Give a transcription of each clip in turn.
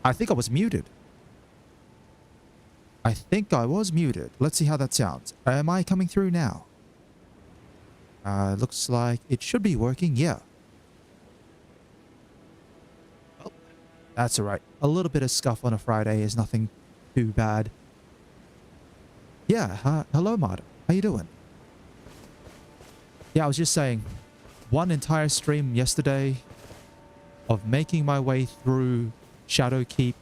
I think I was muted. I think I was muted. Let's see how that sounds. Am I coming through now? Looks like it should be working. Yeah. Oh, that's all right. A little bit of scuff on a Friday is nothing too bad. Yeah. Hello, Mod. How you doing? Yeah, I was just saying, one entire stream yesterday of making my way through Shadowkeep,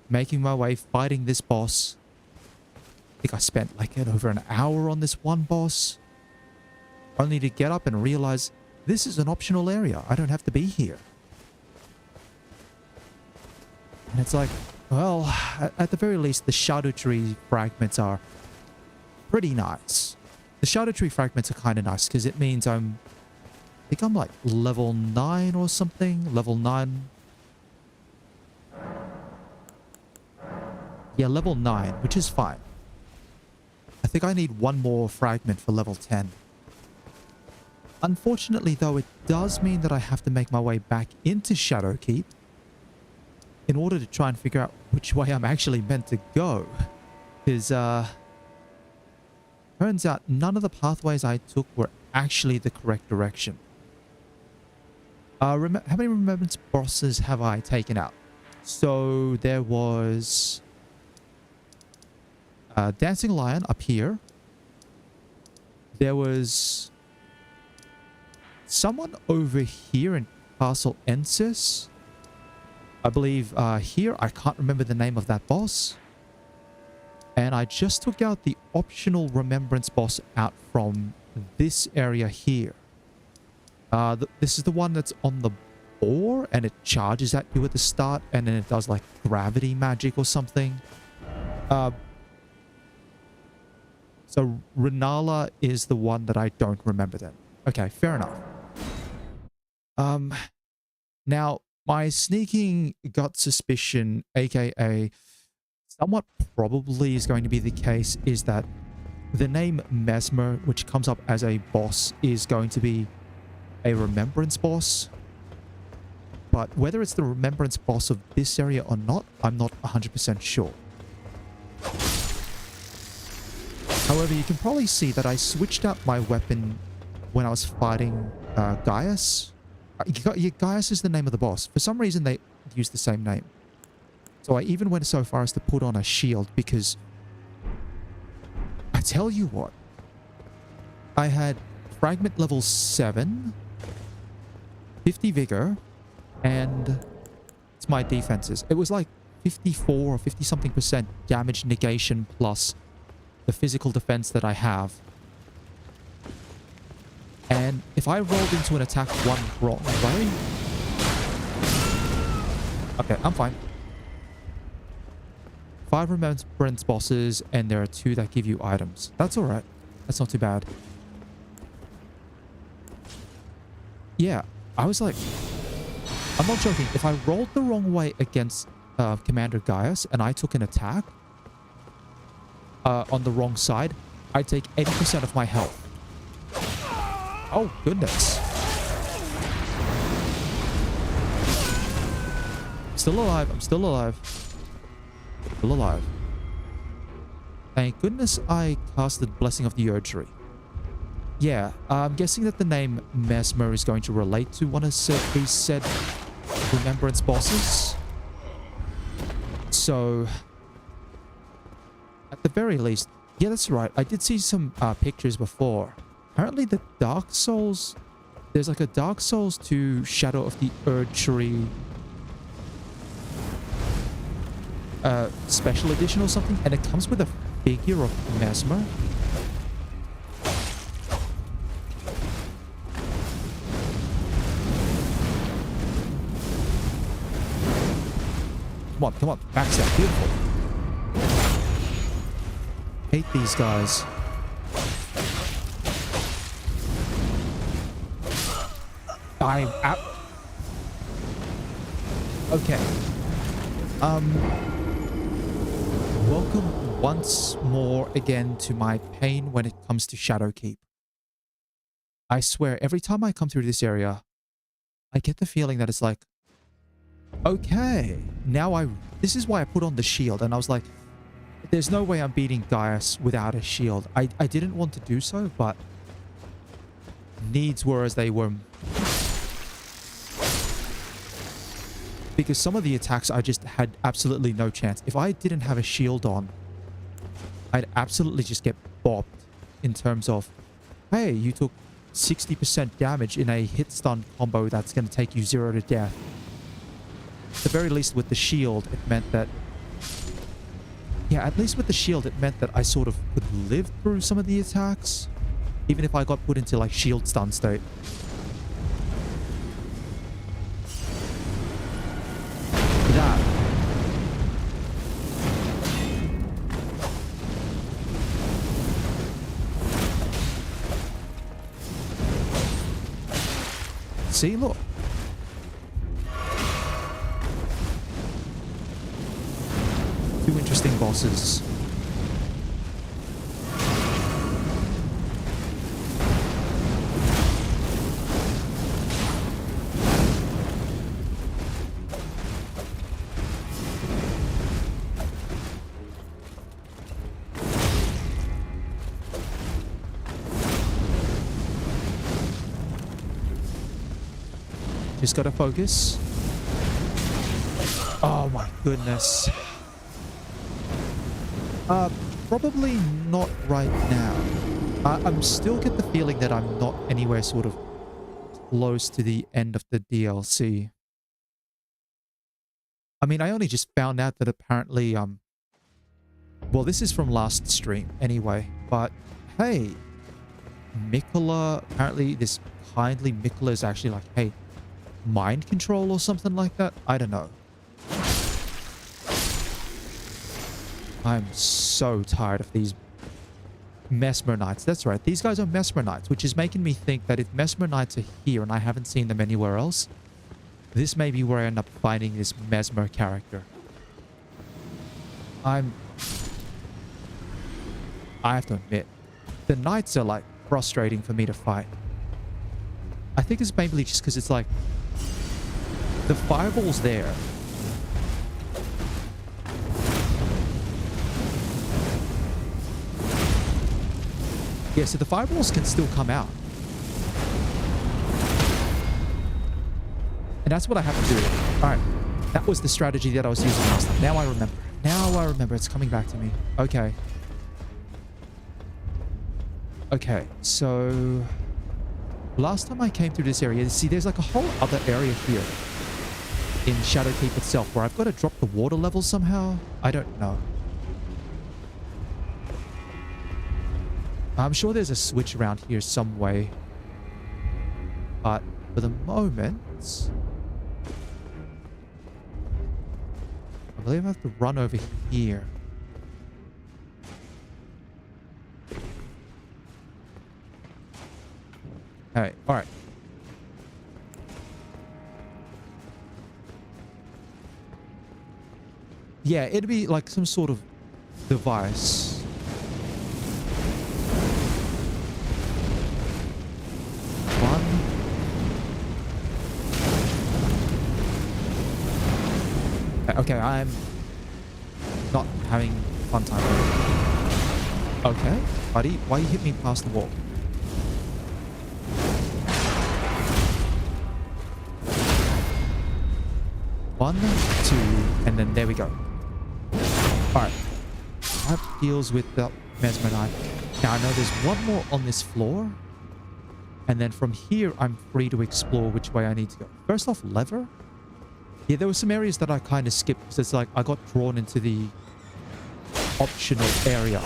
making my way fighting this boss. I think I spent like over an hour on this one boss, only to get up and realize this is an optional area. I don't have to be here. And it's like, well, at the very least, the Shadow Tree fragments are pretty nice. The Shadow Tree fragments are kind of nice because it means I think I'm like level 9 or something. Level 9. Yeah, level 9, which is fine. I think I need one more fragment for level 10. Unfortunately, though, it does mean that I have to make my way back into Shadowkeep in order to try and figure out which way I'm actually meant to go. Because, turns out none of the pathways I took were actually the correct direction. How many remembrance bosses have I taken out? So there was Dancing Lion up here. There was someone over here in Castle Ensis. I believe here. I can't remember the name of that boss. And I just took out the optional remembrance boss out from this area here. This is the one that's on the boar and it charges at you at the start and then it does like gravity magic or something. So Renala is the one that I don't remember then. Okay, fair enough. Now my sneaking gut suspicion, aka somewhat probably is going to be the case, is that the name Mesmer, which comes up as a boss, is going to be a remembrance boss. But whether it's the remembrance boss of this area or not, I'm not 100% sure. However, you can probably see that I switched out my weapon when I was fighting Gaius. Gaius is the name of the boss. For some reason, they use the same name. So I even went so far as to put on a shield because I tell you what, I had fragment level 7, 50 vigor, and it's my defenses. It was like 54 or 50 something percent damage negation plus the physical defense that I have. And if I rolled into an attack one wrong way... Okay, I'm fine. 5 remembrance bosses, and there are 2 that give you items. That's alright. That's not too bad. Yeah, I was like... I'm not joking. If I rolled the wrong way against Commander Gaius and I took an attack on the wrong side, I'd take 80% of my health. Oh, goodness. Still alive. I'm still alive. Still alive. Thank goodness I casted Blessing of the Erdtree. Yeah, I'm guessing that the name Mesmer is going to relate to one of these said remembrance bosses. So, at the very least, yeah, that's right. I did see some pictures before. Apparently the Dark Souls, there's like a Dark Souls 2 Shadow of the Erdtree special edition or something, and it comes with a figure of Mesmer. Come on, backstab, beautiful. Hate these guys. I'm out. Okay. Welcome once more again to my pain when it comes to Shadowkeep. I swear, every time I come through this area, I get the feeling that it's like, Okay. Now this is why I put on the shield, and I was like, there's no way I'm beating Gaius without a shield. I didn't want to do so, but needs were as they were. Because some of the attacks I just had absolutely no chance. If I didn't have a shield on, I'd absolutely just get bopped in terms of, hey, you took 60% damage in a hit stun combo that's going to take you 0 to death. At the very least with the shield, it meant that... Yeah, at least with the shield, it meant that I sort of could live through some of the attacks. Even if I got put into, like, shield stun state. That. See, look. Two interesting bosses. Just gotta focus. Oh my goodness. Probably not right now. I'm still get the feeling that I'm not anywhere sort of close to the end of the DLC. I mean, I only just found out that apparently, well, this is from last stream anyway, but hey, Mikola, apparently this kindly Mikola is actually like, hey, mind control or something like that? I don't know. I'm so tired of these Mesmer Knights. That's right. These guys are Mesmer Knights, which is making me think that if Mesmer Knights are here and I haven't seen them anywhere else, this may be where I end up finding this Mesmer character. I have to admit, the Knights are like frustrating for me to fight. I think it's mainly just because it's like the fireball's there. Yeah, so the fireballs can still come out. And that's what I have to do. Alright. That was the strategy that I was using last time. Now I remember. Now I remember. It's coming back to me. Okay. Okay, so... last time I came through this area, see, there's like a whole other area here in Shadowkeep itself where I've got to drop the water level somehow. I don't know. I'm sure there's a switch around here some way. But for the moment, I believe I have to run over here. Okay, alright. Yeah, it'd be like some sort of device. Okay, I'm not having fun time. Okay, buddy, why you hit me past the wall? One, two, and then there we go. Alright. That deals with the Mesmer Knife. Now I know there's one more on this floor. And then from here, I'm free to explore which way I need to go. First off, lever. Yeah, there were some areas that I kind of skipped because it's like I got drawn into the optional area.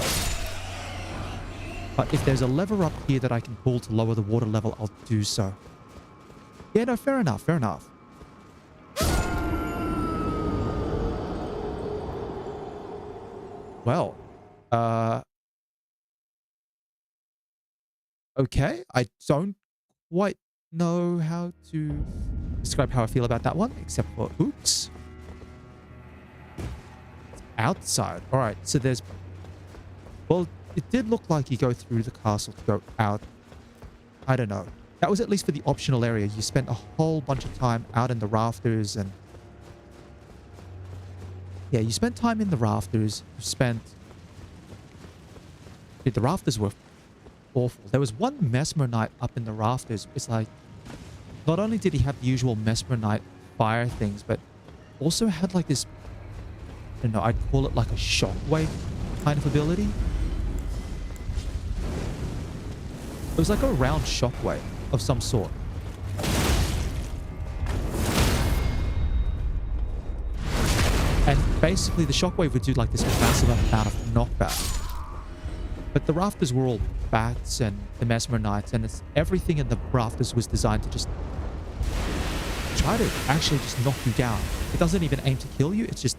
But if there's a lever up here that I can pull to lower the water level, I'll do so. Yeah, no, fair enough, fair enough. Well, okay, I don't quite know how to describe how I feel about that one, except for oops. It's outside. All right, so there's... well, it did look like you go through the castle to go out. I don't know. That was at least for the optional area. You spent a whole bunch of time out in the rafters and Yeah, you spent time in the rafters. You spent... Dude, the rafters were awful. There was one Mesmer Knight up in the rafters. It's like... Not only did he have the usual Mesmer Knight fire things, but also had like this... I don't know, I'd call it like a shockwave kind of ability. It was like a round shockwave of some sort. And basically the shockwave would do like this massive amount of knockback. But the rafters were all bats and the Mesmer Knights, and everything in the rafters was designed to just try to actually just knock you down. It doesn't even aim to kill you. It's just,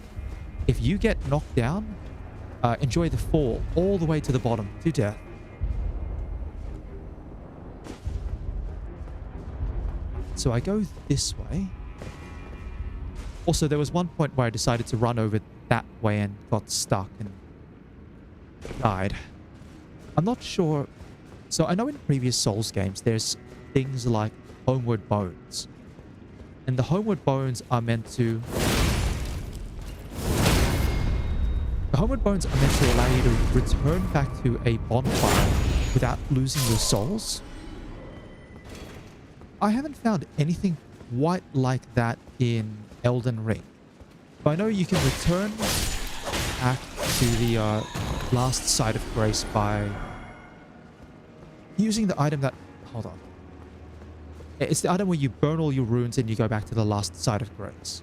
if you get knocked down, enjoy the fall all the way to the bottom, to death. So I go this way. Also, there was one point where I decided to run over that way and got stuck and died. I'm not sure. So I know in previous Souls games, there's things like Homeward Bones. And the Homeward Bones are meant to... The Homeward Bones are meant to allow you to return back to a bonfire without losing your souls. I haven't found anything quite like that in Elden Ring. But I know you can return back to the last site of grace by using the item that... Hold on. It's the item where you burn all your runes and you go back to the last site of grace.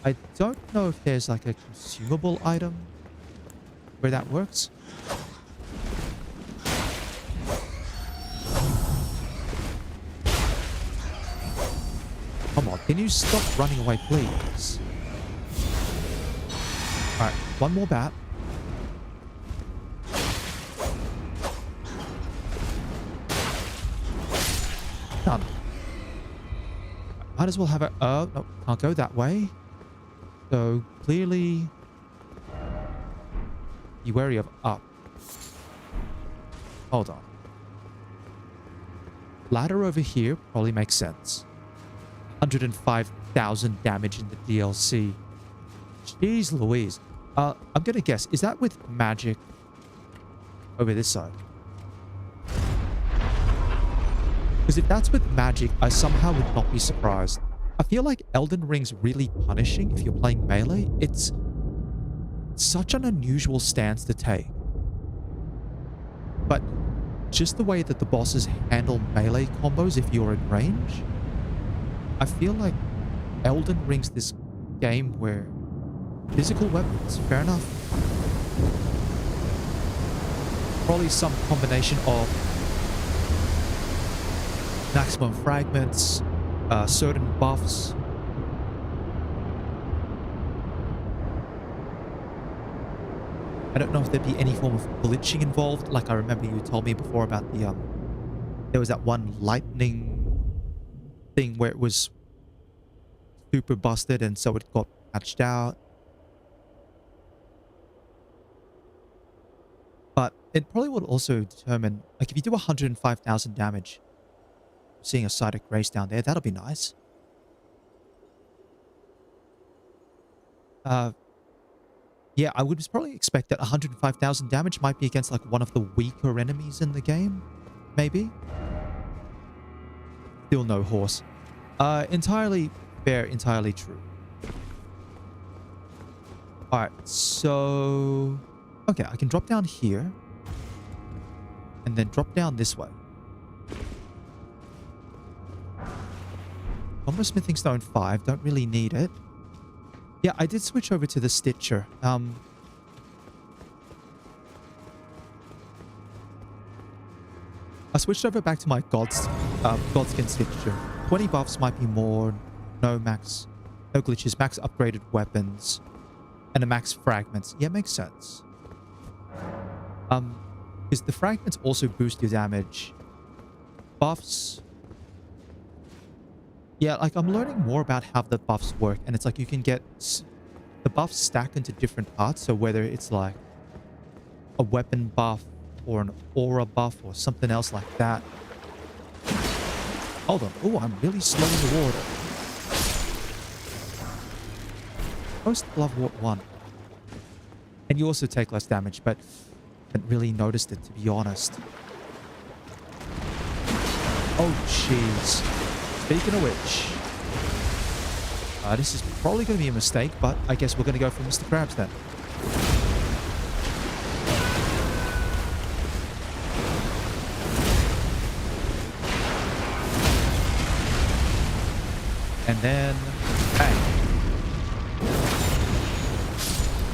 I don't know if there's like a consumable item where that works. Come on, can you stop running away, please? Alright, one more bat. Done. Might as well have a... Oh, no, can't go that way. So, clearly... Be wary of up. Hold on. Ladder over here probably makes sense. 105,000 damage in the DLC. Jeez Louise. I'm gonna guess, is that with magic over this side? Because if that's with magic, I somehow would not be surprised. I feel like Elden Ring's really punishing if you're playing melee. It's such an unusual stance to take. But just the way that the bosses handle melee combos if you're in range, I feel like Elden Ring's this game where physical weapons, fair enough. Probably some combination of maximum fragments, certain buffs. I don't know if there'd be any form of glitching involved. Like I remember you told me before about the, there was that one lightning thing where it was super busted and so it got patched out. But it probably would also determine, like if you do 105,000 damage, seeing a site of grace down there, that'll be nice. Yeah, I would probably expect that 105,000 damage might be against like one of the weaker enemies in the game. Maybe. Still no horse. Entirely fair, entirely true. Alright, so... Okay, I can drop down here. And then drop down this way. Combo Smithing Stone 5, don't really need it. Yeah, I did switch over to the Stitcher. I switched over back to my Godskin Stitcher. 20 buffs might be more. No glitches, max upgraded weapons, and a max fragments. Yeah, makes sense. Because the fragments also boost your damage. Buffs. Yeah, like I'm learning more about how the buffs work, and it's like you can get the buffs stack into different parts. So whether it's like a weapon buff or an aura buff or something else like that. Hold on. Oh, I'm really slow in the water. Post Glovewort 1. And you also take less damage, but haven't really noticed it, to be honest. Oh, jeez. Speaking of which, this is probably going to be a mistake, but I guess we're going to go for Mr. Krabs then. And then, bang.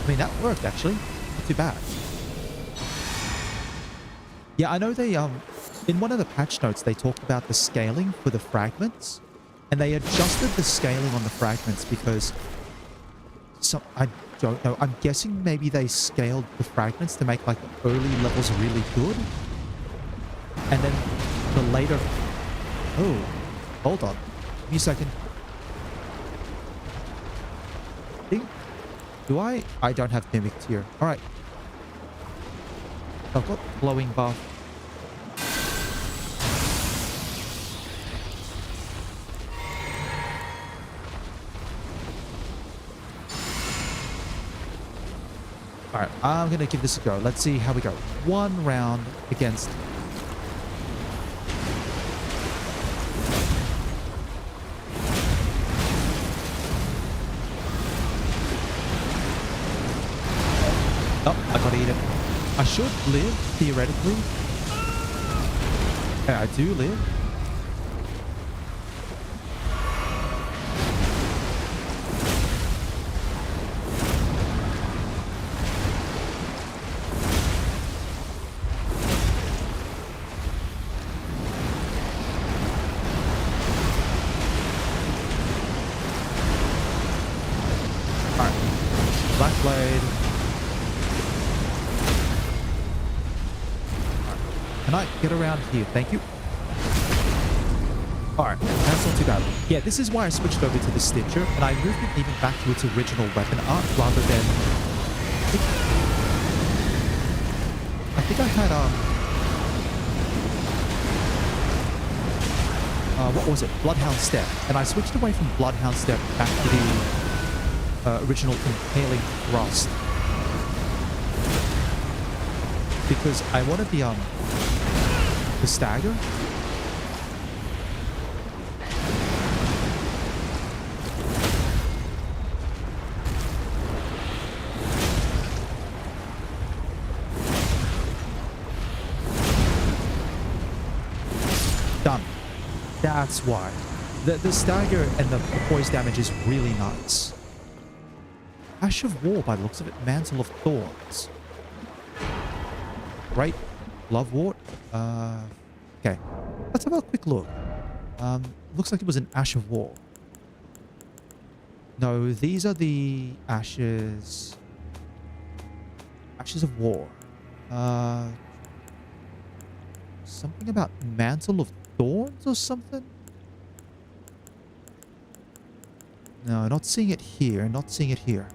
I mean, that worked, actually. Not too bad. Yeah, I know they, in one of the patch notes, they talked about the scaling for the fragments. And they adjusted the scaling on the fragments because I don't know. I'm guessing maybe they scaled the fragments to make like the early levels really good. And then the later... Oh, hold on. Give me a second. Do I? I don't have mimicked here. All right. I've got glowing buff. All right, I'm going to give this a go. Let's see how we go. One round against... Oh, I got to eat it. I should live, theoretically. Yeah, I do live. Black Blade. Can I get around here? Thank you. Alright, that's not too bad. Yeah, this is why I switched over to the Stitcher, and I moved it even back to its original weapon art rather than... I think I had, what was it? Bloodhound Step. And I switched away from Bloodhound Step back to the original Impaling Thrust. Because I wanted the stagger. Done. That's why. The stagger and the poise damage is really nice. Ash of War by the looks of it. Mantle of Thorns. Right. Glovewort. Okay. Let's have a quick look. Looks like it was an Ash of War. No, these are the ashes. Ashes of War. Something about Mantle of Thorns or something? No, not seeing it here. Not seeing it here.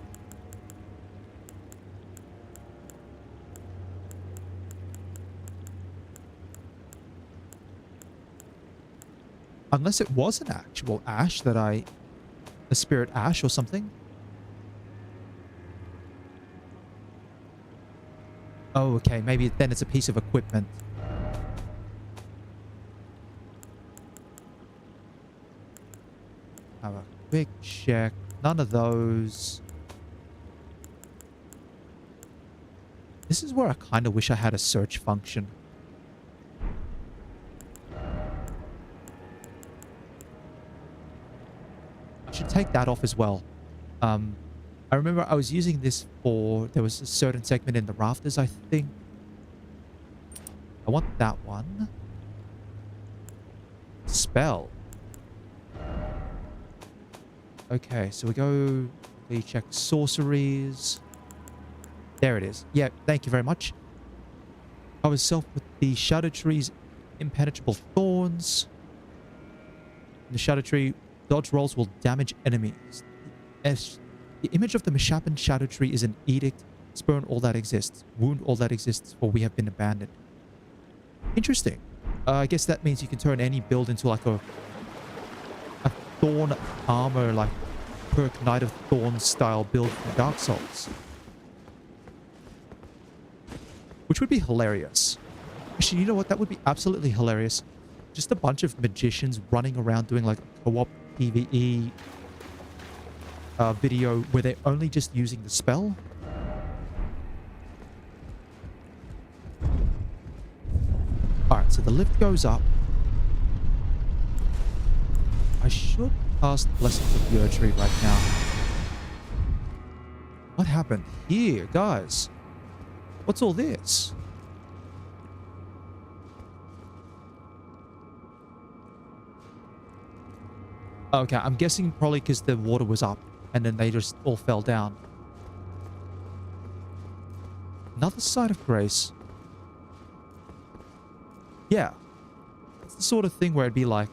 Unless it was an actual ash that a spirit ash or something. Oh, okay. Maybe then it's a piece of equipment. Have a quick check. None of those. This is where I kind of wish I had a search function. Should take that off as well. I remember I was using this for... There was a certain segment in the rafters, I think. I want that one. Spell. Okay, so we check sorceries. There it is. Yeah, thank you very much. Cover self with the Shadow Tree's Impenetrable Thorns. The Shadow Tree... Dodge rolls will damage enemies. The image of the Mishapen Shadow Tree is an edict. Spurn all that exists. Wound all that exists, for we have been abandoned. Interesting. I guess that means you can turn any build into like a thorn armor, like perk Knight of Thorns style build from Dark Souls. Which would be hilarious. Actually, you know what? That would be absolutely hilarious. Just a bunch of magicians running around doing like a co-op PvE video where they're only just using the spell. Alright, so the lift goes up. I should cast Blessings of the Tree right now. What happened here, guys? What's all this? Okay, I'm guessing probably because the water was up and then they just all fell down. Another site of grace. Yeah. It's the sort of thing where it'd be like,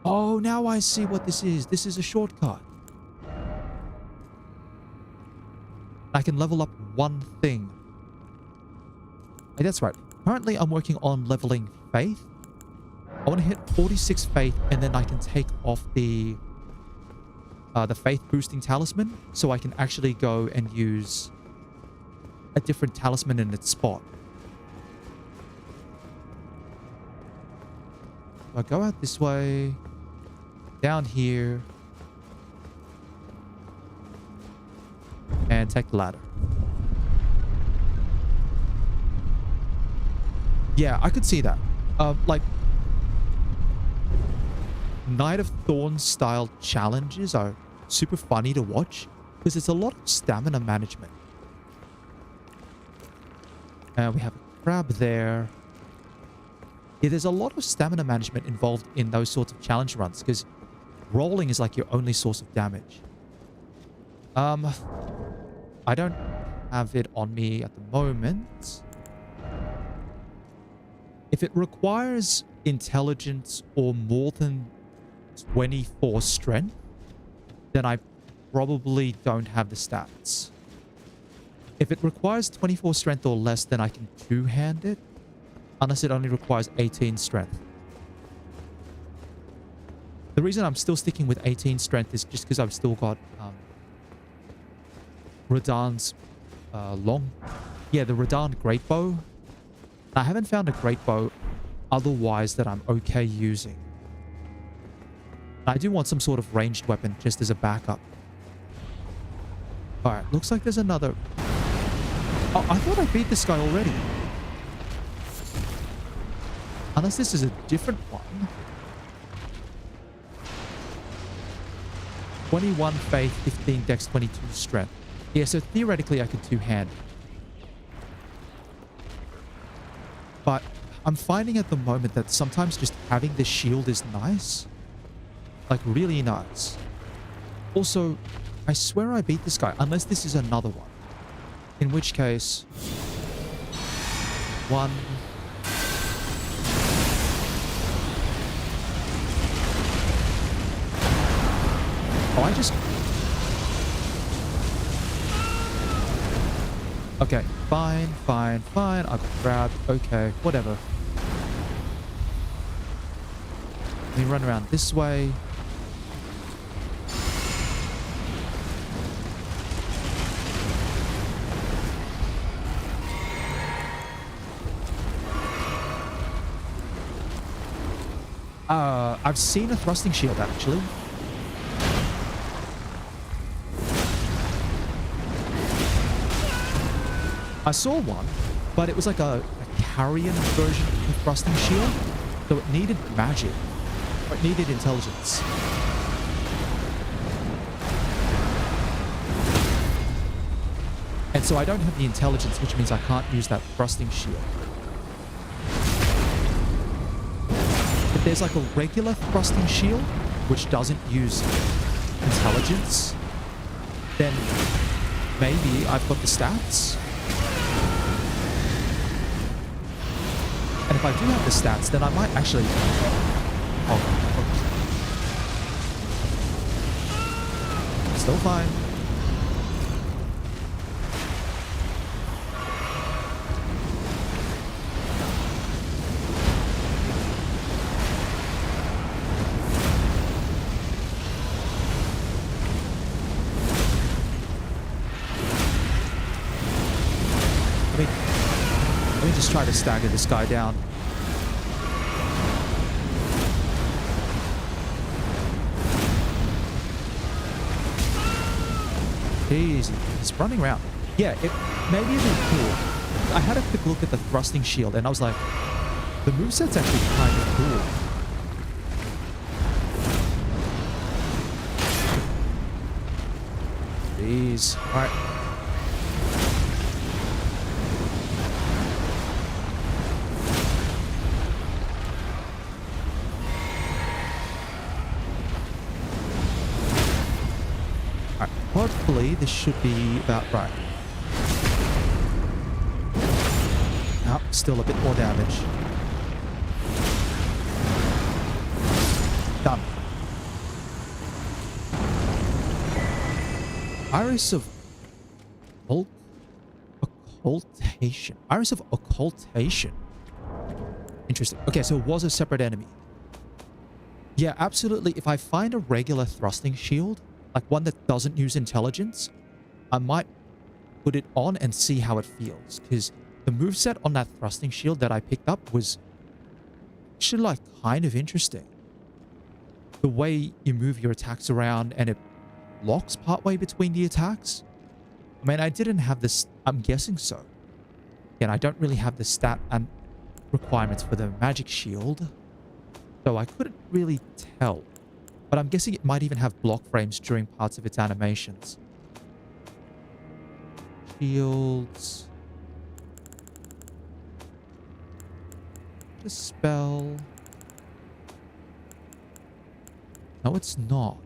oh, now I see what this is. This is a shortcut. I can level up one thing. Hey, that's right. Currently, I'm working on leveling faith. I want to hit 46 faith, and then I can take off the faith boosting talisman, so I can actually go and use a different talisman in its spot. I go out this way, down here, and take the ladder. Yeah, I could see that. Like, Knight of Thorns style challenges are super funny to watch because it's a lot of stamina management. And we have a crab there. Yeah, there's a lot of stamina management involved in those sorts of challenge runs because rolling is like your only source of damage. I don't have it on me at the moment. If it requires intelligence or more than 24 strength, then I probably don't have the stats. If it requires 24 strength or less, then I can two-hand it, unless it only requires 18 strength. The reason I'm still sticking with 18 strength is just because I've still got Radahn's the Radahn great bow. I haven't found a great bow otherwise that I'm okay using. I do want some sort of ranged weapon just as a backup. Alright, looks like there's another... Oh, I thought I beat this guy already. Unless this is a different one. 21 faith, 15 dex, 22 strength. Yeah, so theoretically I could two-hand. But I'm finding at the moment that sometimes just having this shield is nice. Like, really nice. Also, I swear I beat this guy, unless this is another one. In which case... One... Oh, I just... Okay, fine, fine, fine. I've grabbed... Okay, whatever. Let me run around this way. I've seen a thrusting shield, actually. I saw one, but it was like a carrion version of the thrusting shield. So it needed magic. Or it needed intelligence. And so I don't have the intelligence, which means I can't use that thrusting shield. If there's like a regular thrusting shield, which doesn't use intelligence, then maybe I've got the stats. And if I do have the stats, then I might actually... Oh. Still fine. just try to stagger this guy down. Easy. He's running around. Yeah, it may be a bit cool. I had a quick look at the thrusting shield and I was like, the moveset's actually kind of cool. Jeez. Alright. Alright. Hopefully this should be about right. Oh, still a bit more damage. Done. Iris of occultation. Iris of occultation. Interesting. Okay, so it was a separate enemy. Yeah, absolutely. If I find a regular thrusting shield, like one that doesn't use intelligence, I might put it on and see how it feels. Because the moveset on that thrusting shield that I picked up was actually like kind of interesting. The way you move your attacks around and it locks partway between the attacks. I mean, I didn't have this. I'm guessing so. Again, I don't really have the stat and requirements for the magic shield, so I couldn't really tell. But I'm guessing it might even have block frames during parts of its animations. Shields. Just spell. No, it's not.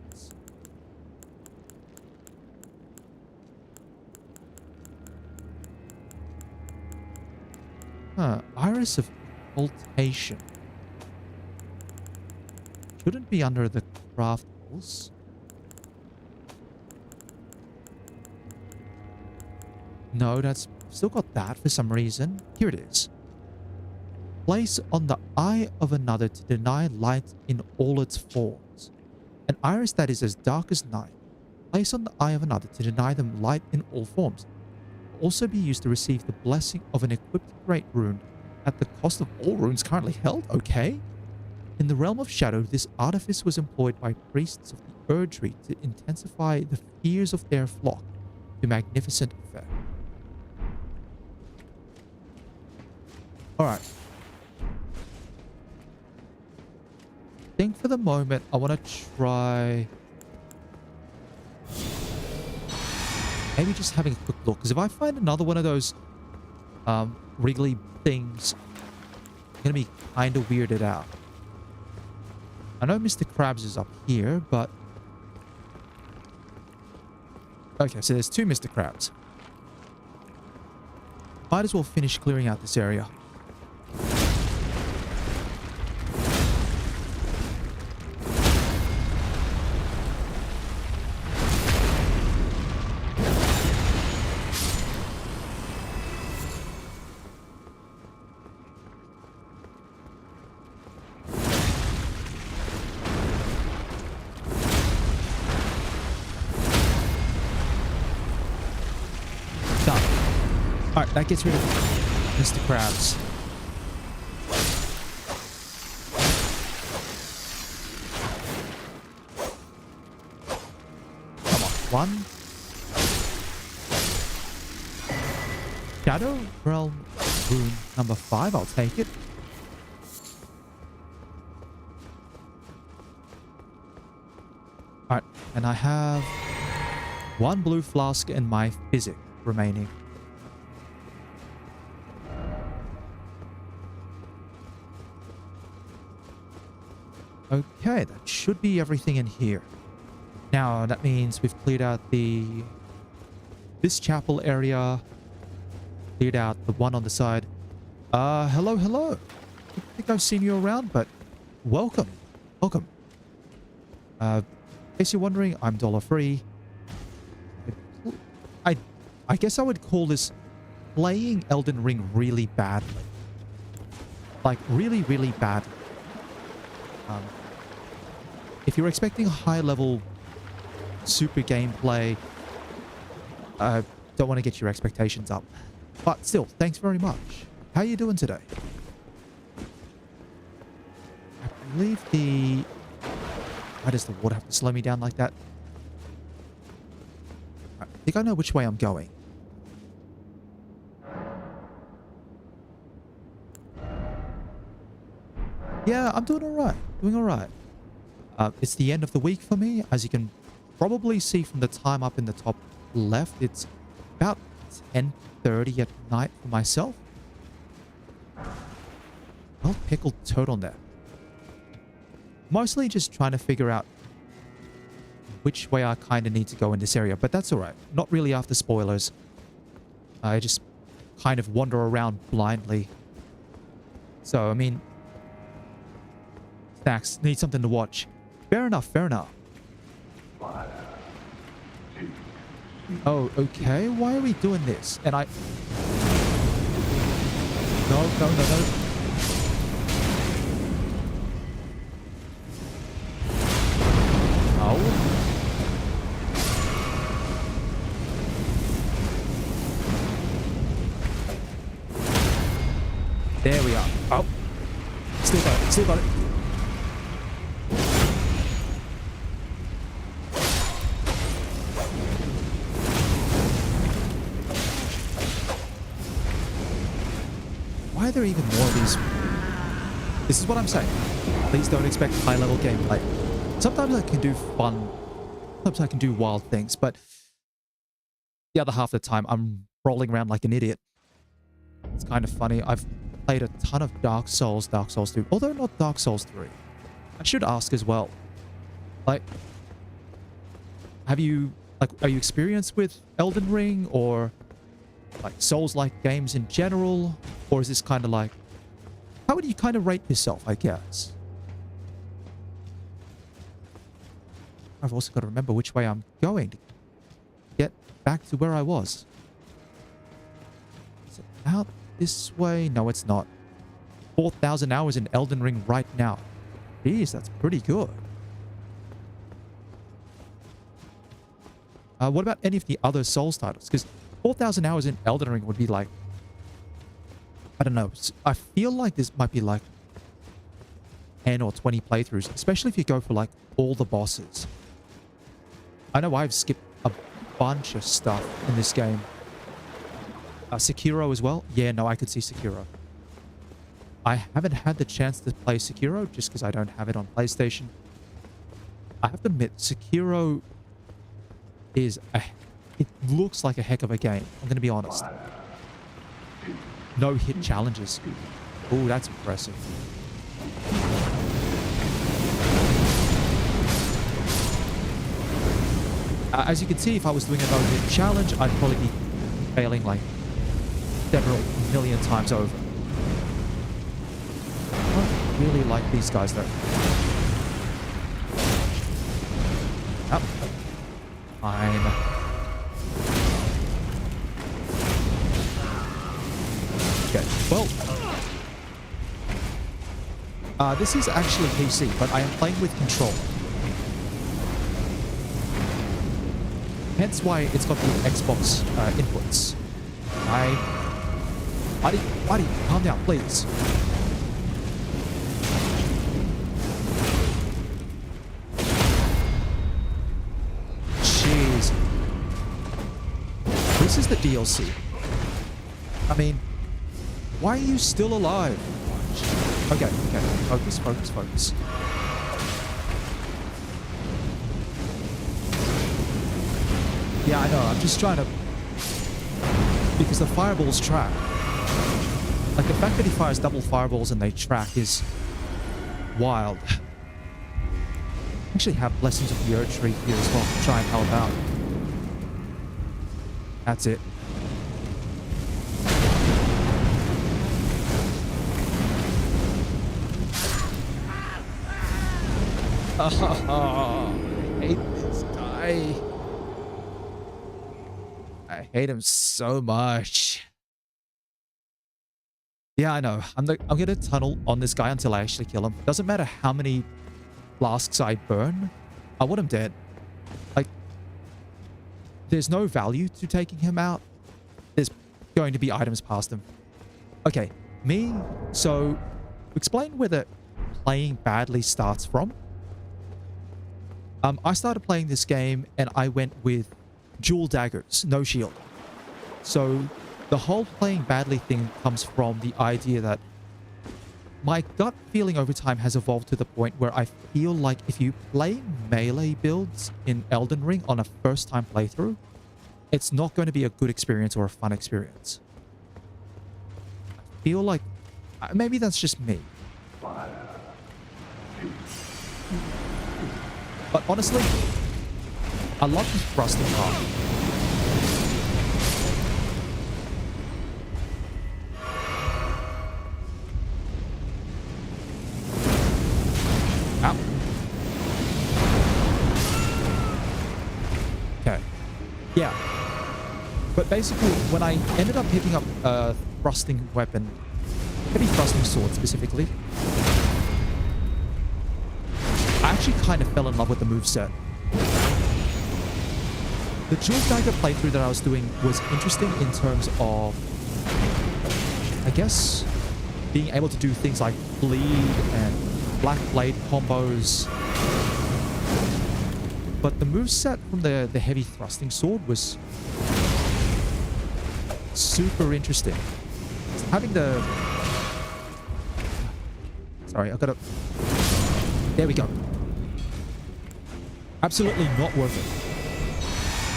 Iris of occultation. Shouldn't be under the craftables. No, that's still got that for some reason. Here it is. Place on the eye of another to deny light in all its forms. An iris that is as dark as night. Place on the eye of another to deny them light in all forms. Will also be used to receive the blessing of an equipped great rune at the cost of all runes currently held. Okay. In the realm of shadow, this artifice was employed by priests of the Erdtree to intensify the fears of their flock to magnificent effect. Alright. I think for the moment, I want to try maybe just having a quick look. Because if I find another one of those wriggly things, I'm going to be kind of weirded out. I know Mr. Krabs is up here, but... Okay, so there's two Mr. Krabs. Might as well finish clearing out this area. Alright, that gets rid of Mr. Krabs. Come on, one. Shadow Realm Rune number 5, I'll take it. Alright, and I have one blue flask and my physic remaining. Okay, that should be everything in here. Now, that means we've cleared out this chapel area. Cleared out the one on the side. Hello, hello. I think I've seen you around, but welcome. Welcome. In case you're wondering, I'm dollar free. I guess I would call this playing Elden Ring really badly. Like, really, really badly. If you're expecting high-level super gameplay, don't want to get your expectations up. But still, thanks very much. How you doing today? I believe the... Why does the water have to slow me down like that? I think I know which way I'm going. Yeah, I'm doing all right. Doing all right. It's the end of the week for me. As you can probably see from the time up in the top left, it's about 10:30 at night for myself. Well, pickled turtleneck. Mostly just trying to figure out which way I kind of need to go in this area, but that's all right. Not really after spoilers. I just kind of wander around blindly. So, I mean... Snacks, need something to watch. Fair enough, fair enough. Oh, okay. Why are we doing this? And I... No, no, no, no. No. There we are. Oh. Still got it, still got it. Why are there even more of these? This is what I'm saying. Please don't expect high-level gameplay. Sometimes I can do fun. Sometimes I can do wild things, but the other half of the time, I'm rolling around like an idiot. It's kind of funny. I've played a ton of Dark Souls 2, although not Dark Souls 3. I should ask as well. Like, are you experienced with Elden Ring or like Souls-like games in general? Or is this kind of like, how would you kind of rate yourself, I guess? I've also got to remember which way I'm going to get back to where I was. Is it out this way? No, it's not. 4,000 hours in Elden Ring right now. Jeez, that's pretty good. What about any of the other Souls titles? Because 4,000 hours in Elden Ring would be like, I don't know. I feel like this might be like 10 or 20 playthroughs, especially if you go for like all the bosses. I know I've skipped a bunch of stuff in this game. Sekiro as well. Yeah, no, I could see Sekiro. I haven't had the chance to play Sekiro just because I don't have it on PlayStation. I have to admit, Sekiro is it looks like a heck of a game. I'm going to be honest. No hit challenges. Oh, that's impressive. As you can see, if I was doing a no hit challenge, I'd probably be failing like several million times over. I don't really like these guys though. Oh. Fine. Okay, well, this is actually PC, but I am playing with control. Hence why it's got the Xbox inputs. Buddy, calm down, please. Jeez. This is the DLC. I mean... Why are you still alive? Okay. Focus. Yeah, I know. I'm just trying to... Because the fireballs track. Like, the fact that he fires double fireballs and they track is wild. I actually have Blessings of the Earth Tree here as well to try and help out. That's it. Oh, I hate this guy. I hate him so much. Yeah, I know. I'm gonna tunnel on this guy until I actually kill him. Doesn't matter how many flasks I burn. I want him dead. Like, there's no value to taking him out. There's going to be items past him. Okay, Me, so explain where the playing badly starts from. I started playing this game and I went with dual daggers, no shield. So the whole playing badly thing comes from the idea that my gut feeling over time has evolved to the point where I feel like if you play melee builds in Elden Ring on a first time playthrough, it's not going to be a good experience or a fun experience. I feel like maybe that's just me. But honestly, I love the thrusting part. Ow. Okay. Yeah. But basically, when I ended up picking up a thrusting weapon, heavy thrusting sword specifically, I actually kind of fell in love with the moveset. The dual dagger playthrough that I was doing was interesting in terms of, I guess, being able to do things like bleed and black blade combos. But the moveset from the heavy thrusting sword was super interesting. Having the... Sorry, I've got to... There we go. Absolutely not worth it.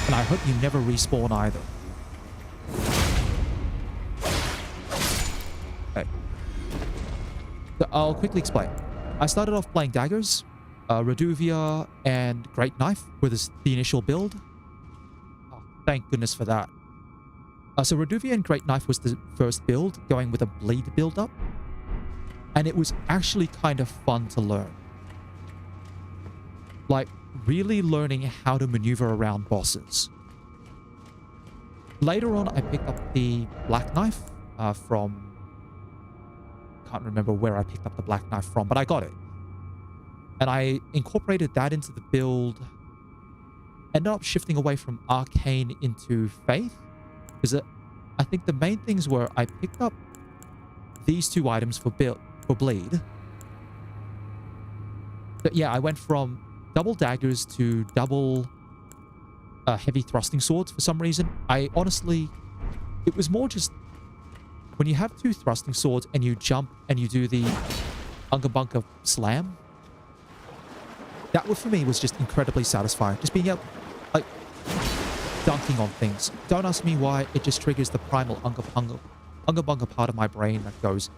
And I hope you never respawn either. Okay. So I'll quickly explain. I started off playing daggers. Reduvia and Great Knife were the initial build. Oh, thank goodness for that. So Reduvia and Great Knife was the first build, going with a bleed build-up. And it was actually kind of fun to learn. Like, really learning how to maneuver around bosses. Later on, I picked up the Black Knife from... Can't remember where I picked up the Black Knife from, but I got it. And I incorporated that into the build. Ended up shifting away from Arcane into Faith. Because I think the main things were I picked up these two items for bleed. But yeah, I went from double daggers to double heavy thrusting swords for some reason. I honestly... It was more just... When you have two thrusting swords and you jump and you do the Unga Bunga slam, that for me was just incredibly satisfying. Just being able... Like... Dunking on things. Don't ask me why, it just triggers the primal Unga Bunga part of my brain that goes,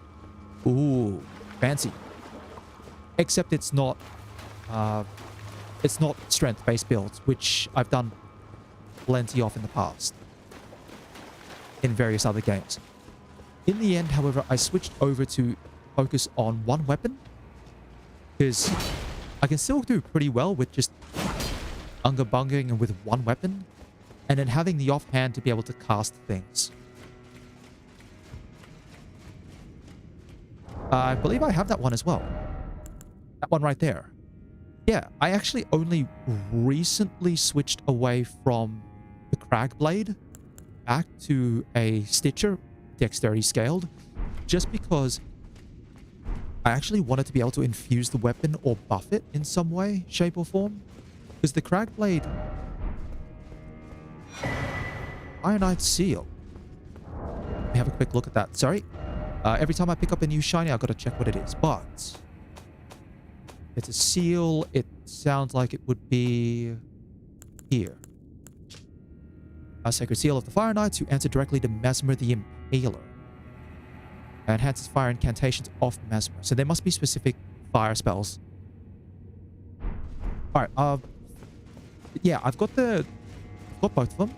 ooh, fancy. Except it's not strength-based builds, which I've done plenty of in the past. In various other games. In the end, however, I switched over to focus on one weapon. Because I can still do pretty well with just Unga Bungaing with one weapon. And then having the offhand to be able to cast things. I believe I have that one as well. That one right there. Yeah, I actually only recently switched away from the Crag Blade back to a Stitcher, dexterity scaled, just because I actually wanted to be able to infuse the weapon or buff it in some way, shape or form. Because the Crag Blade... Ironite Seal. Let me have a quick look at that. Sorry. Every time I pick up a new shiny, I've got to check what it is. But it's a seal. It sounds like it would be here. A Sacred Seal of the Fire Knights, who answer directly to Mesmer the Impaler. Enhances fire incantations off Mesmer. So there must be specific fire spells. Alright, yeah, I've got both of them.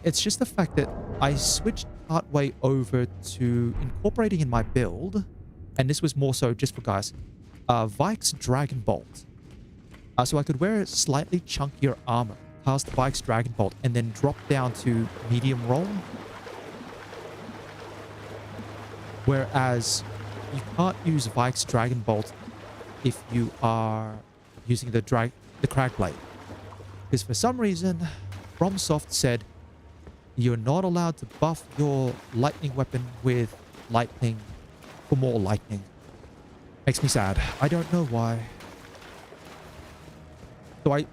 It's just the fact that I switched partway over to incorporating in my build, and this was more so just for guys, Vike's Dragon Bolt. So I could wear slightly chunkier armor, cast Vike's Dragon Bolt, and then drop down to medium roll. Whereas you can't use Vike's Dragon Bolt if you are using the Crag Blade. Because for some reason, FromSoft said you're not allowed to buff your lightning weapon with lightning for more lightning. Makes me sad. I don't know why. So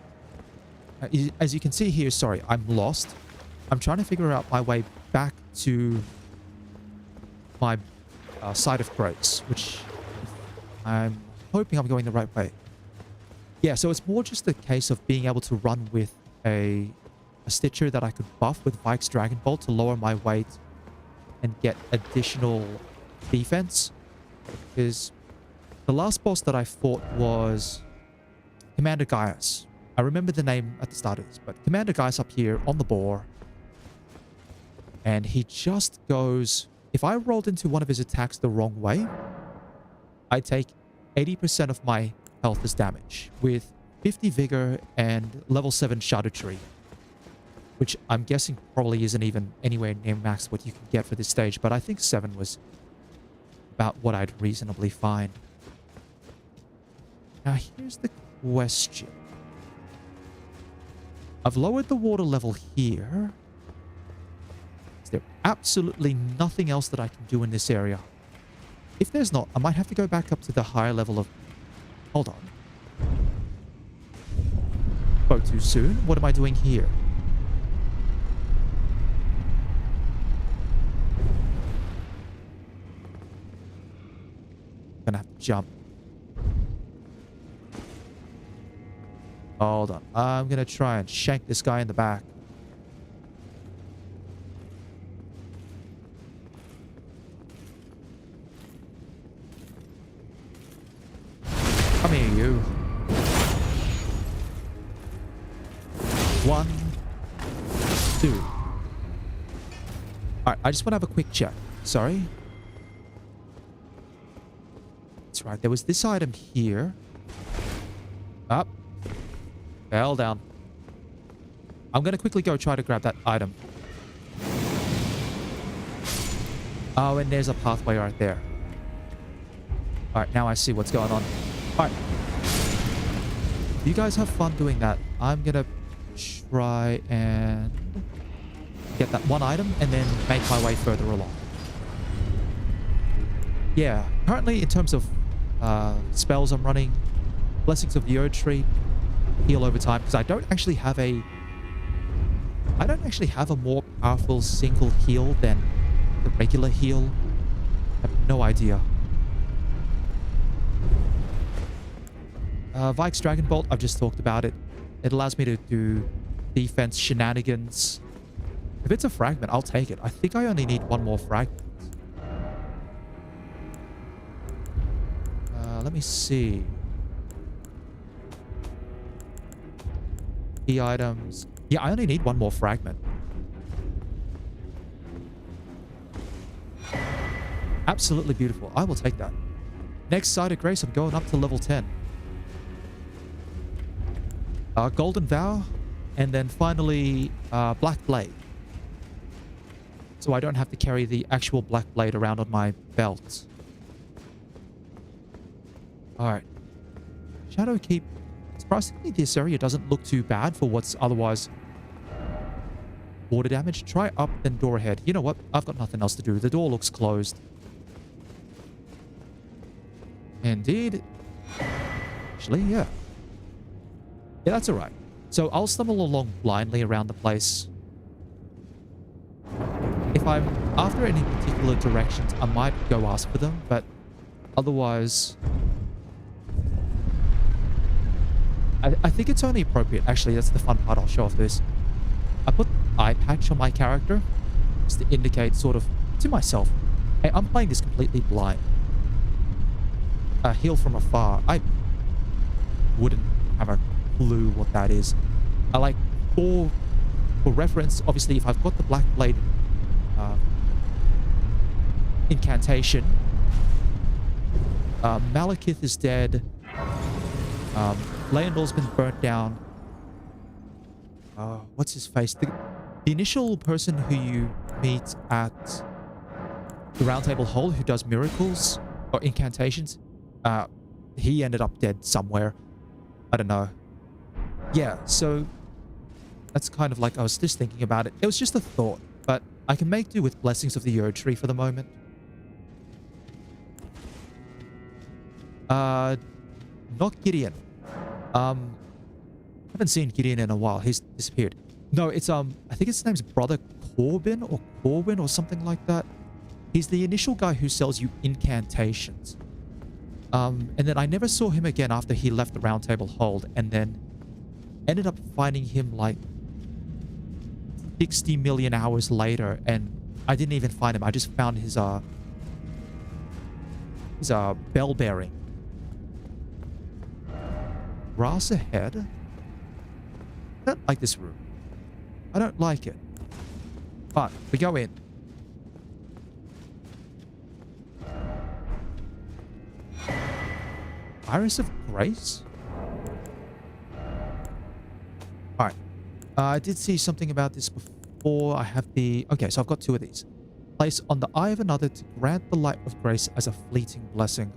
as you can see here, sorry, I'm lost. I'm trying to figure out my way back to my side of grace, which I'm hoping I'm going the right way. Yeah, so it's more just a case of being able to run with a Stitcher that I could buff with Vike's Dragon Bolt to lower my weight and get additional defense. Because the last boss that I fought was Commander Gaius. I remember the name at the start of this, but Commander Gaius up here on the boar. And he just goes... If I rolled into one of his attacks the wrong way, I take 80% of my health as damage with 50 vigor and level 7 Shadow Tree, which I'm guessing probably isn't even anywhere near max what you can get for this stage, but I think 7 was about what I'd reasonably find. Now here's the question. I've lowered the water level here. Is there absolutely nothing else that I can do in this area? If there's not, I might have to go back up to the higher level of... Hold on. Spoke too soon. What am I doing here? Gonna have to jump. Hold on. I'm gonna try and shank this guy in the back. Come here, you. 1, 2. Alright, I just want to have a quick check. Sorry. That's right. There was this item here. Up. Fell down. I'm going to quickly go try to grab that item. Oh, and there's a pathway right there. Alright, now I see what's going on. Alright. You guys have fun doing that. I'm going to try and get that one item and then make my way further along. Yeah, currently in terms of spells I'm running, Blessings of the Erd Tree, heal over time, because I don't actually have a more powerful single heal than the regular heal. I have no idea. Vike's Dragon Bolt, I've just talked about it. It allows me to do defense shenanigans. If it's a fragment, I'll take it. I think I only need one more fragment. Let me see. Key items. Yeah, I only need one more fragment. Absolutely beautiful. I will take that. Next side of grace, I'm going up to level 10. Golden Vow, and then finally Black Blade. So I don't have to carry the actual Black Blade around on my belt. Alright. Shadow Keep. Surprisingly, this area doesn't look too bad for what's otherwise water damage. Try up, then door ahead. You know what? I've got nothing else to do. The door looks closed. Indeed. Actually, yeah. Yeah, that's alright. So I'll stumble along blindly around the place. If I'm after any particular directions, I might go ask for them, but otherwise... I think it's only appropriate. Actually, that's the fun part. I'll show off this. I put eye patch on my character just to indicate sort of to myself, hey, I'm playing this completely blind. Heal from afar. I wouldn't have a clue what that is. I like, for reference, obviously, if I've got the Black Blade incantation, Malekith is dead. Leondor's been burnt down. What's his face? The initial person who you meet at the Round Table Hall who does miracles or incantations, he ended up dead somewhere. I don't know. Yeah, so that's kind of like I was just thinking about it. It was just a thought, but I can make do with Blessings of the Erd Tree for the moment. Uh, not Gideon. Haven't seen Gideon in a while. He's disappeared. No, it's I think his name's Brother Corbin or something like that. He's the initial guy who sells you incantations. And then I never saw him again after he left the Round Table Hold, and then ended up finding him like 60 million hours later, and I didn't even find him. I just found his bell bearing. Grass ahead. I don't like this room. I don't like it. But we go in. Iris of Grace? Alright. I did see something about this before. I have the... Okay, so I've got 2 of these. Place on the eye of another to grant the light of grace as a fleeting blessing.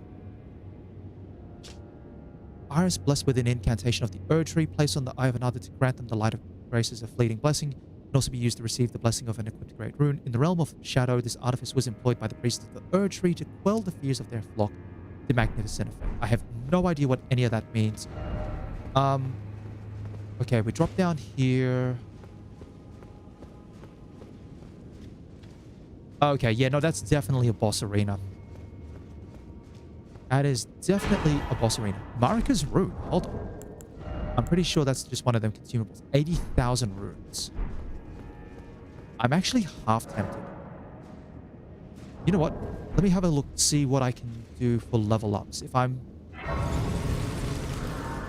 Iris blessed with an incantation of the Erd tree. Place on the eye of another to grant them the light of grace as a fleeting blessing. Can also be used to receive the blessing of an equipped great rune. In the realm of shadow, this artifice was employed by the priests of the Erd tree to quell the fears of their flock. The magnificent effect. I have no idea what any of that means. Okay, we drop down here. Okay, yeah, no, that's definitely a boss arena. That is definitely a boss arena. Marika's rune. Hold on. I'm pretty sure that's just one of them consumables. 80,000 runes. I'm actually half tempted. You know what? Let me have a look, see what I can do for level ups. If I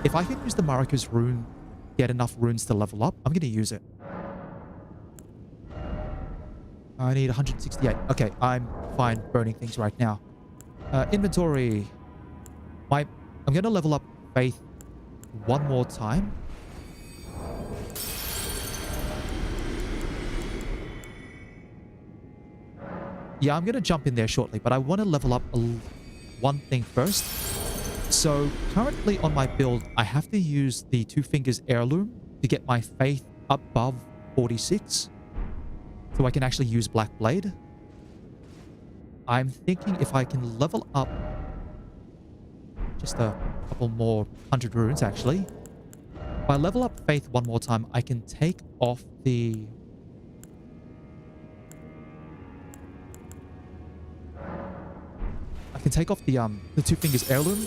can use the Marika's rune, get enough runes to level up, I'm going to use it. I need 168. Okay, I'm fine burning things right now. Inventory. I'm going to level up Faith one more time. Yeah, I'm going to jump in there shortly, but I want to level up one thing first. So currently on my build, I have to use the 2 fingers heirloom to get my Faith above 46. So I can actually use Black Blade. I'm thinking if I can level up just a couple more 100 runes, actually. If I level up Faith one more time, I can take off the... I can take off the 2 fingers heirloom.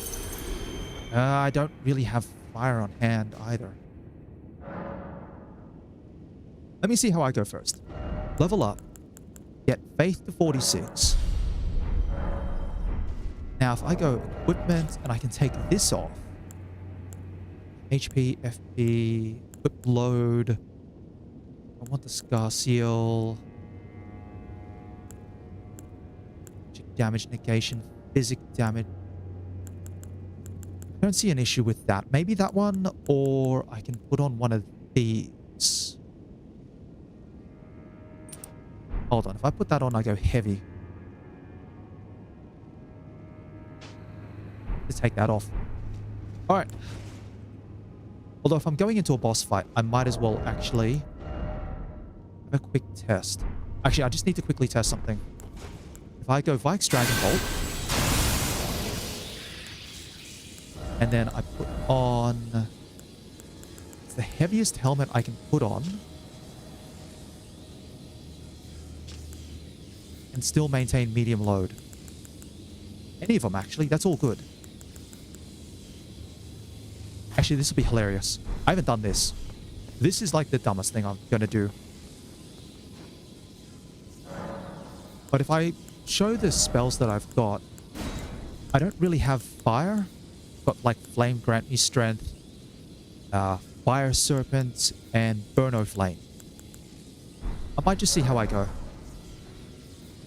I don't really have fire on hand either. Let me see how I go first. Level up. Get Faith to 46. Now, if I go equipment and I can take this off. HP, FP, equip load. I want the Scar Seal. Magic damage negation. Physic damage. I don't see an issue with that. Maybe that one, or I can put on one of these. Hold on. If I put that on, I go heavy. Let's take that off. Alright. Although if I'm going into a boss fight, I might as well actually have a quick test. Actually, I just need to quickly test something. If I go Vike's Dragon Bolt, and then I put on... It's the heaviest helmet I can put on. And still maintain medium load. Any of them, actually. That's all good. Actually, this will be hilarious. I haven't done this. This is like the dumbest thing I'm going to do. But if I show the spells that I've got, I don't really have fire. Got like Flame grant me strength, Fire Serpent, and Burno Flame. I might just see how I go.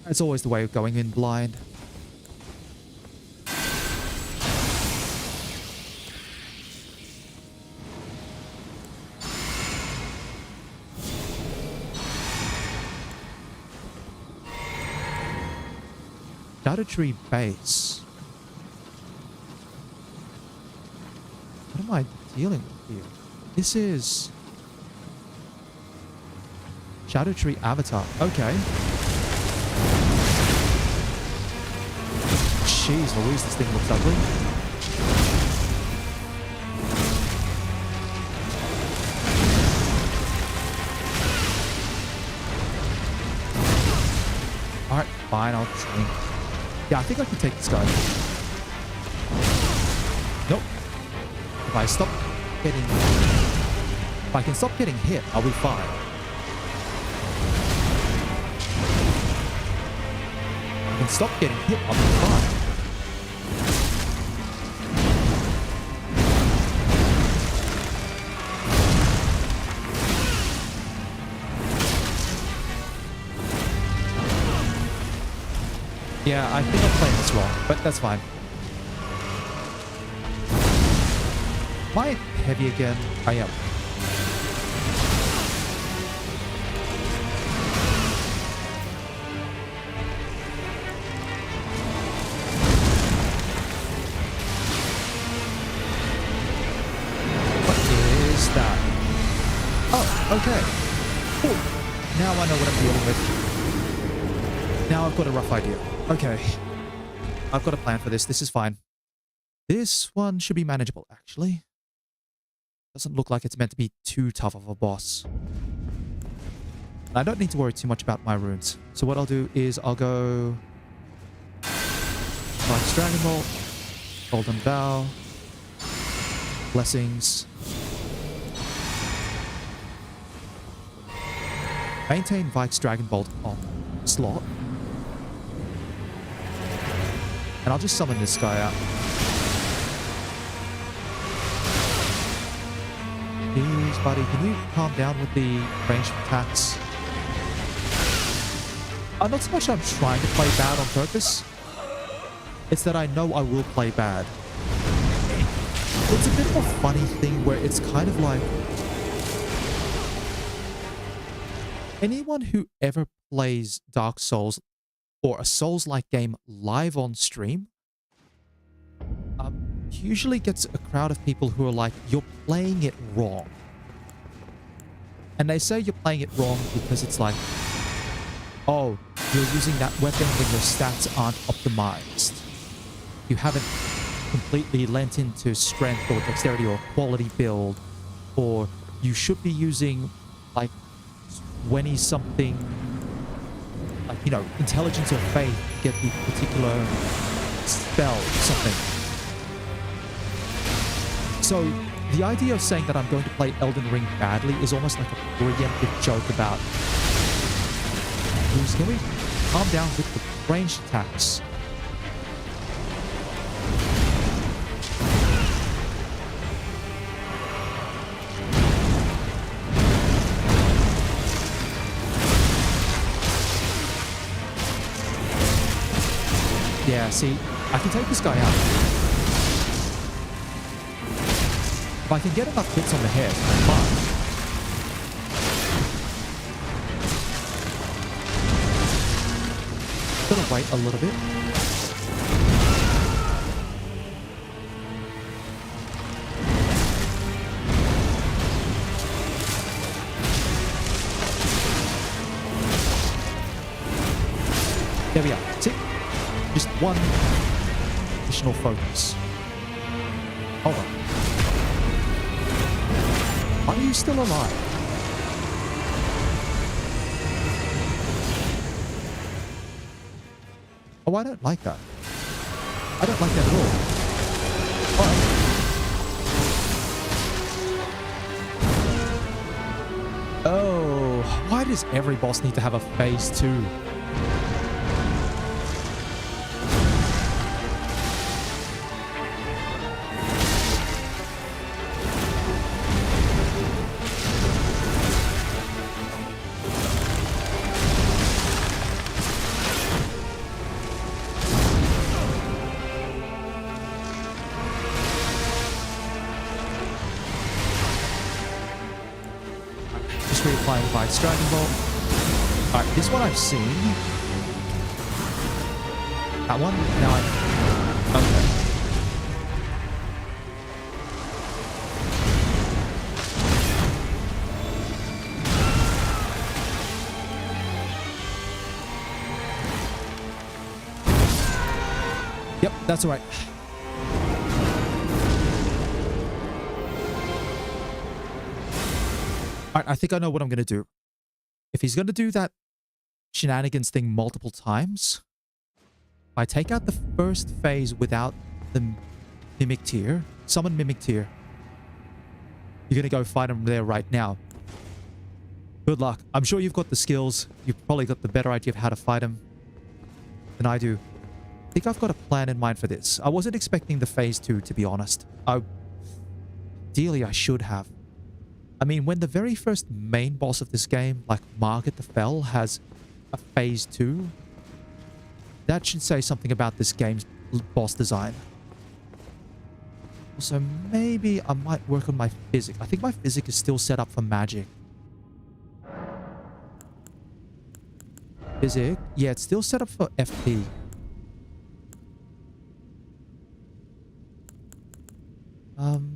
That's always the way of going in blind. Shadow Tree Base. What am I dealing with here? This is... Shadow Tree Avatar. Okay. Jeez Louise, this thing looks ugly. Alright, fine, I'll drink. Yeah, I think I can take this guy. Nope. If I stop getting... If I can stop getting hit, I'll be fine. If I can stop getting hit, I'll be fine. Yeah, I think I'm playing this wrong, but that's fine. Am I heavy again? I am. What is that? Oh, okay. Cool. Now I know what I'm dealing with. Now I've got a rough idea. Okay. I've got a plan for this. This is fine. This one should be manageable, actually. Doesn't look like it's meant to be too tough of a boss. I don't need to worry too much about my runes. So what I'll do is I'll go... Mike's Dragon Bolt, Golden Bow, Blessings. Maintain Vike's Dragon Bolt on slot. And I'll just summon this guy out. Please, buddy, can you calm down with the ranged attacks? Not so much I'm trying to play bad on purpose. It's that I know I will play bad. It's a bit of a funny thing where it's kind of like... Anyone who ever plays Dark Souls or a Souls-like game live on stream usually gets a crowd of people who are like, you're playing it wrong. And they say you're playing it wrong because it's like, oh, you're using that weapon when your stats aren't optimized. You haven't completely lent into strength or dexterity or quality build, or you should be using like 20 something, like, you know, intelligence or faith to get the particular spell or something. So the idea of saying that I'm going to play Elden Ring badly is almost like a preemptive joke about, can we calm down with the ranged attacks? Yeah, see, I can take this guy out. If I can get enough hits on the head, I'm fine. Gotta wait a little bit. There we are. See? Just one additional focus. Hold on. Are you still alive? Oh, I don't like that. I don't like that at all. Alright. Oh, why does every boss need to have a phase 2? Reapplying Vike's Dragon Bolt. Alright, this one I've seen. That one? Now I... Okay. Yep, that's alright. I think I know what I'm going to do. If he's going to do that shenanigans thing multiple times, if I take out the first phase without the Mimic Tier, summon Mimic Tier, you're going to go fight him there right now. Good luck. I'm sure you've got the skills. You've probably got the better idea of how to fight him than I do. I think I've got a plan in mind for this. I wasn't expecting the phase 2, to be honest. Ideally, I should have. I mean, when the very first main boss of this game, like Margaret the Fell, has a phase 2, that should say something about this game's boss design. Also, maybe I might work on my physics. I think my physics is still set up for magic. Physics? Yeah, it's still set up for FP.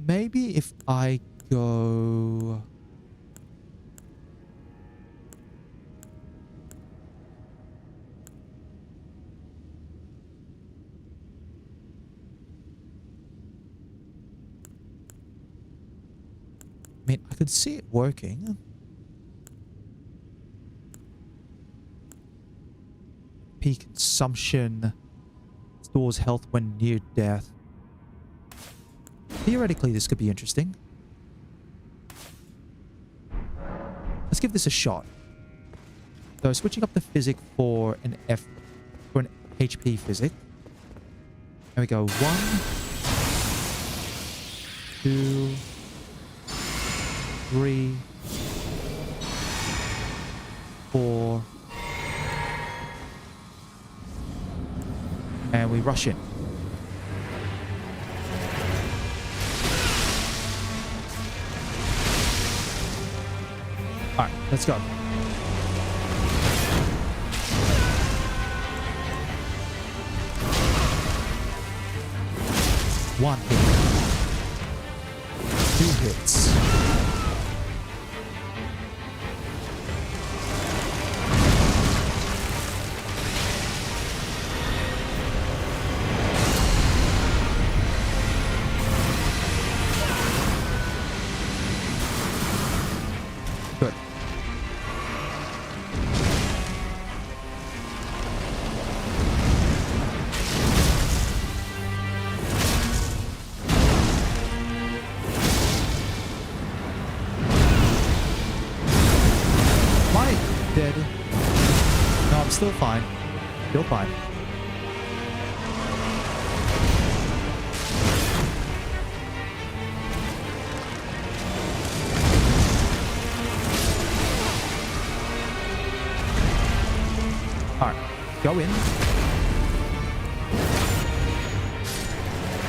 Maybe if I go... I mean, I could see it working. Peak consumption stores health when near death. Theoretically, this could be interesting. Let's give this a shot. So switching up the physic for an HP physic. There we go. 1, 2, 3, 4, and we rush in. All right, let's go. One hit. 2 hits. Good. Dead. No, I'm still fine. Still fine. Alright. Go in.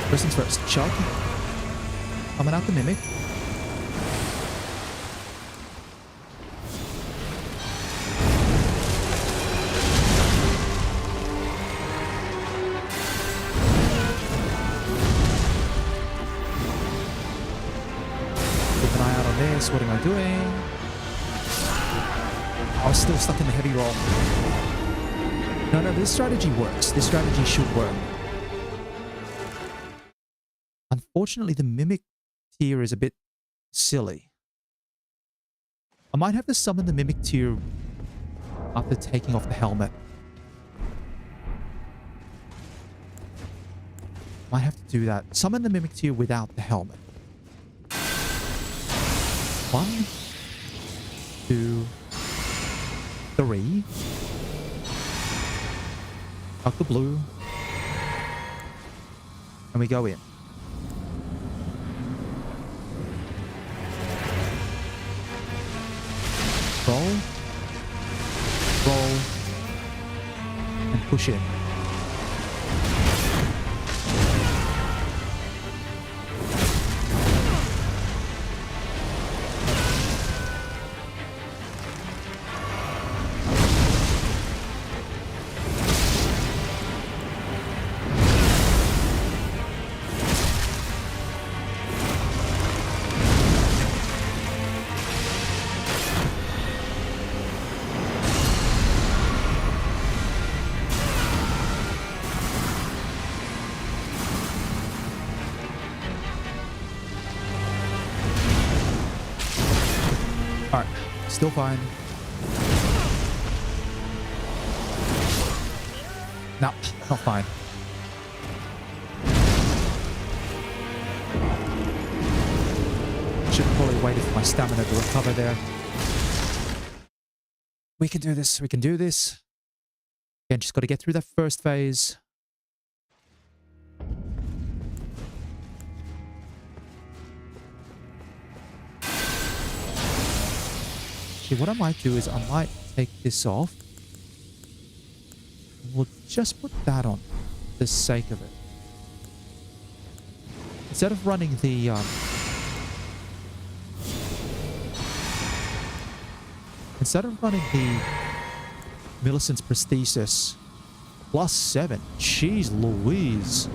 First things first. Chug. Coming out the Mimic. What am I doing? I was still stuck in the heavy roll. No, this strategy works. This strategy should work. Unfortunately, the Mimic tier is a bit silly. I might have to summon the Mimic tier after taking off the helmet. Might have to do that. Summon the Mimic tier without the helmet. 1, 2, 3. Up the blue. And we go in. Roll. Roll. And push in. Alright, still fine. No, not fine. Should have probably waited for my stamina to recover there. We can do this, we can do this. Again, just got to get through that first phase. Actually, what I might do is I might take this off. We'll just put that on for the sake of it. Instead of running the Millicent's Prosthesis +7. Jeez Louise.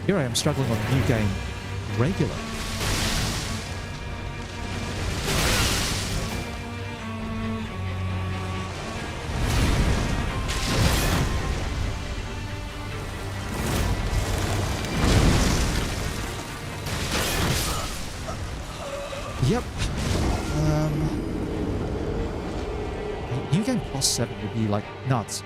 Here I am struggling on New Game Regular. Yep. New Game +7 would be like nuts.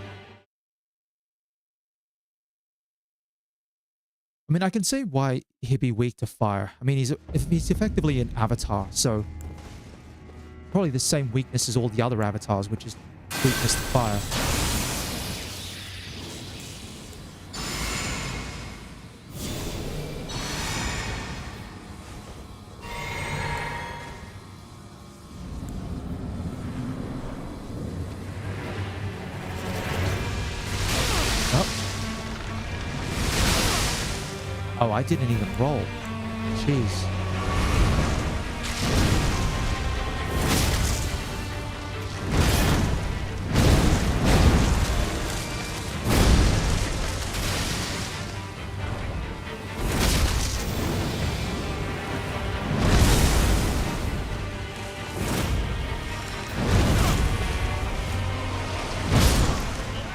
I mean, I can see why he'd be weak to fire. I mean, he's effectively an avatar, so probably the same weakness as all the other avatars, which is weakness to fire. Oh, I didn't even roll. Jeez.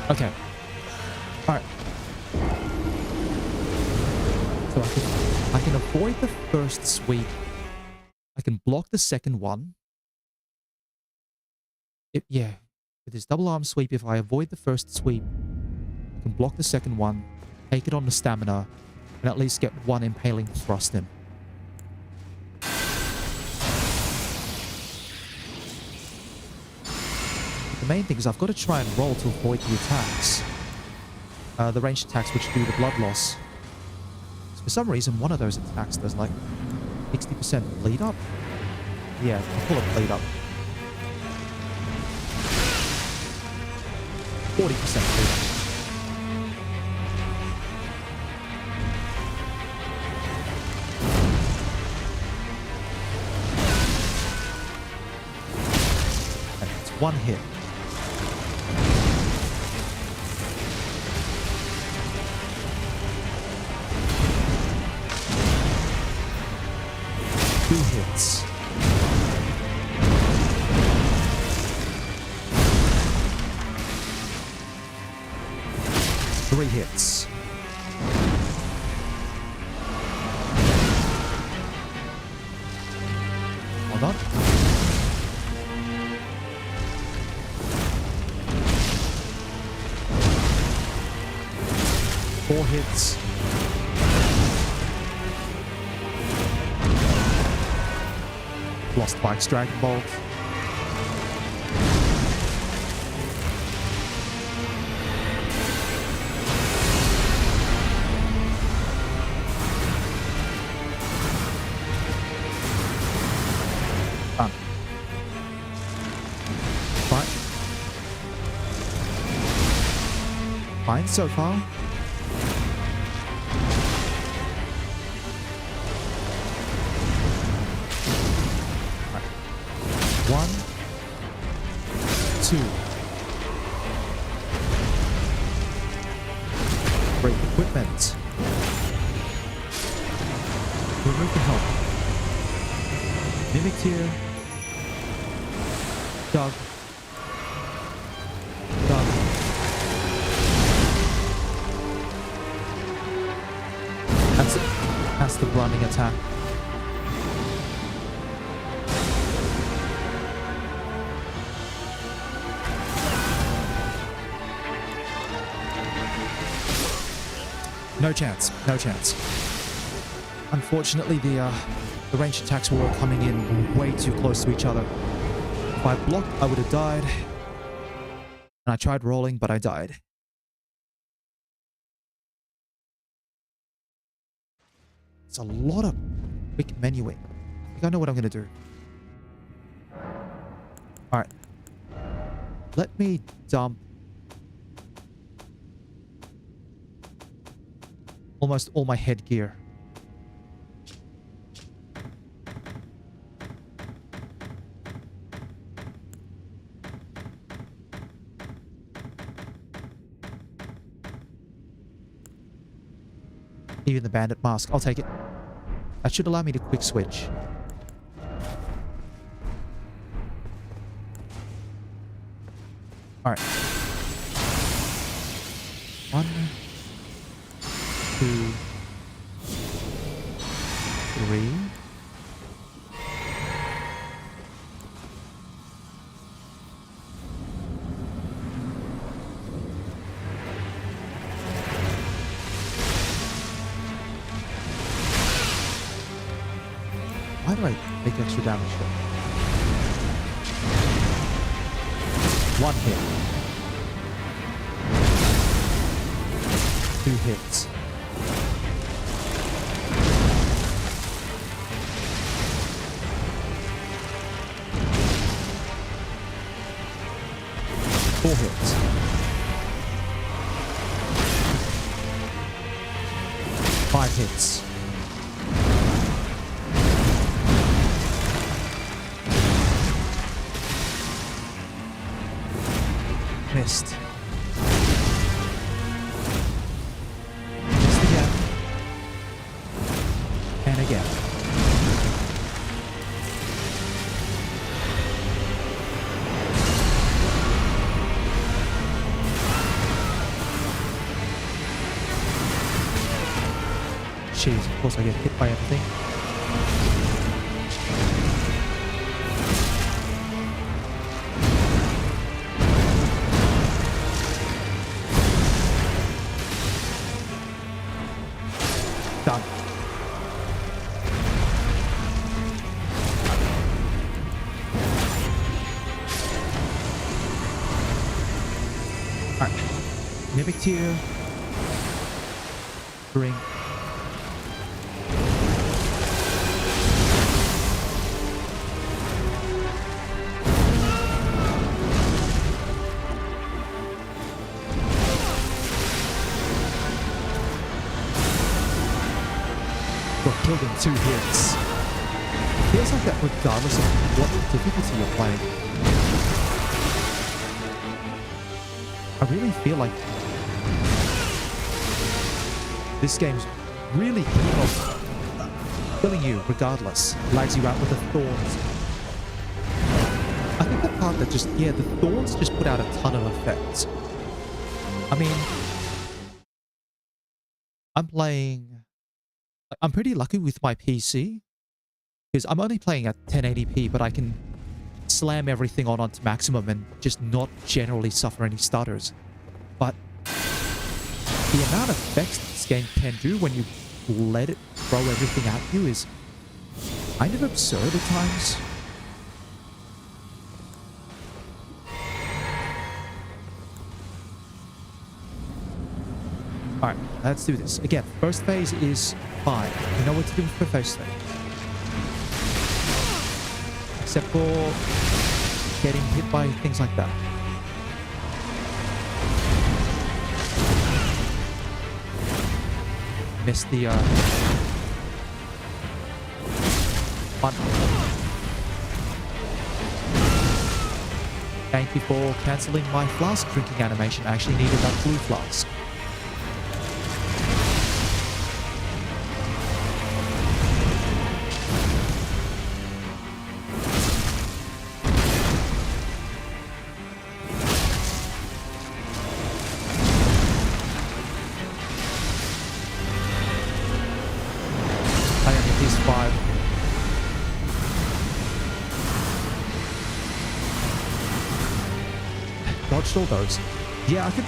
Okay. All right. So I can avoid the first sweep. I can block the second one. Yeah, with this double arm sweep, if I avoid the first sweep, I can block the second one, take it on the stamina, and at least get one impaling thrust in. The main thing is I've got to try and roll to avoid the attacks. The ranged attacks which do the blood loss. For some reason, one of those attacks does like 60% bleed up. Yeah, I'll call it bleed up. 40% bleed up. Okay, it's one hit. Two hits. Three hits. Hold on. Four hits. Lost Bike's Dragon Bolt. Done. Fine. Fine so far. One, two. Break equipment. Remove the help. Mimic here. Dog. Dog. That's it. That's the running attack. No chance. No chance. Unfortunately, the ranged attacks were all coming in way too close to each other. If I blocked, I would have died. And I tried rolling, but I died. It's a lot of quick menuing. I think I know what I'm going to do. Alright. Let me dump almost all my headgear. Even the bandit mask. I'll take it. That should allow me to quick switch. Alright. 1, 2, 3. Why do I take extra damage there? 1 hit. 2 hits. 4 hits. 5 hits. Missed. Missed again. And again. Jeez, of course I get hit by everything. Done. Alright. Mimic tier. Ring. Killed in 2 hits. Feels like that regardless of what difficulty you're playing. I really feel like this game's really keen on killing you regardless. Lags you out with the thorns. I think the part that just, yeah, the thorns just put out a ton of effects. I mean, I'm pretty lucky with my PC because I'm only playing at 1080p, but I can slam everything onto maximum and just not generally suffer any stutters. But the amount of effects this game can do when you let it throw everything at you is kind of absurd at times. Alright, let's do this. Again, first phase is fine. You know what to do with the first phase. Except for getting hit by things like that. Missed the button. Thank you for cancelling my flask drinking animation. I actually needed that blue flask. Dodged all those. Yeah, I could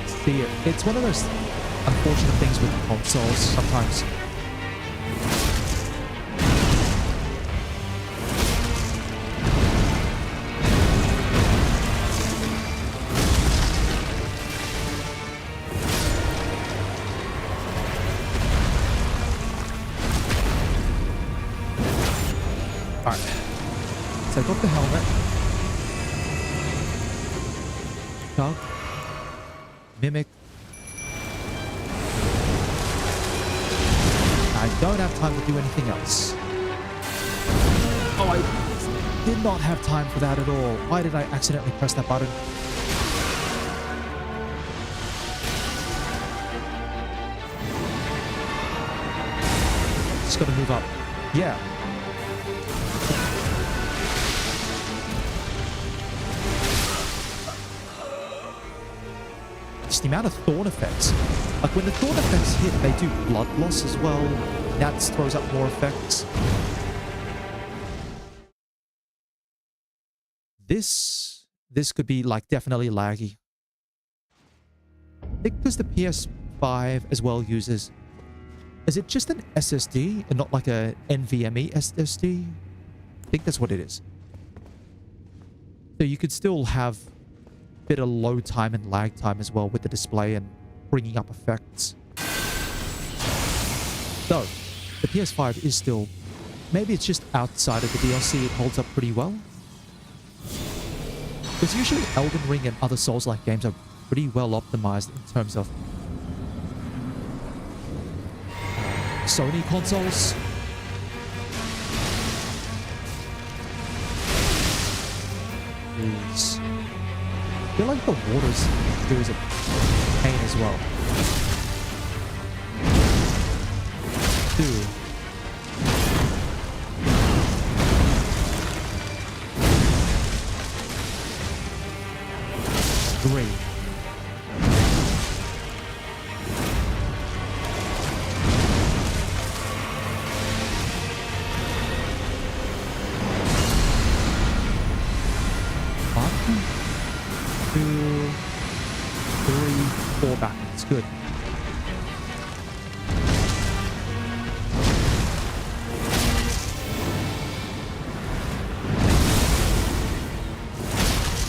see it. It's one of those unfortunate things with consoles sometimes. Alright. Take off the helmet. Chug. Mimic. I don't have time to do anything else. Oh, I did not have time for that at all. Why did I accidentally press that button? Just gotta move up. Yeah. Just the amount of thorn effects. Like when the thorn effects hit, they do blood loss as well. That throws up more effects. This could be like definitely laggy. I think because the PS5 as well uses... Is it just an SSD and not like a NVMe SSD? I think that's what it is. So you could still have a bit of load time and lag time as well with the display and bringing up effects. Though, the PS5 is still... Maybe it's just outside of the DLC it holds up pretty well. Because usually Elden Ring and other Souls-like games are pretty well optimized in terms of Sony consoles. Jeez. I feel like the waters here is a pain as well. 2. 3. Back. It's good.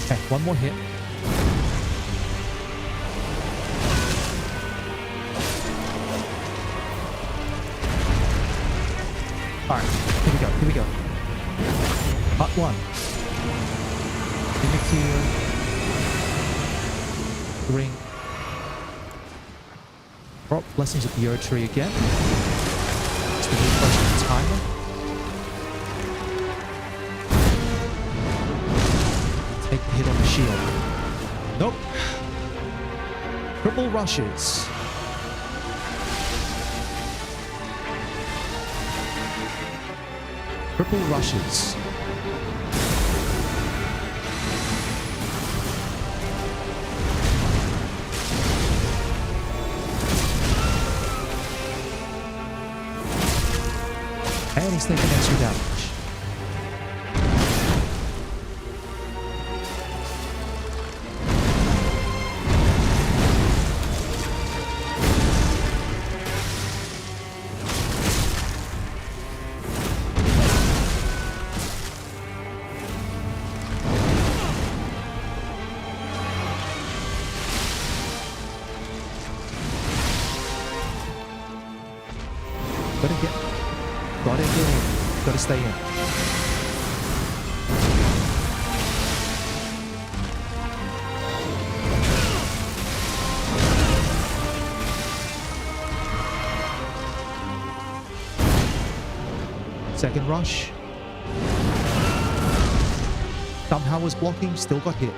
Okay, one more hit. Alright, here we go, here we go. Part 1. Mimic here. Ring. Drop Blessings of the Earth Tree again. It's the refresh of the timer. Take the hit on the shield. Nope. Triple rushes. Triple rushes. And he's taking extra damage. Gotta stay in. Second rush. Somehow was blocking, still got hit.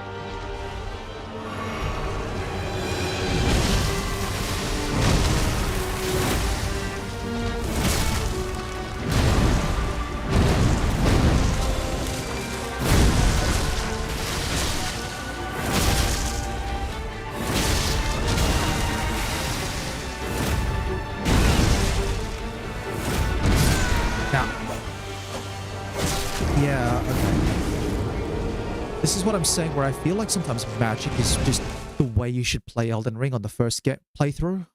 This is what I'm saying, where I feel like sometimes magic is just the way you should play Elden Ring on the first playthrough.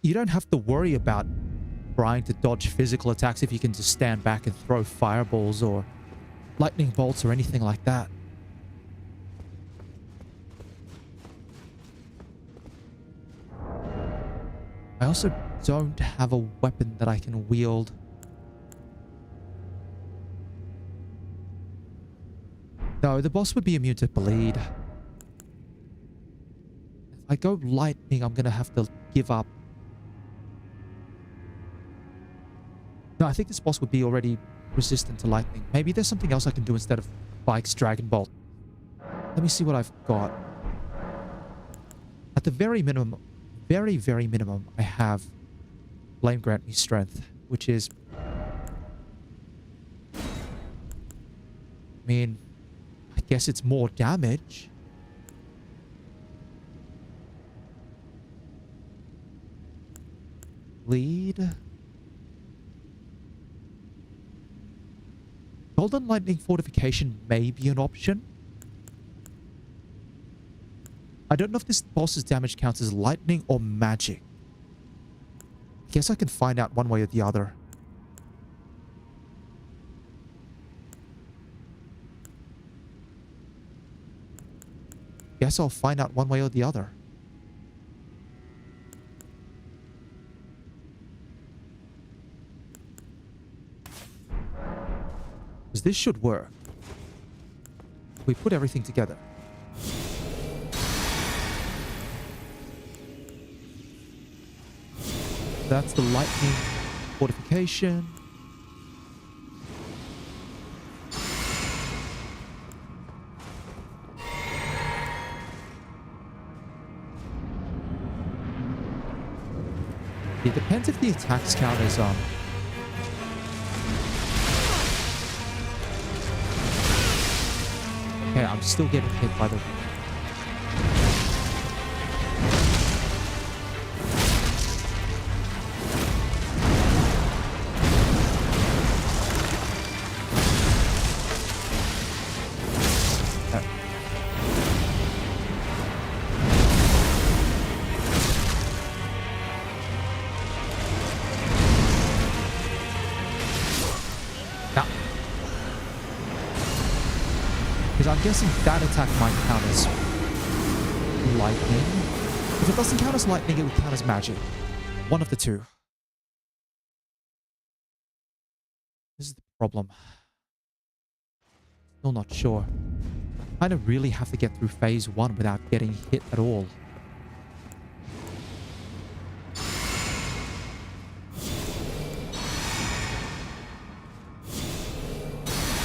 you don't have to worry about trying to dodge physical attacks if you can just stand back and throw fireballs or lightning bolts or anything like that. I also don't have a weapon that I can wield. No, the boss would be immune to bleed. If I go lightning, I'm going to have to give up. No, I think this boss would be already resistant to lightning. Maybe there's something else I can do instead of Spike's Dragon Bolt. Let me see what I've got. At the very minimum, very, very minimum, I have Flame Grant Me Strength, which is... I mean, I guess it's more damage. Lead. Golden Lightning Fortification may be an option. I don't know if this boss's damage counts as lightning or magic. I guess I can find out one way or the other. Guess I'll find out one way or the other. Because this should work. We put everything together. That's the lightning fortification. It depends if the attacks count as okay, I'm still getting hit by the... I'm guessing that attack might count as lightning. If it doesn't count as lightning, it would count as magic. One of the two. This is the problem. Still not sure. I don't really have to get through phase 1 without getting hit at all.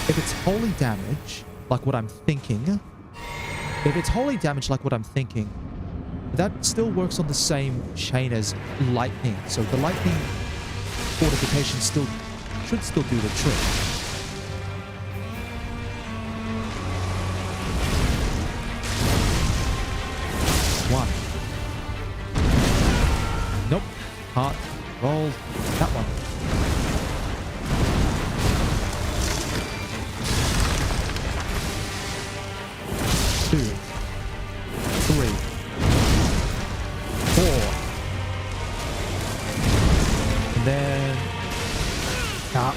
If it's holy damage... like what I'm thinking. If it's holy damage like what I'm thinking, that still works on the same chain as lightning. So the lightning fortification should still do the trick. One. Nope. Can't roll that one. Two, 3, 4. And then... ah.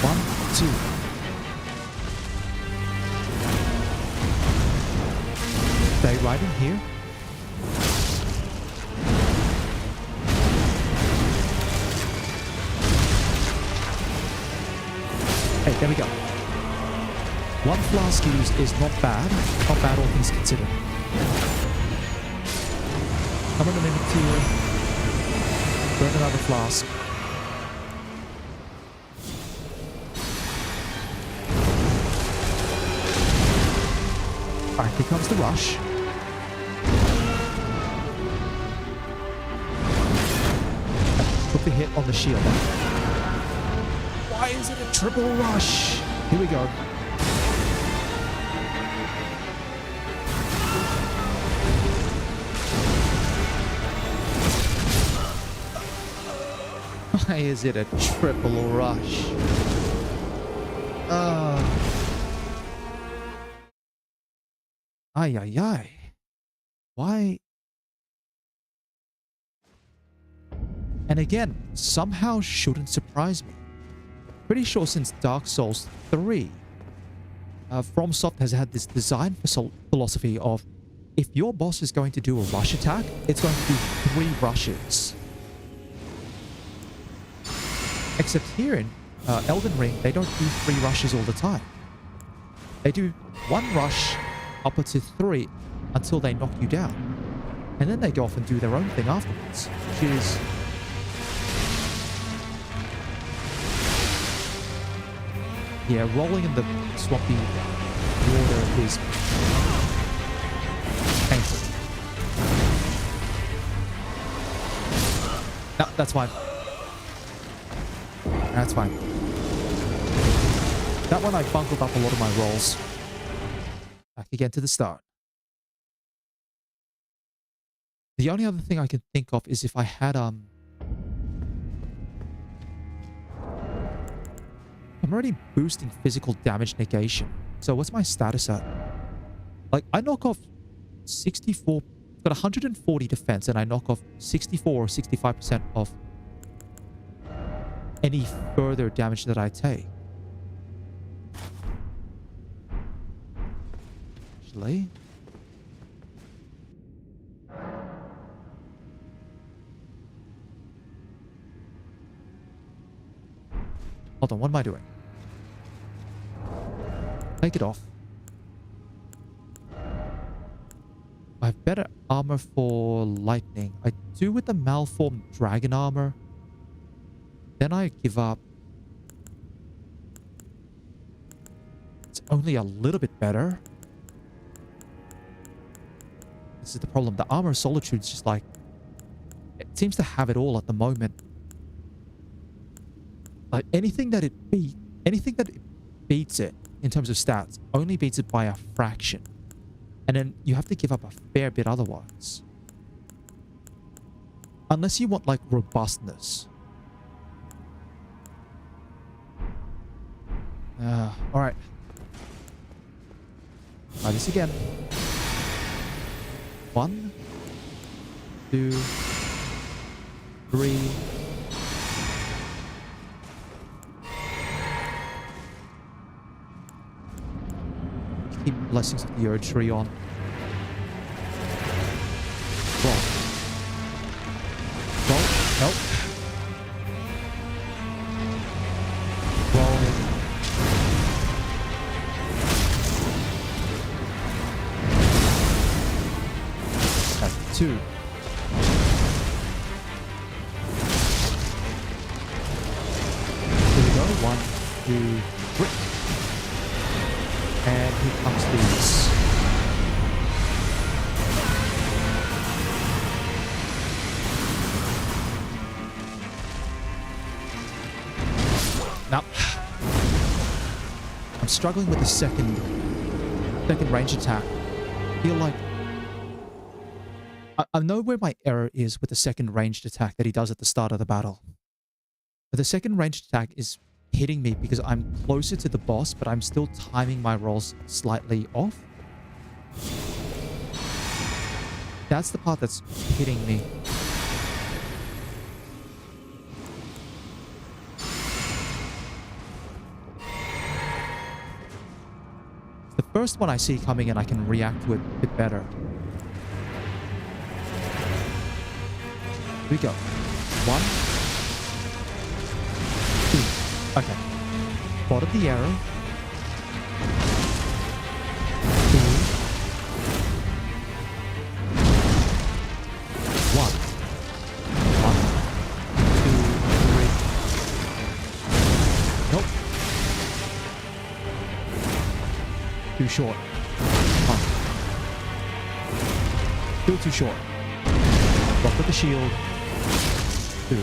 One, two. Stay right in here. Hey, there we go. One flask used is not bad. Not bad, all things considered. Come on a minute here. Burn another flask. Alright, here comes the rush. Put the hit on the shield. Why is it a triple rush? Here we go. Why is it a triple rush? Ay, ay, ay. Why? And again, somehow shouldn't surprise me. Pretty sure since Dark Souls 3, FromSoft has had this design philosophy of if your boss is going to do a rush attack, it's going to do 3 rushes. Except here in Elden Ring, they don't do 3 rushes all the time. They do 1 rush up to 3 until they knock you down. And then they go off and do their own thing afterwards, which is... yeah, rolling in the swampy water is painful. No, that's fine. That's fine. That one I bungled up a lot of my rolls. Back again to the start. The only other thing I can think of is if I had I'm already boosting physical damage negation. So what's my status at? Like, I knock off 64... got 140 defense, and I knock off 64 or 65% of any further damage that I take. Actually... hold on, what am I doing? Take it off. I have better armor for lightning. I do with the malformed dragon armor. Then I give up. It's only a little bit better. This is the problem. The armor of solitude is just like... it seems to have it all at the moment. Like anything that it beats it in terms of stats only beats it by a fraction. And then you have to give up a fair bit otherwise. Unless you want like robustness. Alright. Try this again. 1, 2, 3. Keep Blessings of the Earth Tree on. Roll. Roll. Nope. Roll. Okay, 2. Here we go. 1, 2, 3. And here comes these. Now, I'm struggling with the second range attack. I feel like I know where my error is with the second ranged attack that he does at the start of the battle. But the second ranged attack is hitting me because I'm closer to the boss, but I'm still timing my rolls slightly off. That's the part that's hitting me. The first one I see coming in, I can react to it a bit better. Here we go. 1, 2. Okay. Spotted the arrow. 2. 1. 1, 2, 3. Nope. Too short. Come on. Still too short. Block with the shield. 2.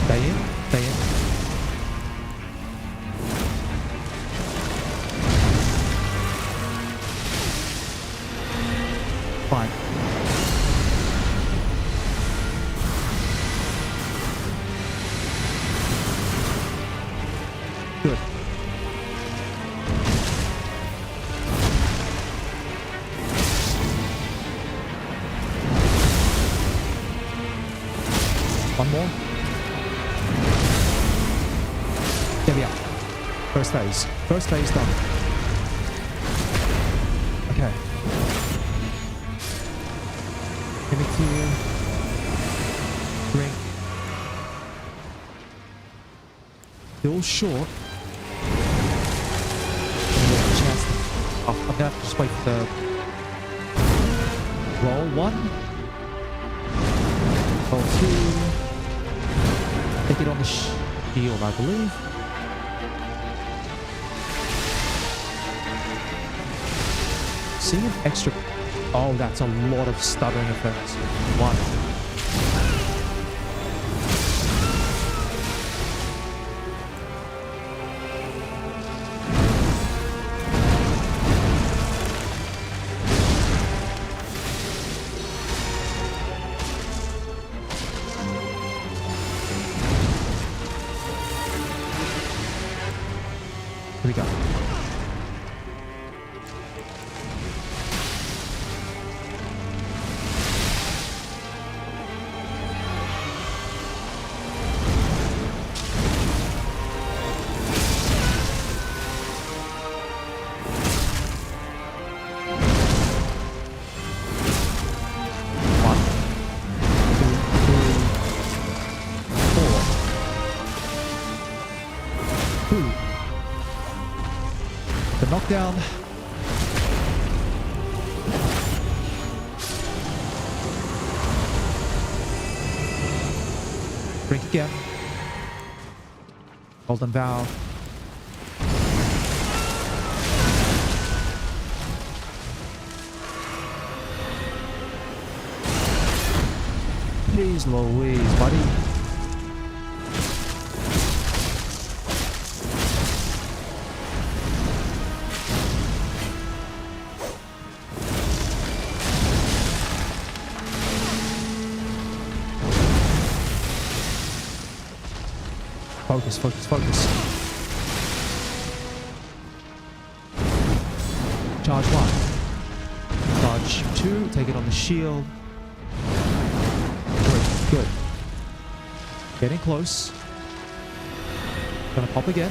Stay in. Stay in. Fine. Good. One more. There we are. First phase. First phase done. Okay. Gimmick here. Drink. Still short. Chance. Oh, I'm gonna have to just wait for the roll one. Roll two. Take it on the shield, I believe. Seeing an extra... Oh, that's a lot of stuttering effects. One. Here we go. Knockdown. Drink again. Golden Vow. Jeez Louise, buddy. Focus, focus, focus. Charge one. Charge two. Take it on the shield. Good, good. Getting close. Gonna pop again.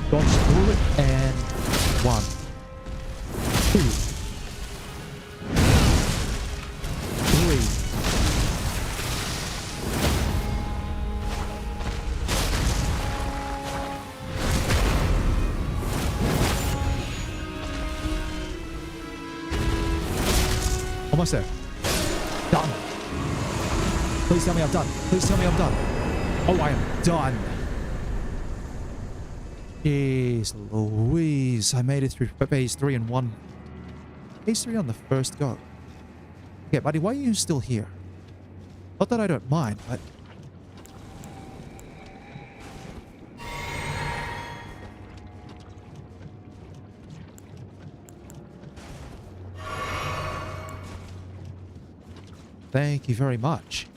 Dodge through it and one. Two. Three. Almost there. Done. Please tell me I'm done. Please tell me I'm done. Oh, I am done. Jeez Louise. I made it through phase 3 in one. Phase 3 on the first go. Okay, buddy, why are you still here? Not that I don't mind, but... Thank you very much.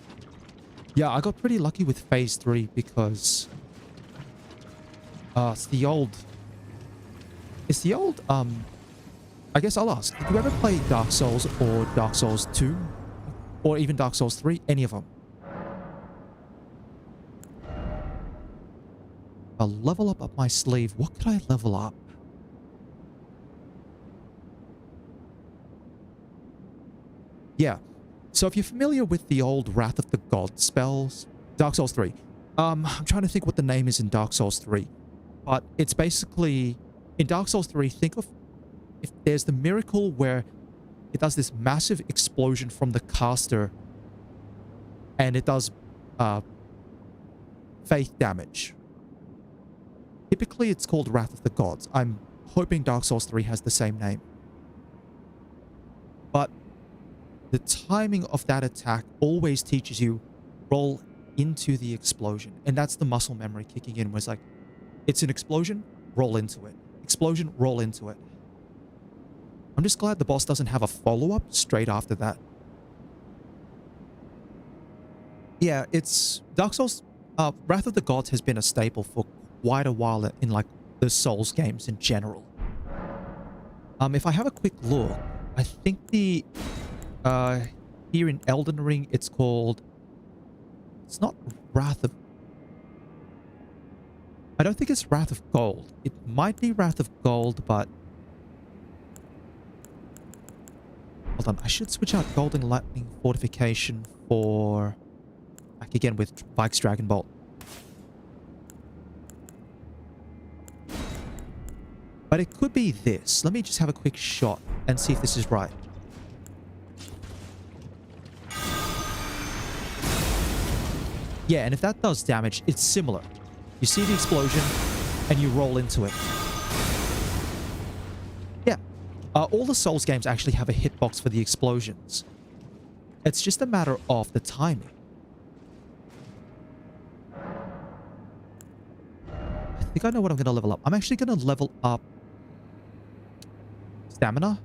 Yeah, I got pretty lucky with phase 3 because it's the old I guess I'll ask, did you ever play Dark Souls or Dark Souls 2 or even Dark Souls 3? Any of them? A level up my sleeve. What could I level up? Yeah. So if you're familiar with the old Wrath of the Gods spells, Dark Souls 3. I'm trying to think what the name is in Dark Souls 3. But it's basically, in Dark Souls 3, think of if there's the miracle where it does this massive explosion from the caster and it does faith damage. Typically it's called Wrath of the Gods. I'm hoping Dark Souls 3 has the same name. But the timing of that attack always teaches you roll into the explosion. And that's the muscle memory kicking in, where it's like, it's an explosion, roll into it. Explosion, roll into it. I'm just glad the boss doesn't have a follow-up straight after that. Yeah, it's... Dark Souls... Wrath of the Gods has been a staple for quite a while in, like, the Souls games in general. If I have a quick look, I think the... here in Elden Ring, it's called... It's not Wrath of... I don't think it's Wrath of Gold. It might be Wrath of Gold, but... Hold on, I should switch out Golden Lightning Fortification for... Back again with Vike's Dragon Bolt. But it could be this. Let me just have a quick shot and see if this is right. Yeah, and if that does damage, it's similar. You see the explosion, and you roll into it. Yeah. All the Souls games actually have a hitbox for the explosions. It's just a matter of the timing. I think I know what I'm going to level up. I'm actually going to level up stamina.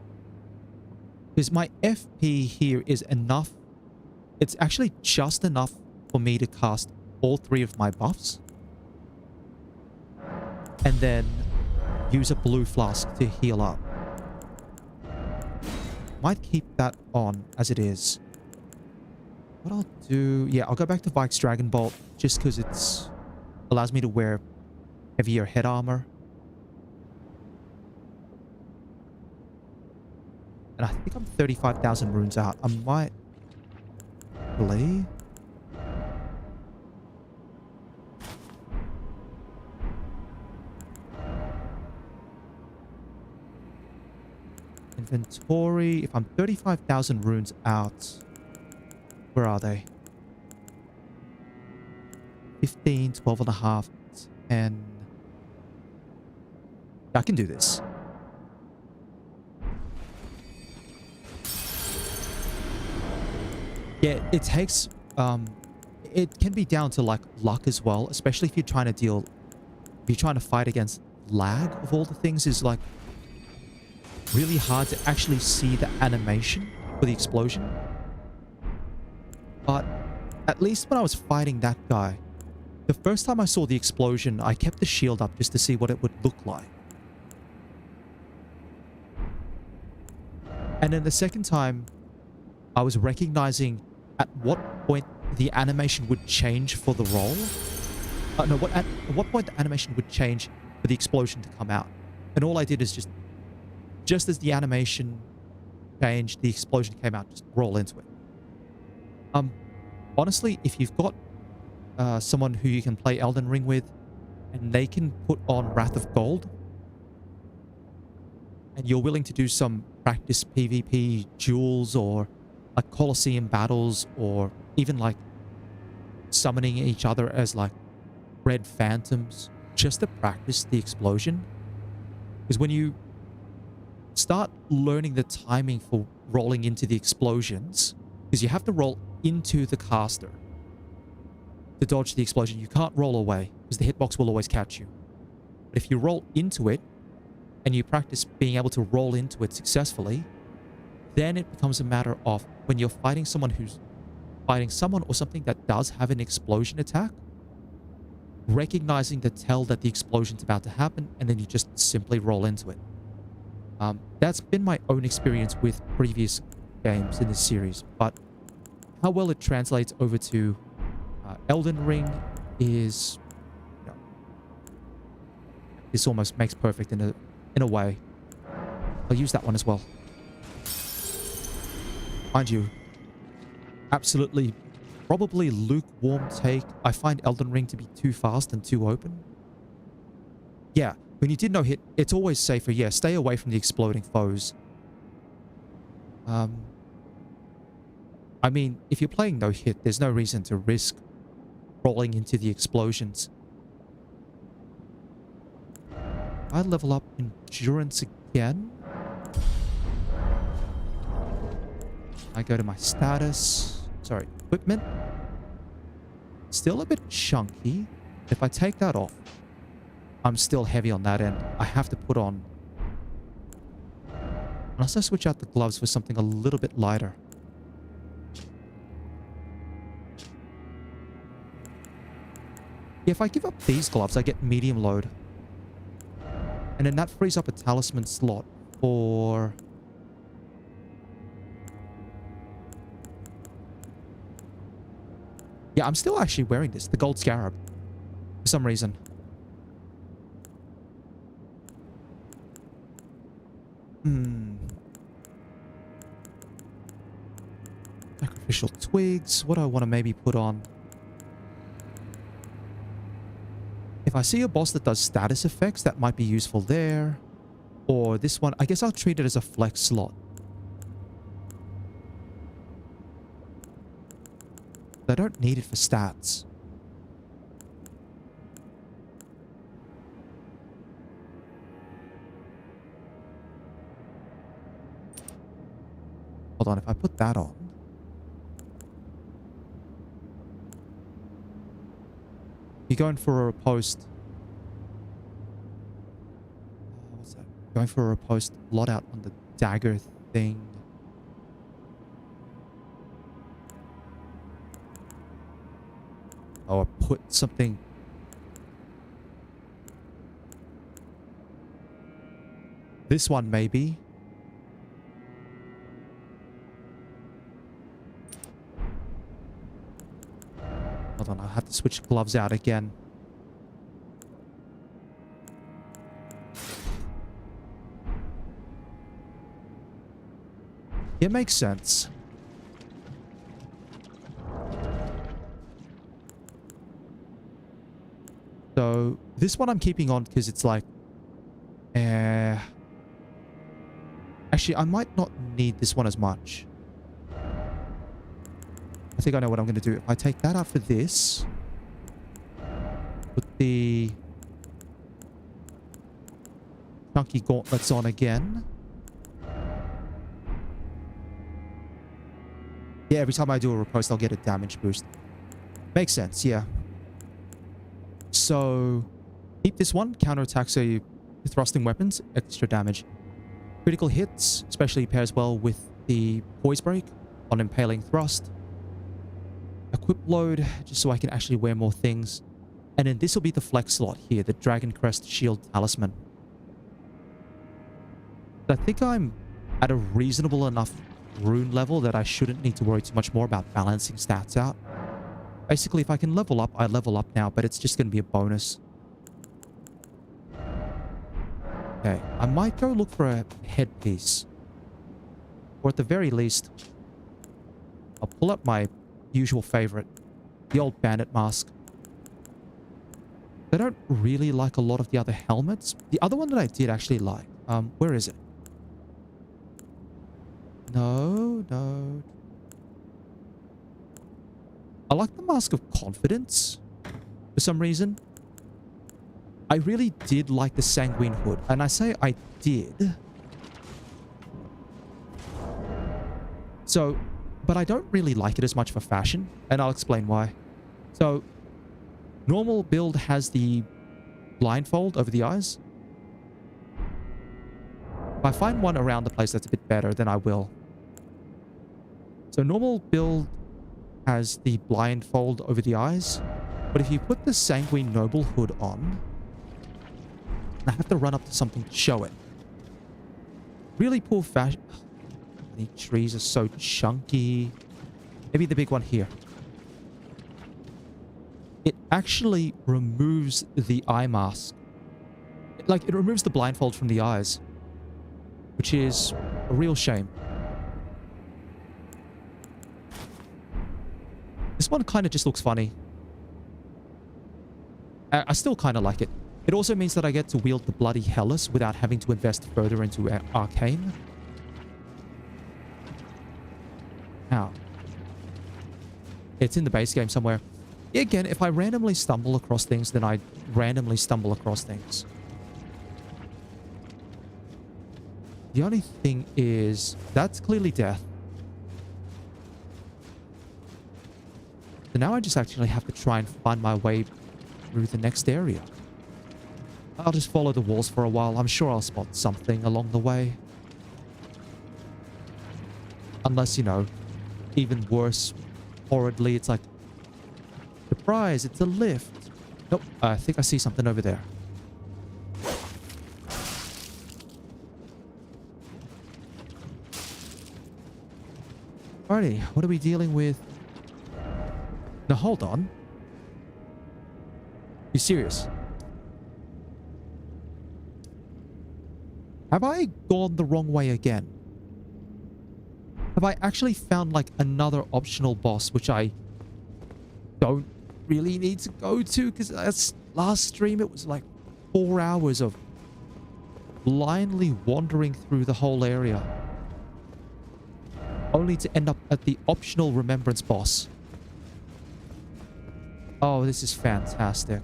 Because my FP here is enough. It's actually just enough for me to cast all 3 of my buffs. And then use a blue flask to heal up. Might keep that on as it is. What I'll do... Yeah, I'll go back to Vike's Dragon Bolt just because it's allows me to wear heavier head armor. And I think I'm 35,000 runes out. I might... Really? Inventory. If I'm 35,000 runes out, where are they? 15, 12 and a half, 10. I can do this. Yeah, it takes, it can be down to like luck as well, especially if you're trying to fight against lag of all the things is like really hard to actually see the animation for the explosion. But at least when I was fighting that guy, the first time I saw the explosion, I kept the shield up just to see what it would look like. And then the second time, I was recognizing at what point the animation would change for the roll. At what point the animation would change for the explosion to come out. And all I did is just as the animation changed, the explosion came out, just roll into it. Honestly, if you've got someone who you can play Elden Ring with, and they can put on Wrath of Gold, and you're willing to do some practice PvP duels or like Colosseum battles, or even like summoning each other as like red phantoms just to practice the explosion. Because when you start learning the timing for rolling into the explosions, because you have to roll into the caster to dodge the explosion. You can't roll away because the hitbox will always catch you. But if you roll into it and you practice being able to roll into it successfully, then it becomes a matter of when you're fighting someone who's fighting someone or something that does have an explosion attack, recognizing the tell that the explosion's about to happen, and then you just simply roll into it. That's been my own experience with previous games in this series, but how well it translates over to Elden Ring is, you know, this almost makes perfect in a way. I'll use that one as well. Mind you, absolutely, probably lukewarm take. I find Elden Ring to be too fast and too open. Yeah, when you did no hit, it's always safer. Yeah, stay away from the exploding foes. I mean, if you're playing no hit, there's no reason to risk rolling into the explosions. I level up endurance again. I go to my status. Sorry, equipment. Still a bit chunky. If I take that off, I'm still heavy on that end. I have to put on... Unless I switch out the gloves for something a little bit lighter. Yeah, if I give up these gloves, I get medium load. And then that frees up a talisman slot for... Yeah, I'm still actually wearing this, the gold scarab, for some reason. Sacrificial twigs. What do I want to maybe put on? If I see a boss that does status effects, that might be useful there. Or this one, I guess I'll treat it as a flex slot. I don't need it for stats. Hold on, if I put that on. You're going for a post. What's that? Going for a post lot out on the dagger thing. Oh, I put something. This one, maybe. Hold on, I have to switch gloves out again. It makes sense. So, this one I'm keeping on because it's like... Actually, I might not need this one as much. I think I know what I'm going to do. If I take that out for this... Put the... chunky gauntlets on again. Yeah, every time I do a riposte, I'll get a damage boost. Makes sense, yeah. So, keep this one. Counterattacks are thrusting weapons, extra damage. Critical hits, especially pairs well with the poise break on impaling thrust. Equip load, just so I can actually wear more things. And then this will be the flex slot here, the Dragon Crest Shield Talisman. I think I'm at a reasonable enough rune level that I shouldn't need to worry too much more about balancing stats out. Basically, if I can level up, I level up now, but it's just going to be a bonus. Okay, I might go look for a headpiece. Or at the very least, I'll pull up my usual favorite, the old bandit mask. I don't really like a lot of the other helmets. The other one that I did actually like, where is it? No. I like the Mask of Confidence for some reason. I really did like the Sanguine Hood. And I say I did. So, but I don't really like it as much for fashion. And I'll explain why. So, normal build has the blindfold over the eyes. If I find one around the place that's a bit better, then I will. So normal build has the blindfold over the eyes, but if you put the Sanguine Noble hood on, I have to run up to something to show it. Really poor fashion. The trees are so chunky. Maybe the big one here. It actually removes the eye mask. Like, it removes the blindfold from the eyes, which is a real shame. This one kind of just looks funny. I still kind of like it. It also means that I get to wield the Bloody Hellas without having to invest further into Arcane. Now, it's in the base game somewhere. Again, if I randomly stumble across things, then I randomly stumble across things. The only thing is, that's clearly death. So now I just actually have to try and find my way through the next area. I'll just follow the walls for a while. I'm sure I'll spot something along the way. Unless, you know, even worse, horridly, it's like, surprise, it's a lift. Nope, I think I see something over there. Alrighty, what are we dealing with? Now, hold on. You serious? Have I gone the wrong way again? Have I actually found like another optional boss which I don't really need to go to? Because that's last stream it was like 4 hours of blindly wandering through the whole area. Only to end up at the optional remembrance boss. Oh, this is fantastic.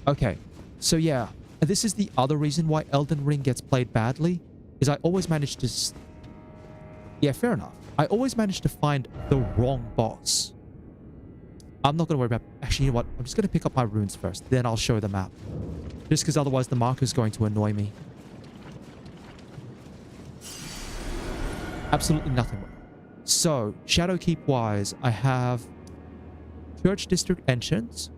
Okay, so yeah, this is the other reason why Elden Ring gets played badly, is I always manage to... Yeah, fair enough. I always manage to find the wrong boss. I'm not going to worry about... Actually, you know what? I'm just going to pick up my runes first, then I'll show the map. Just because otherwise the marker's going to annoy me. Absolutely nothing. So, Shadowkeep-wise, I have Church District entrance,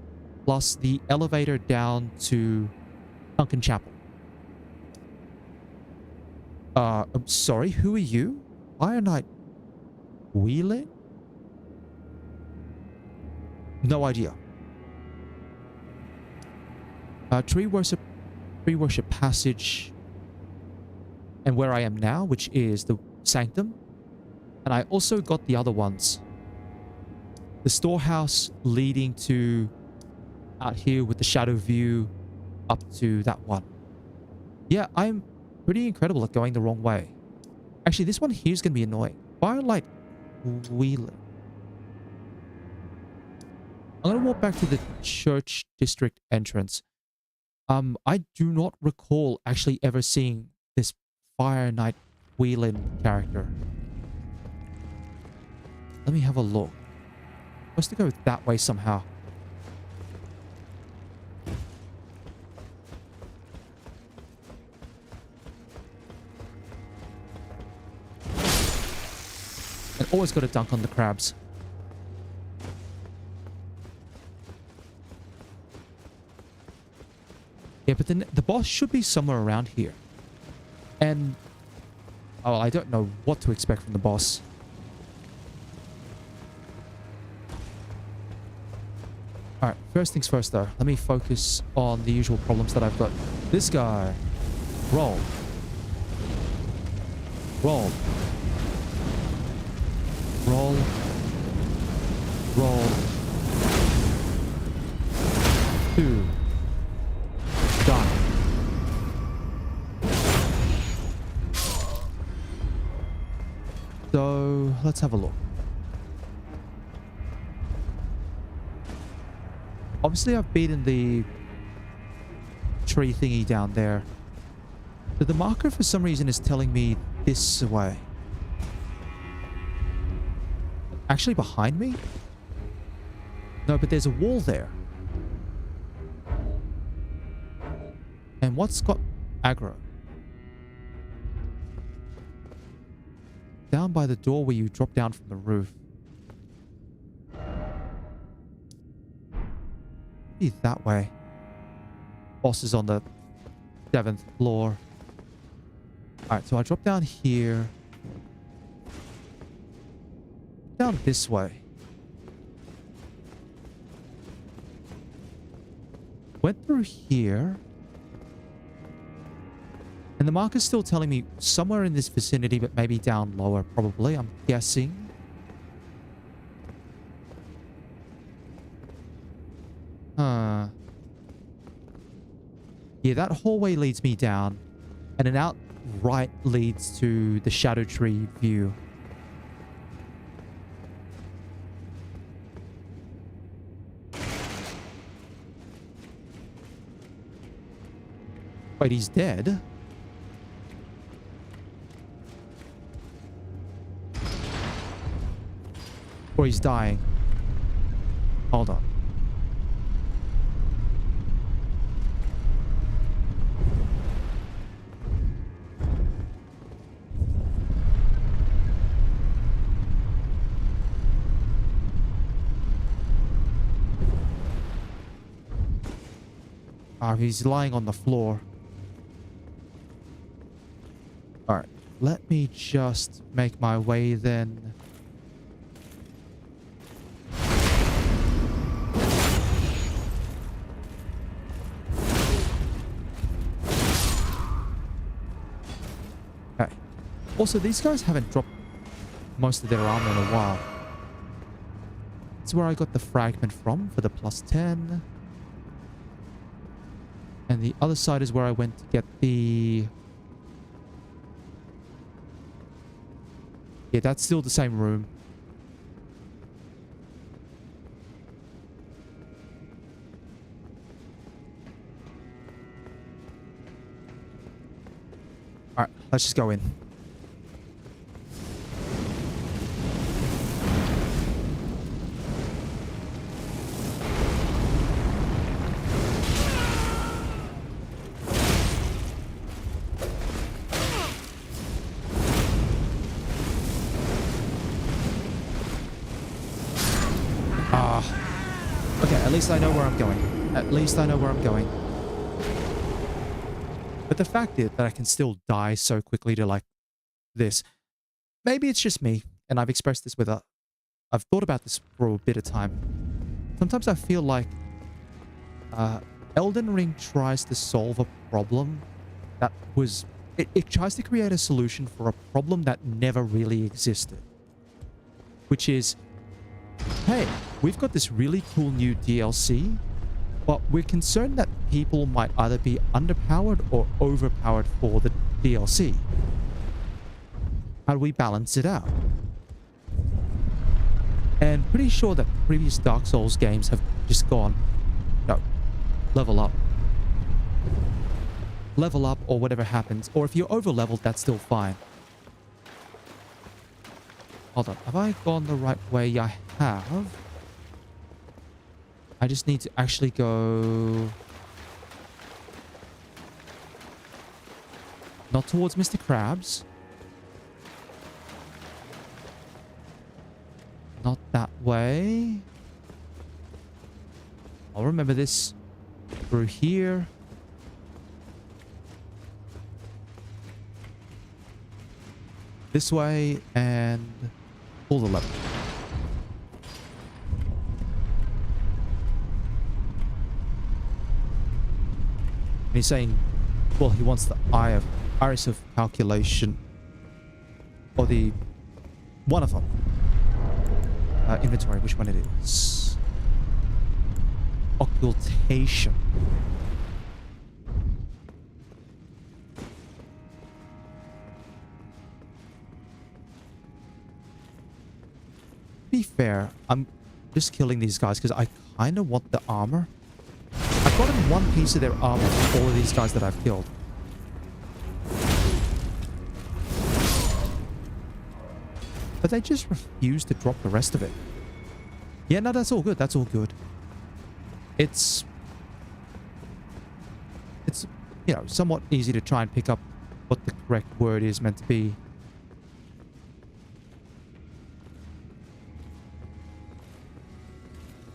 plus the elevator down to Sunken Chapel. I'm sorry, who are you? Fire Knight Wheeling? No idea. Tree worship passage, and where I am now, which is the Sanctum. And I also got the other ones. The storehouse leading to out here with the shadow view up to that one. Yeah, I'm pretty incredible at going the wrong way. Actually, this one here is going to be annoying. Firelight Wheeler. I'm going to walk back to the Church District entrance. I do not recall actually ever seeing this Fire Knight Wheeling character. Let me have a look. Supposed to go that way somehow. And always got to dunk on the crabs. Yeah, but then the boss should be somewhere around here. And... oh, I don't know what to expect from the boss. Alright, first things first though. Let me focus on the usual problems that I've got. This guy. Roll. Roll. Roll. Roll. 2. Done. So, let's have a look. Obviously, I've beaten the tree thingy down there. But the marker, for some reason, is telling me this way. Actually, behind me? No, but there's a wall there. And what's got aggro? Down by the door where you drop down from the roof. Maybe that way. Boss is on the 7th floor. Alright, so I drop down here. Down this way. Went through here. And the marker's still telling me somewhere in this vicinity, but maybe down lower, probably. I'm guessing. Huh. Yeah, that hallway leads me down. And an out right leads to the Shadow Tree view. Wait, he's dead? Or he's dying. Hold on. He's lying on the floor. Alright. let me just make my way then. Okay. Also, these guys haven't dropped most of their armor in a while. That's where I got the fragment from for the +10. And the other side is where I went to get the... Yeah, that's still the same room. Alright, let's just go in. Okay, at least I know where I'm going. At least I know where I'm going. But the fact is that I can still die so quickly to like this. Maybe it's just me, and I've expressed this with a... I've thought about this for a bit of time. Sometimes I feel like Elden Ring tries to solve a problem that was... It tries to create a solution for a problem that never really existed. Which is, hey, we've got this really cool new DLC, but we're concerned that people might either be underpowered or overpowered for the DLC. How do we balance it out? And pretty sure that previous Dark Souls games have just gone, no, level up. Level up or whatever happens. Or if you're over-leveled, that's still fine. Hold on, have I gone the right way? I have. I just need to actually go... Not towards Mr. Krabs. Not that way. I'll remember this. Through here. This way and pull the lever. And he's saying, well, he wants the iris of calculation. Or the... one of them. Inventory, which one it is? Occultation. To be fair, I'm just killing these guys because I kind of want the armor. I've gotten one piece of their armor from all of these guys that I've killed. But they just refuse to drop the rest of it. Yeah, no, that's all good. That's all good. It's, you know, somewhat easy to try and pick up what the correct word is meant to be.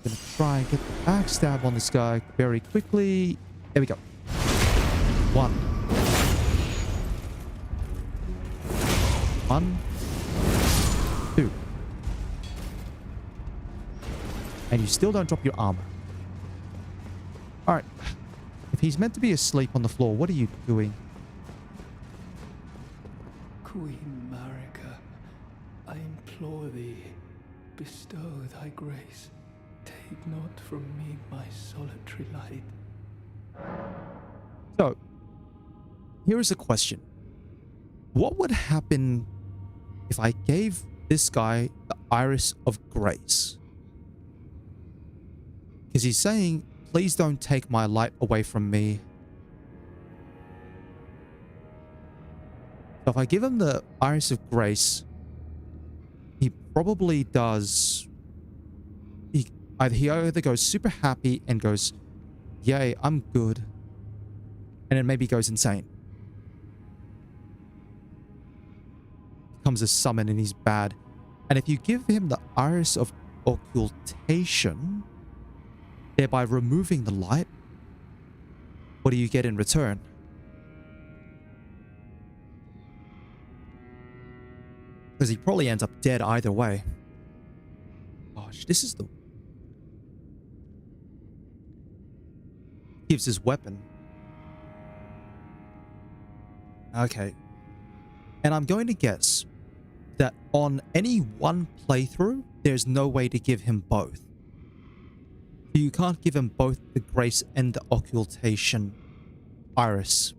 Gonna try and get the backstab on this guy very quickly. There we go. 1. 1. 2. And you still don't drop your armor. Alright. If he's meant to be asleep on the floor, what are you doing? Queen Marika, I implore thee, bestow thy grace. Take not from me my solitary light. So, here is a question. What would happen if I gave this guy the Iris of Grace? Because he's saying, please don't take my light away from me. So if I give him the Iris of Grace, he probably does... He either goes super happy and goes, yay, I'm good. And then maybe goes insane. Becomes a summon and he's bad. And if you give him the Iris of Occultation, thereby removing the light, what do you get in return? Because he probably ends up dead either way. Gosh, this is the... Gives his weapon. Okay. And I'm going to guess that on any one playthrough, there's no way to give him both. You can't give him both the Grace and the Occultation Iris.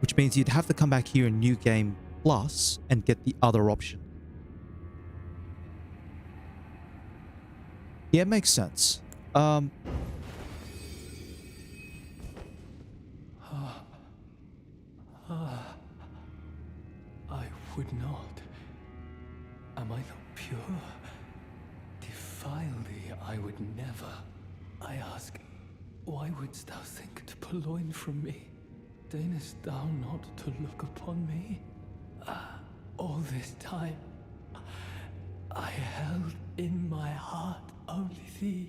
Which means you'd have to come back here in New Game Plus and get the other option. Yeah, it makes sense. I would not. Am I not pure? Defile thee, I would never. I ask, why wouldst thou think to purloin from me? Deignest thou not to look upon me? All this time, I held in my heart only thee.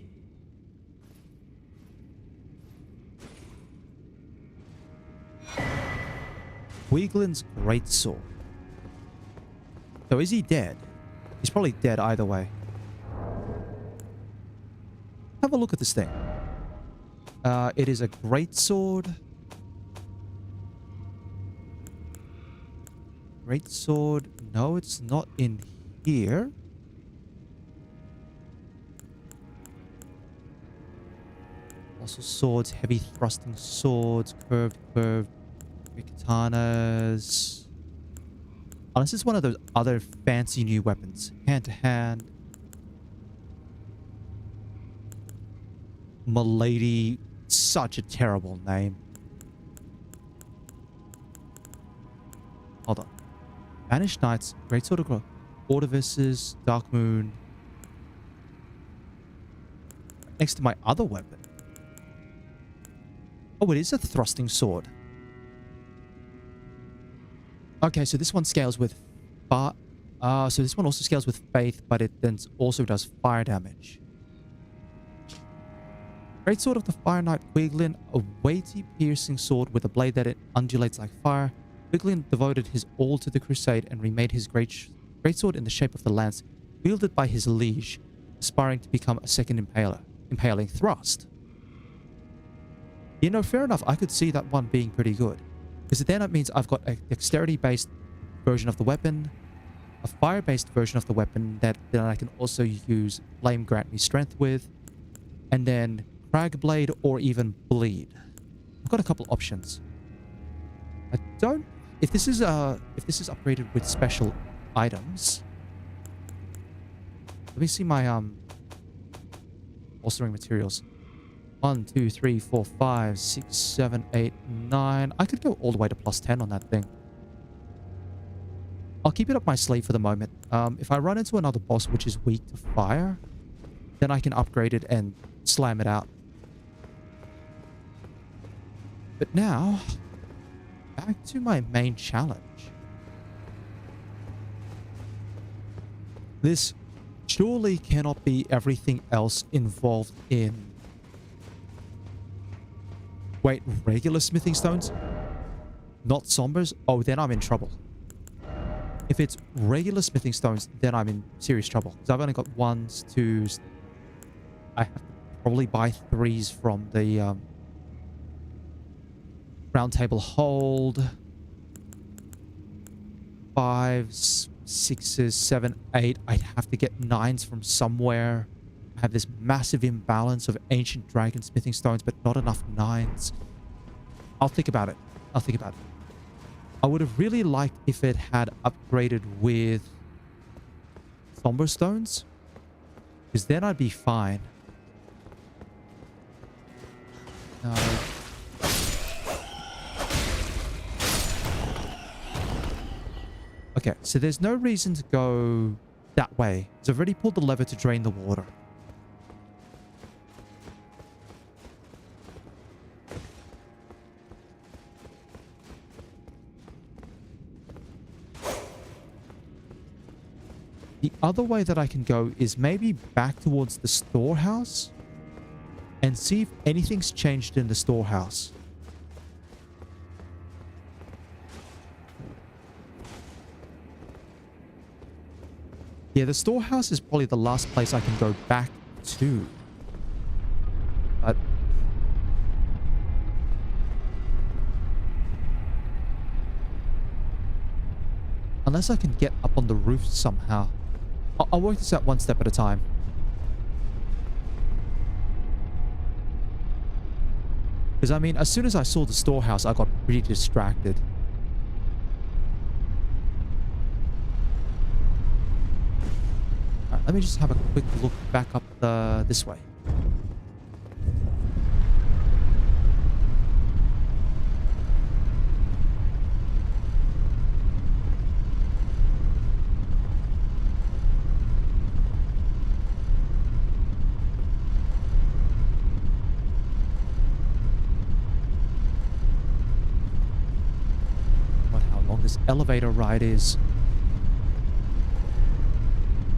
Quiglin's greatsword. So is he dead? He's probably dead either way. Have a look at this thing. It is a greatsword. Greatsword. No, it's not in here. Also swords, heavy thrusting swords, curved, katanas. Unless it's one of those other fancy new weapons. Hand to hand. Milady. Such a terrible name. Hold on. Banished Knights. Greatsword of Growth. Ordivices. Dark Moon. Next to my other weapon. Oh, it is a thrusting sword. Okay, so this one scales with so this one also scales with faith, but it then also does fire damage. Greatsword of the Fire Knight Quiglin, a weighty piercing sword with a blade that it undulates like fire. Quiglin devoted his all to the crusade and remade his greatsword in the shape of the lance, wielded by his liege, aspiring to become a second impaling thrust. You know, fair enough, I could see that one being pretty good. Because then it means I've got a dexterity-based version of the weapon, a fire-based version of the weapon that then I can also use Flame Grant Me Strength with, and then Crag Blade or even Bleed. I've got a couple options. I don't... If this is upgraded with special items... Let me see my bolstering materials. 1, 2, 3, 4, 5, 6, 7, 8, 9. I could go all the way to +10 on that thing. I'll keep it up my sleeve for the moment. If I run into another boss which is weak to fire, then I can upgrade it and slam it out. But now, back to my main challenge. This surely cannot be everything else involved in... Wait, regular smithing stones? Not sombers? Oh, then I'm in trouble. If it's regular smithing stones, then I'm in serious trouble. Because I've only got 1s, 2s. I have to probably buy 3s from the round table hold. 5s, 6s, 7, 8. I'd have to get 9s from somewhere. I have this massive imbalance of ancient dragon smithing stones, but not enough 9s. I'll think about it. I'll think about it. I would have really liked if it had upgraded with somber stones, because then I'd be fine. No. Okay, so there's no reason to go that way. So I've already pulled the lever to drain the water. The other way that I can go is maybe back towards the storehouse and see if anything's changed in the storehouse. Yeah, the storehouse is probably the last place I can go back to. But unless I can get up on the roof somehow. I'll work this out one step at a time. Because, I mean, as soon as I saw the storehouse, I got pretty distracted. Alright, let me just have a quick look back up this way. What, how long this elevator ride is.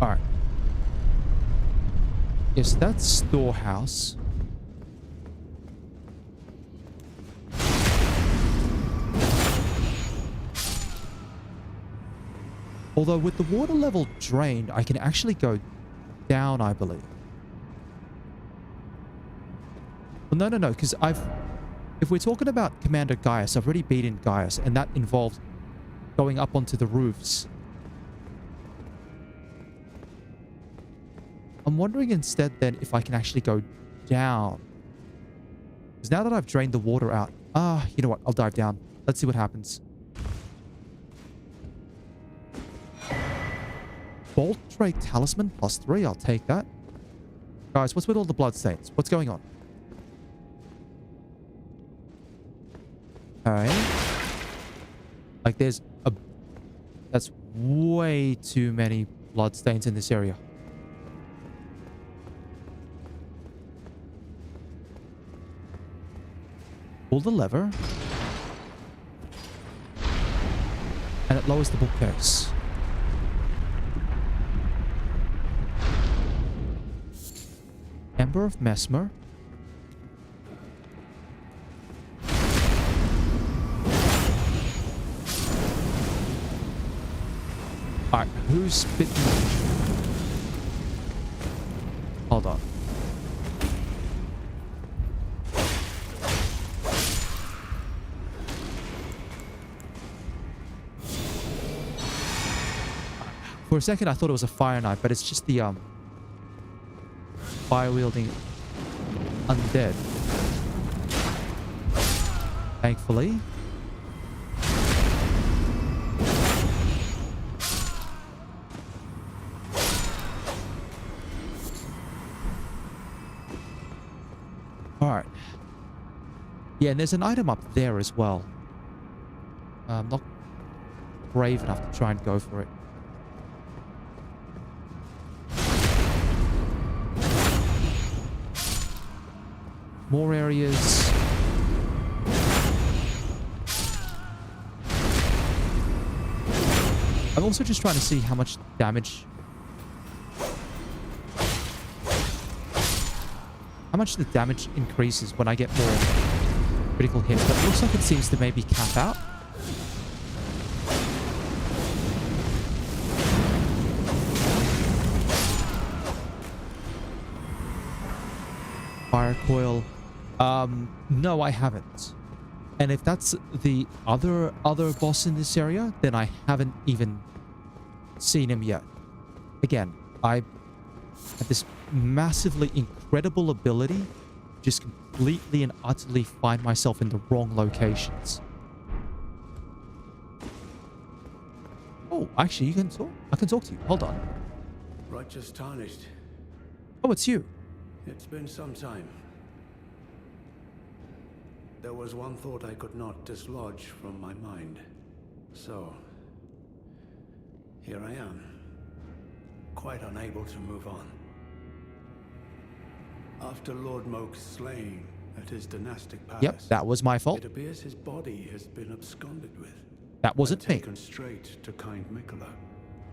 Alright. Yes, that's storehouse. Although with the water level drained, I can actually go down, I believe. Well, no, because if we're talking about Commander Gaius, I've already beaten Gaius, and that involved going up onto the roofs. I'm wondering instead then if I can actually go down. Because now that I've drained the water out... you know what? I'll dive down. Let's see what happens. Bolt Drake Talisman +3. I'll take that. Guys, what's with all the bloodstains? What's going on? Okay. Like there's a... That's way too many bloodstains in this area. Pull the lever. And it lowers the bookcase. Ember of Mesmer. Alright, who's spitting? Hold on. For a second, I thought it was a fire knife, but it's just the fire-wielding undead. Thankfully. Alright. Yeah, and there's an item up there as well. I'm not brave enough to try and go for it. More areas. I'm also just trying to see how much damage... How much the damage increases when I get more critical hits. But it looks like it seems to maybe cap out. Fire coil. No, I haven't. And if that's the other boss in this area, then I haven't even seen him yet. Again, I have this massively incredible ability to just completely and utterly find myself in the wrong locations. Oh, actually, you can talk. I can talk to you. Hold on. Righteous Tarnished. Oh, it's you. It's been some time. There was one thought I could not dislodge from my mind. So, here I am, quite unable to move on. After Lord Moke's slaying at his dynastic palace... Yep, that was my fault. It appears his body has been absconded with. That wasn't me. Taken straight to Kind Mikola.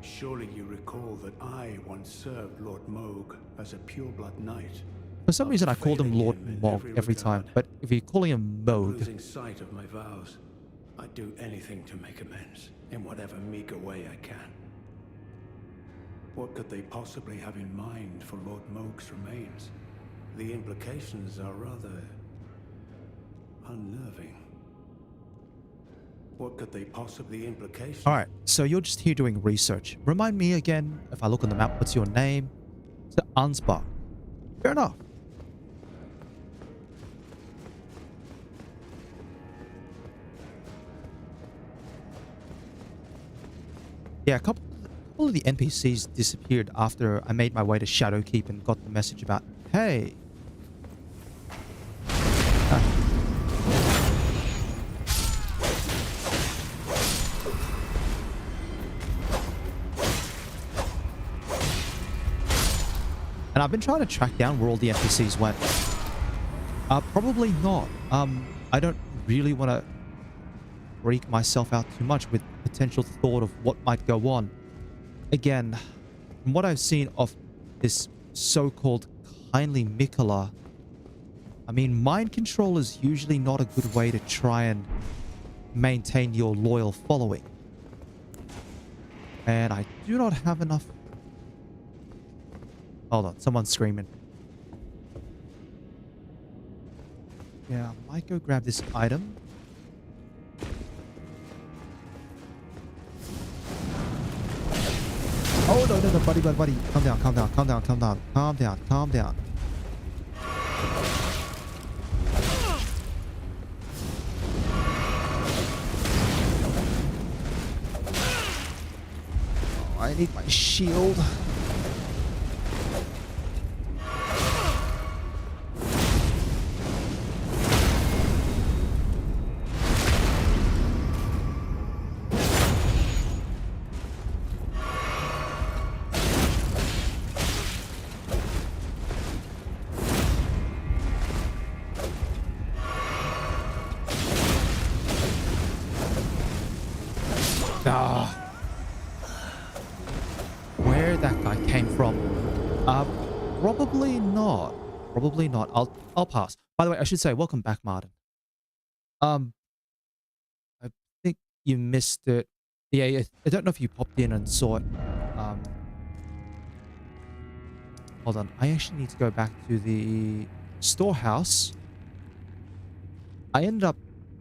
Surely you recall that I once served Lord Moog as a pureblood knight. For some reason, I called him Lord Mog every time, but if you're calling him Moog... Losing sight of my vows, I'd do anything to make amends, in whatever meager way I can. What could they possibly have in mind for Lord Moog's remains? The implications are rather unnerving. What could they possibly implications? All right, so you're just here doing research. Remind me again, if I look on the map, what's your name? It's the Ansbach. Fair enough. Yeah, a couple of the NPCs disappeared after I made my way to Shadowkeep and got the message about, hey. And I've been trying to track down where all the NPCs went. Probably not. I don't really want to freak myself out too much with potential thought of what might go on. Again, from what I've seen of this so-called kindly Mikola, I mean, mind control is usually not a good way to try and maintain your loyal following. And I do not have enough... Hold on, someone's screaming. Yeah, I might go grab this item. Oh, no, buddy. Calm down. Calm down. Oh, I need my shield. Where that guy came from? Probably not. I'll pass. By the way, I should say, welcome back, Martin. I think you missed it. Yeah, I don't know if you popped in and saw it. Hold on. I actually need to go back to the storehouse. I ended up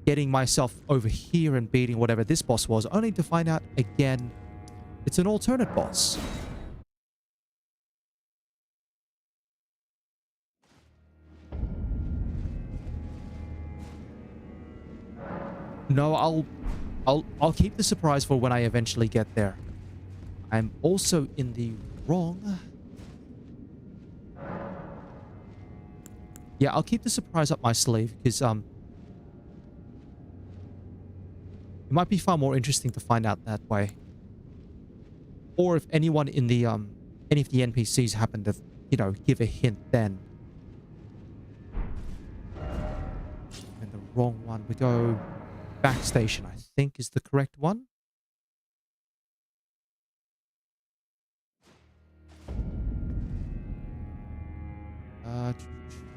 getting myself over here and beating whatever this boss was, only to find out again it's an alternate boss. No, I'll keep the surprise for when I eventually get there. I'm also in the wrong... Yeah, I'll keep the surprise up my sleeve because it might be far more interesting to find out that way. Or if anyone in the any of the NPCs happen to, you know, give a hint then. And the wrong one. We go back station, I think is the correct one.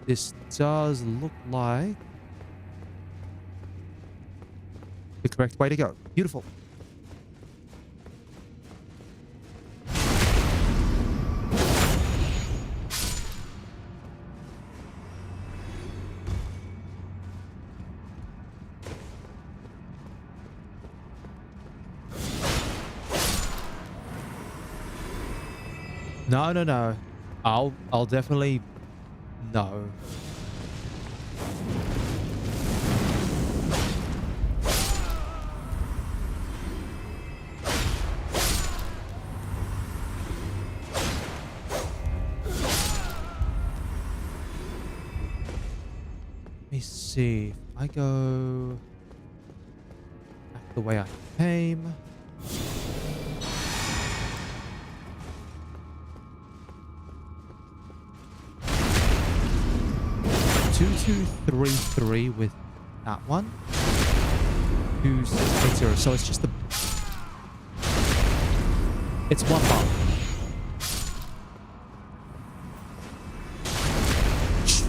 This does look like the correct way to go. Beautiful. No. I'll definitely... No. Let me see. If I go back the way I came. Two, 3, 3 with that one. 2, 6, 8, 0. So it's just the... It's one bar.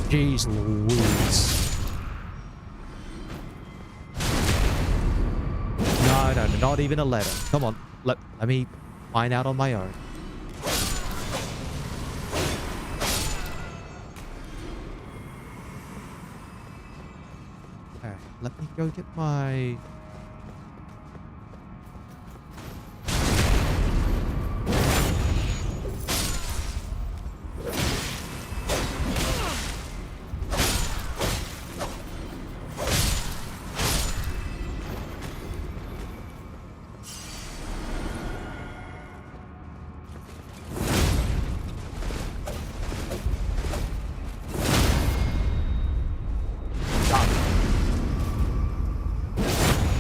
Jeez Louise. No, not even a letter. Come on, let me find out on my own. let me go get my...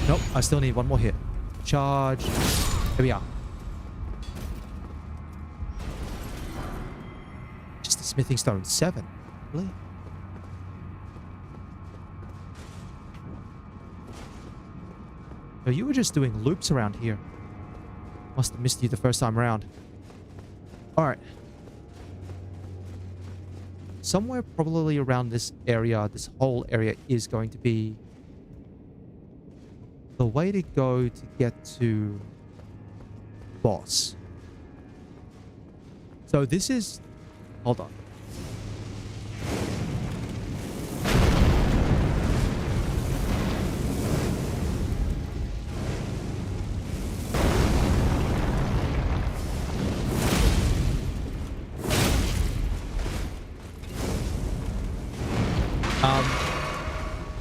Nope, I still need one more hit. Charge. Here we are. Just a smithing stone. 7. Really? So you were just doing loops around here. Must have missed you the first time around. Alright. Somewhere probably around this area, this whole area is going to be the way to go to get to boss. So this is... Hold on.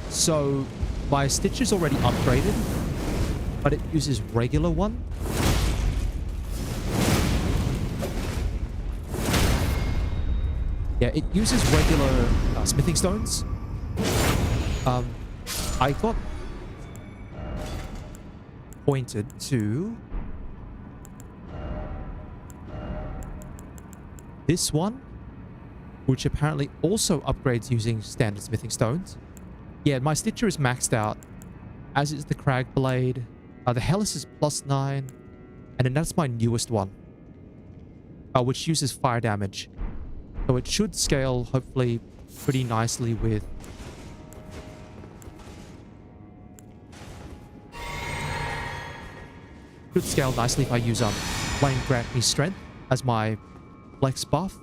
So my Stitch is already upgraded, but it uses regular one. Yeah, it uses regular smithing stones. I got pointed to this one, which apparently also upgrades using standard smithing stones. Yeah, my Stitcher is maxed out, as is the Crag Blade. The Hellas is +9, and then that's my newest one, which uses fire damage. So it should scale, hopefully, pretty nicely with... Should scale nicely if I use Flame Grant Me Strength as my flex buff.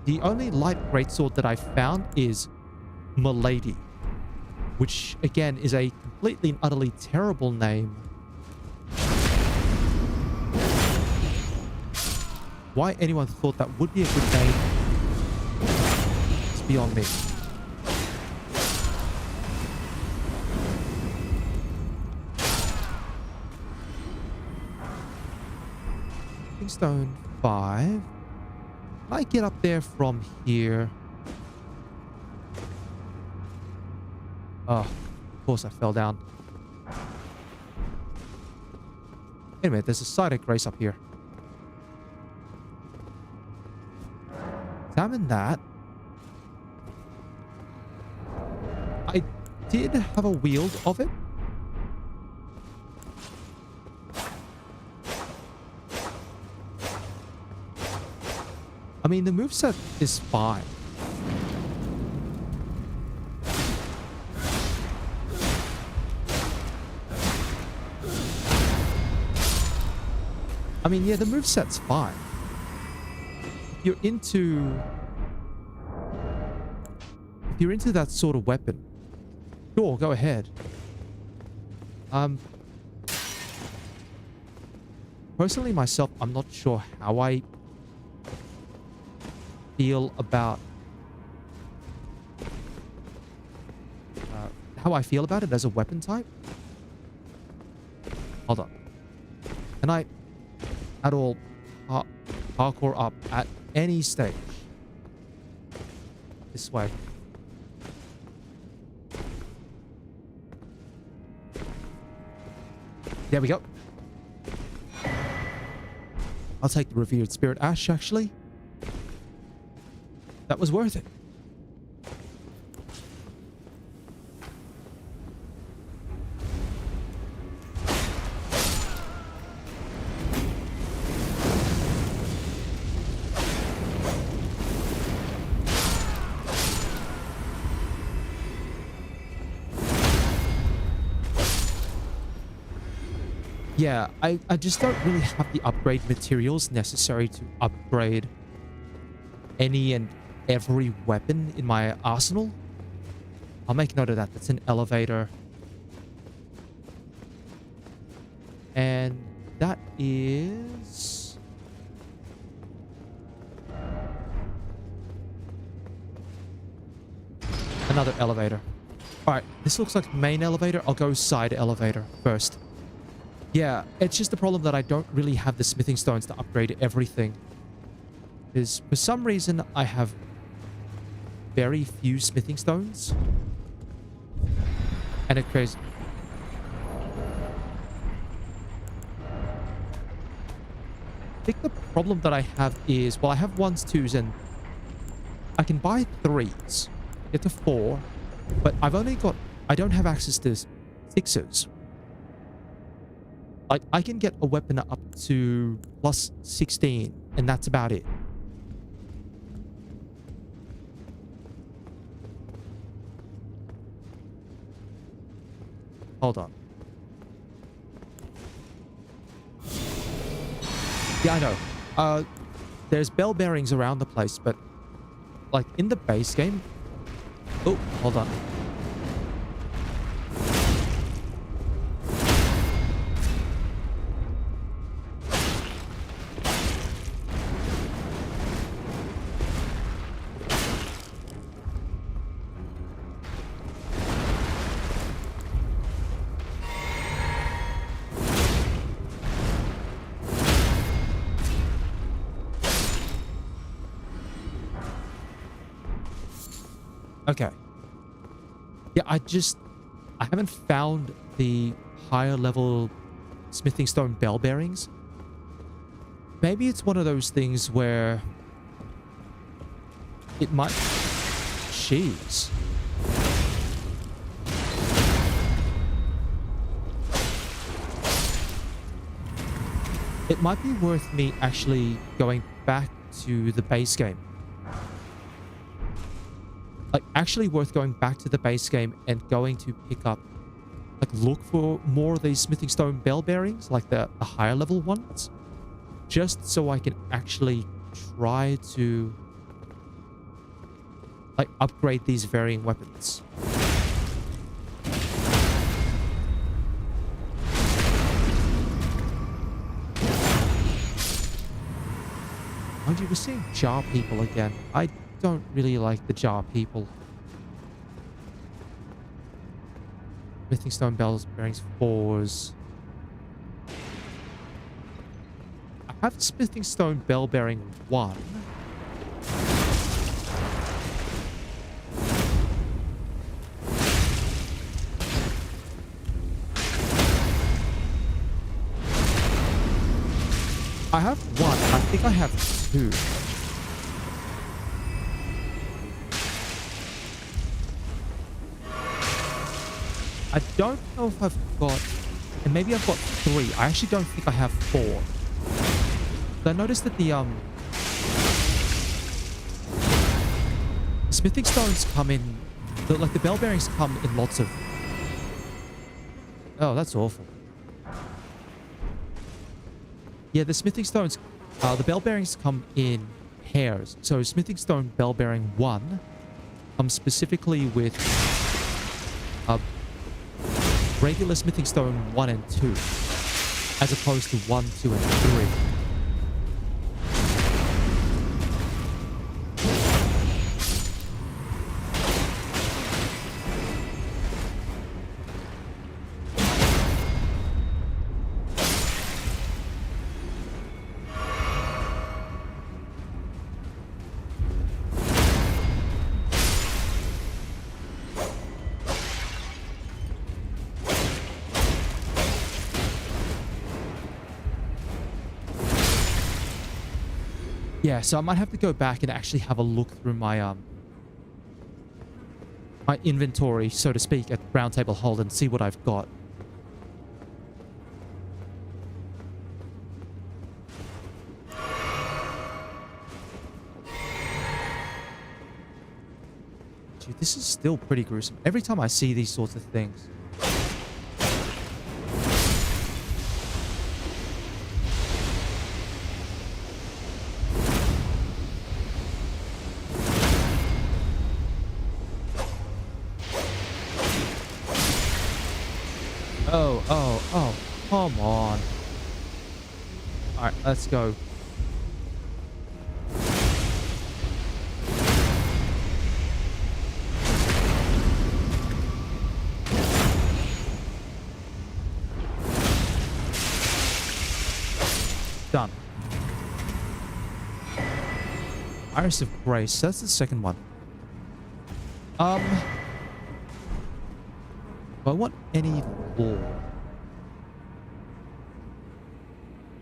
The only light greatsword that I found is Milady, which again is a completely and utterly terrible name. Why anyone thought that would be a good name is beyond me. Stone 5. I get up there from here. Oh, of course I fell down. Anyway, there's a site of grace up here. Examine that. I did have a wield of it. I mean, the moveset is fine. I mean, yeah, the moveset's fine. If you're into that sort of weapon, sure, go ahead. Personally, myself, I'm not sure how I feel about it as a weapon type. Hold on. Can I at all parkour up at any stage? This way. There we go. I'll take the revered spirit ash, actually. That was worth it. Yeah, I just don't really have the upgrade materials necessary to upgrade any and every weapon in my arsenal. I'll make note of that. That's an elevator. And that is... another elevator. All right, this looks like main elevator. I'll go side elevator first. Yeah, it's just the problem that I don't really have the smithing stones to upgrade everything. Because for some reason, I have very few smithing stones. And it creates... I think the problem that I have is, well, I have 1s, 2s, and I can buy 3s, get to 4, but I don't have access to 6s. Like, I can get a weapon up to plus 16, and that's about it. Hold on. Yeah, I know. There's bell bearings around the place, but like in the base game... Oh, hold on. Okay. Yeah, I haven't found the higher level smithing stone bell bearings. Maybe it's one of those things where it might... Jeez. It might be worth me actually going back to the base game. Like, actually worth going back to the base game and going to pick up, like, look for more of these smithing stone bell bearings, like the higher level ones, just so I can actually try to, like, upgrade these varying weapons. Mind you, we're seeing jar people again. I don't really like the jar people. Smithing stone bells bearings 4s. I have smithing stone bell bearing 1. I have 1. I think I have 2. I don't know if I've got... And maybe I've got 3. I actually don't think I have 4. But I noticed that the smithing stones come in... Like, the bell bearings come in lots of... Oh, that's awful. Yeah, the smithing stones... the bell bearings come in pairs. So smithing stone bell bearing 1 comes specifically with... regular smithing stone 1 and 2, as opposed to 1, 2, and 3. Yeah, so I might have to go back and actually have a look through my my inventory, so to speak, at Round Table Hold and see what I've got. Dude, this is still pretty gruesome. Every time I see these sorts of things. Oh, come on. Alright, let's go. Done. Iris of Grace. That's the second one. Do I want any lore?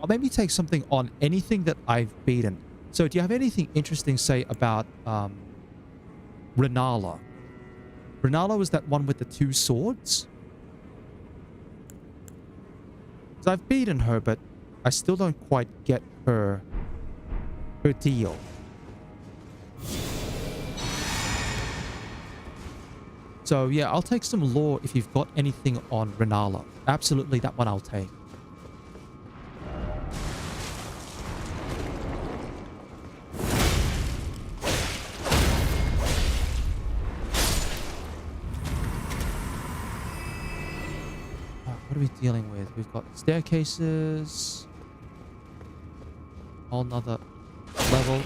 I'll maybe take something on anything that I've beaten. So do you have anything interesting to say about Renala? Renala was that one with the two swords? Because I've beaten her, but I still don't quite get her deal. So yeah, I'll take some lore if you've got anything on Renala. Absolutely, that one I'll take. What are we dealing with? We've got staircases. Whole nother level.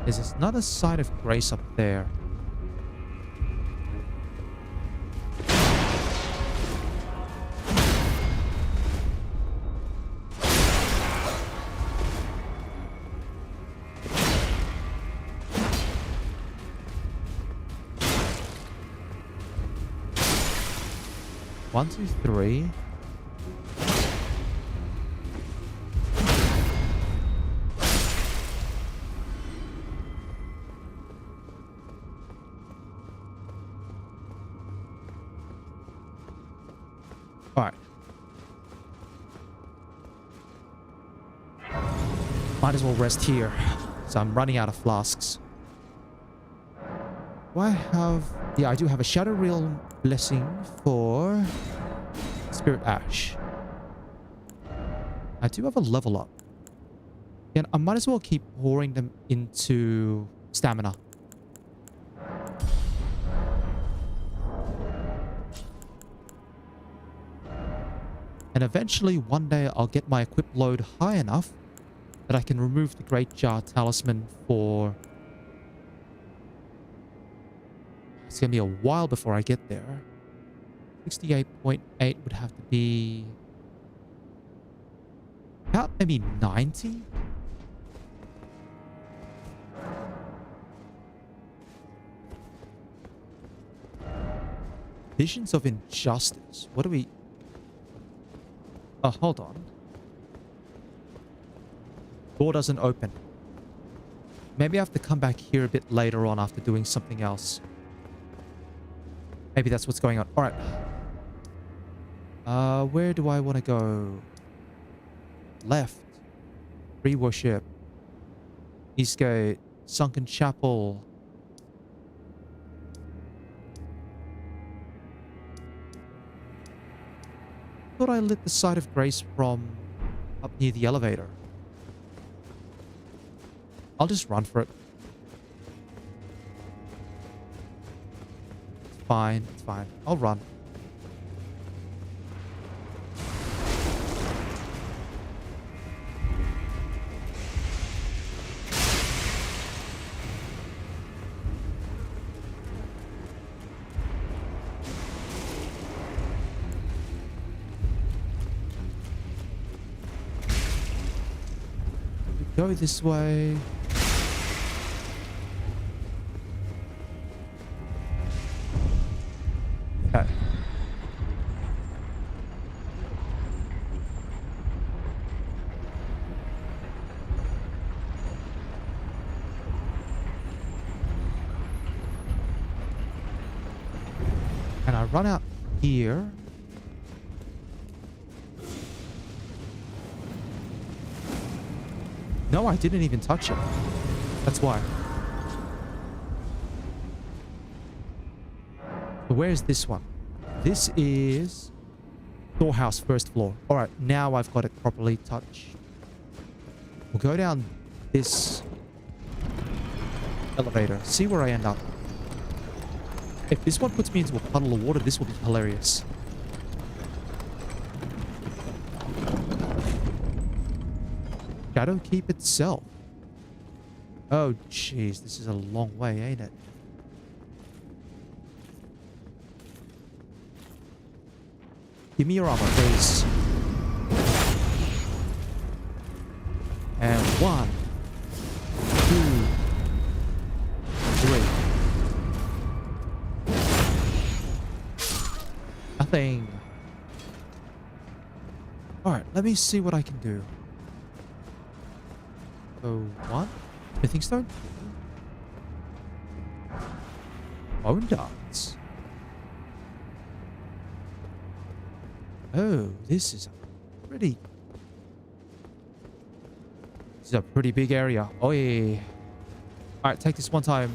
There's another side of grace up there. One, two, three. All right. Might as well rest here. So I'm running out of flasks. Do I have... Yeah, I do have a Shadow Realm Blessing for Spirit Ash. I do have a level up. And I might as well keep pouring them into stamina. And eventually, one day, I'll get my equip load high enough that I can remove the Great Jar Talisman for... It's going to be a while before I get there. 68.8 would have to be... about maybe 90? Visions of Injustice. What do we... Oh, hold on. Door doesn't open. Maybe I have to come back here a bit later on after doing something else. Maybe that's what's going on. All right. Where do I want to go? Left. Re-worship. Eastgate. Sunken Chapel. Thought I lit the side of grace from up near the elevator. I'll just run for it. It's fine. It's fine. I'll run. Go this way. Okay. And I run out here. No, I didn't even touch it. That's why. So where is this one? This is Storehouse, first floor. All right, now I've got it properly touched. We'll go down this elevator. See where I end up. If this one puts me into a puddle of water, this will be hilarious. Shadowkeep itself. Oh, jeez. This is a long way, ain't it? Give me your armor, please. And 1, 2, 3. Nothing. Alright, let me see what I can do. So, 1. Smithing stone? Bone darts. Oh, this is a pretty big area. Oh yeah. Alright, take this one time.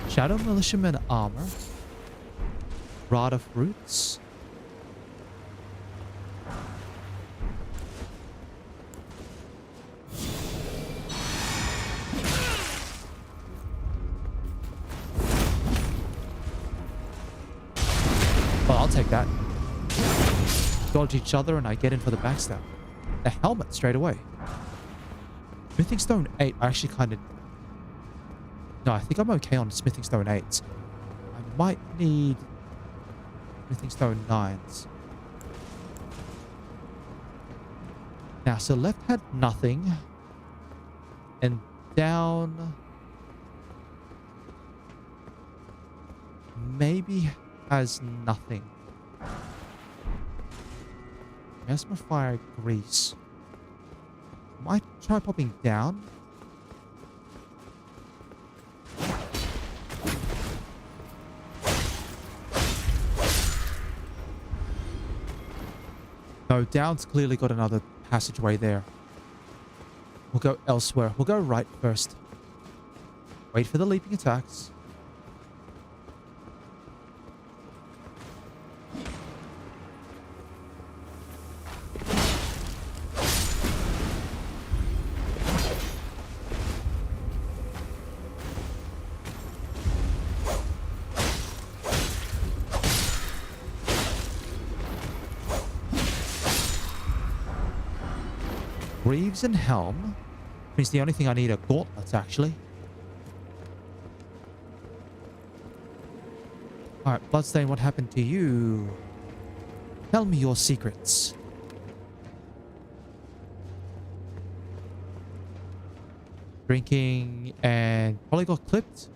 Shadow Militiaman armor. Rod of Roots. Well, I'll take that. Dodge each other and I get in for the backstab. The helmet straight away. Smithing Stone 8. I actually kind of... No, I think I'm okay on Smithing Stone 8s. I might need Smithing Stone 9s. Now, so left had nothing. And down... maybe has nothing. Mesmer Fire Grease. Might try popping down. No, down's clearly got another passageway there. We'll go elsewhere. We'll go right first. Wait for the leaping attacks. Greaves and Helm. Means the only thing I need are gauntlets, actually. Alright, Bloodstain, what happened to you? Tell me your secrets. Drinking and probably got clipped.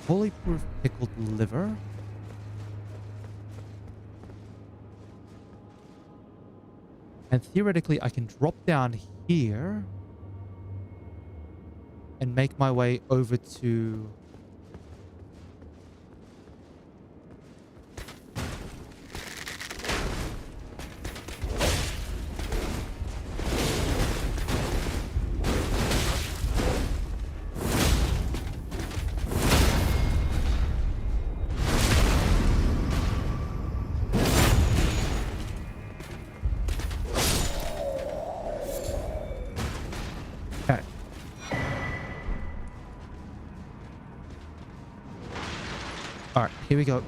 Fully proof pickled liver. And theoretically, I can drop down here and make my way over to... Alright, here we go.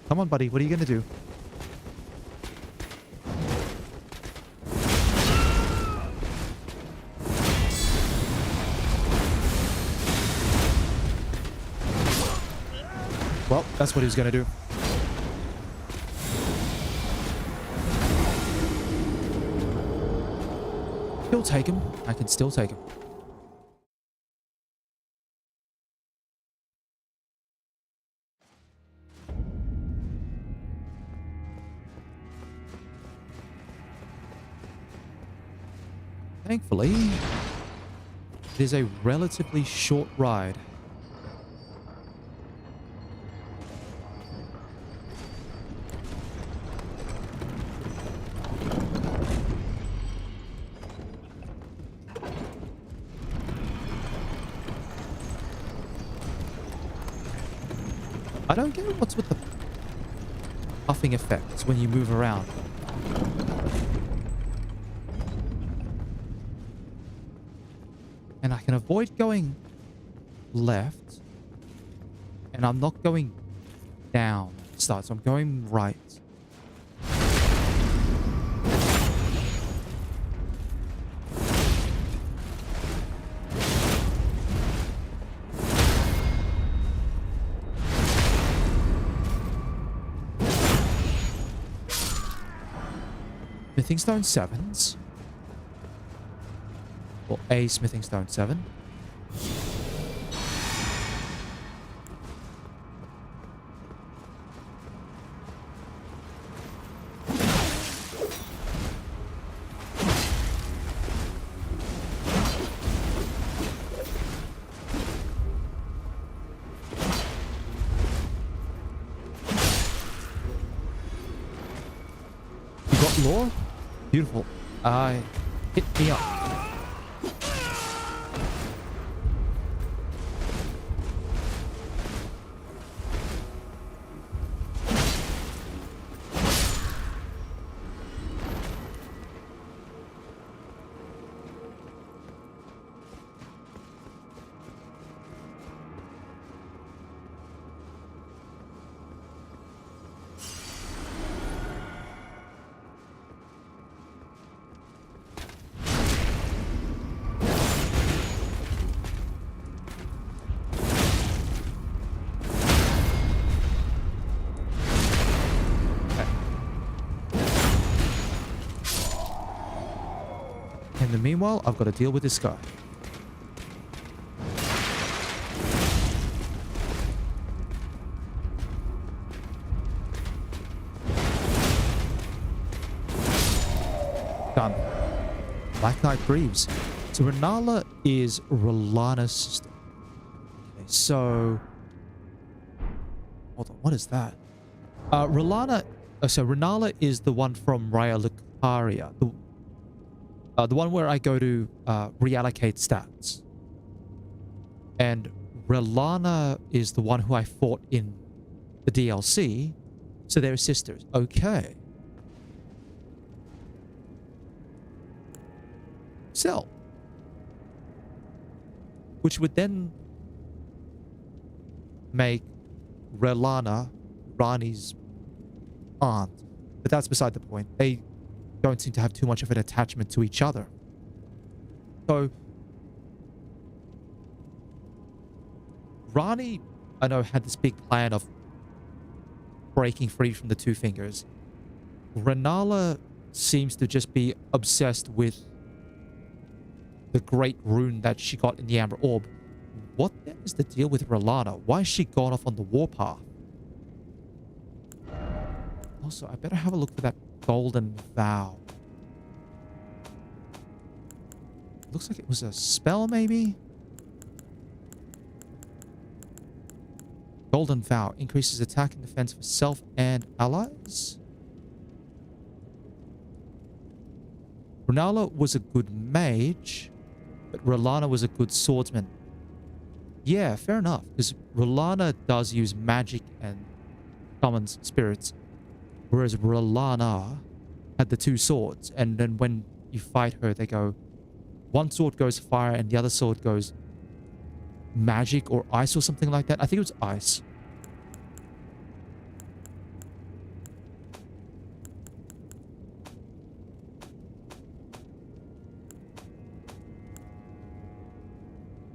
Come on, buddy. What are you gonna do? Well, that's what he was gonna do. Still take him. I can still take him. Thankfully, it is a relatively short ride. I don't get what's with the puffing effects when you move around. And I can avoid going left. And I'm not going down at the start, so I'm going right. Smithing Stone 7s. Or a Smithing Stone 7. You got lore? Beautiful. Hit me up. In the meanwhile, I've got to deal with this guy. Done. Black Knight Greaves. So Renala is R'Lana's sister. Okay, so... Hold on, what is that? R'Lana... so Renala is the one from Raya Lucaria. The one where I go to reallocate stats. And R'Lana is the one who I fought in the DLC. So they're sisters. Okay. So. Which would then make R'Lana Rani's aunt. But that's beside the point. They don't seem to have too much of an attachment to each other. So Rani, I know, had this big plan of breaking free from the Two Fingers. Renala seems to just be obsessed with the great rune that she got in the Amber Orb. What then is the deal with R'Lana? Why has she gone off on the warpath? Also, I better have a look for that Golden Vow. Looks like it was a spell, maybe? Golden Vow increases attack and defense for self and allies. Renala was a good mage, but R'Lana was a good swordsman. Yeah, fair enough, because R'Lana does use magic and summons spirits, whereas R'Lana had the two swords, and then when you fight her, they go, one sword goes fire and the other sword goes magic or ice or something like that. I think it was ice.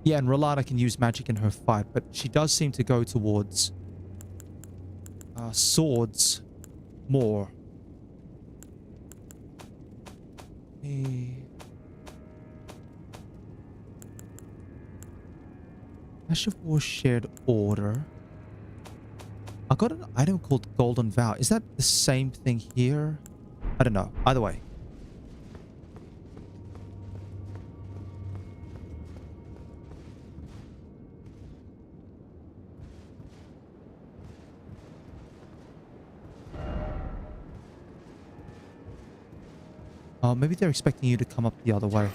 Yeah, and R'Lana can use magic in her fight, but she does seem to go towards swords more. Ash of War Shared Order. I got an item called Golden Vow. Is that the same thing here? I don't know. Either way. Oh, maybe they're expecting you to come up the other way.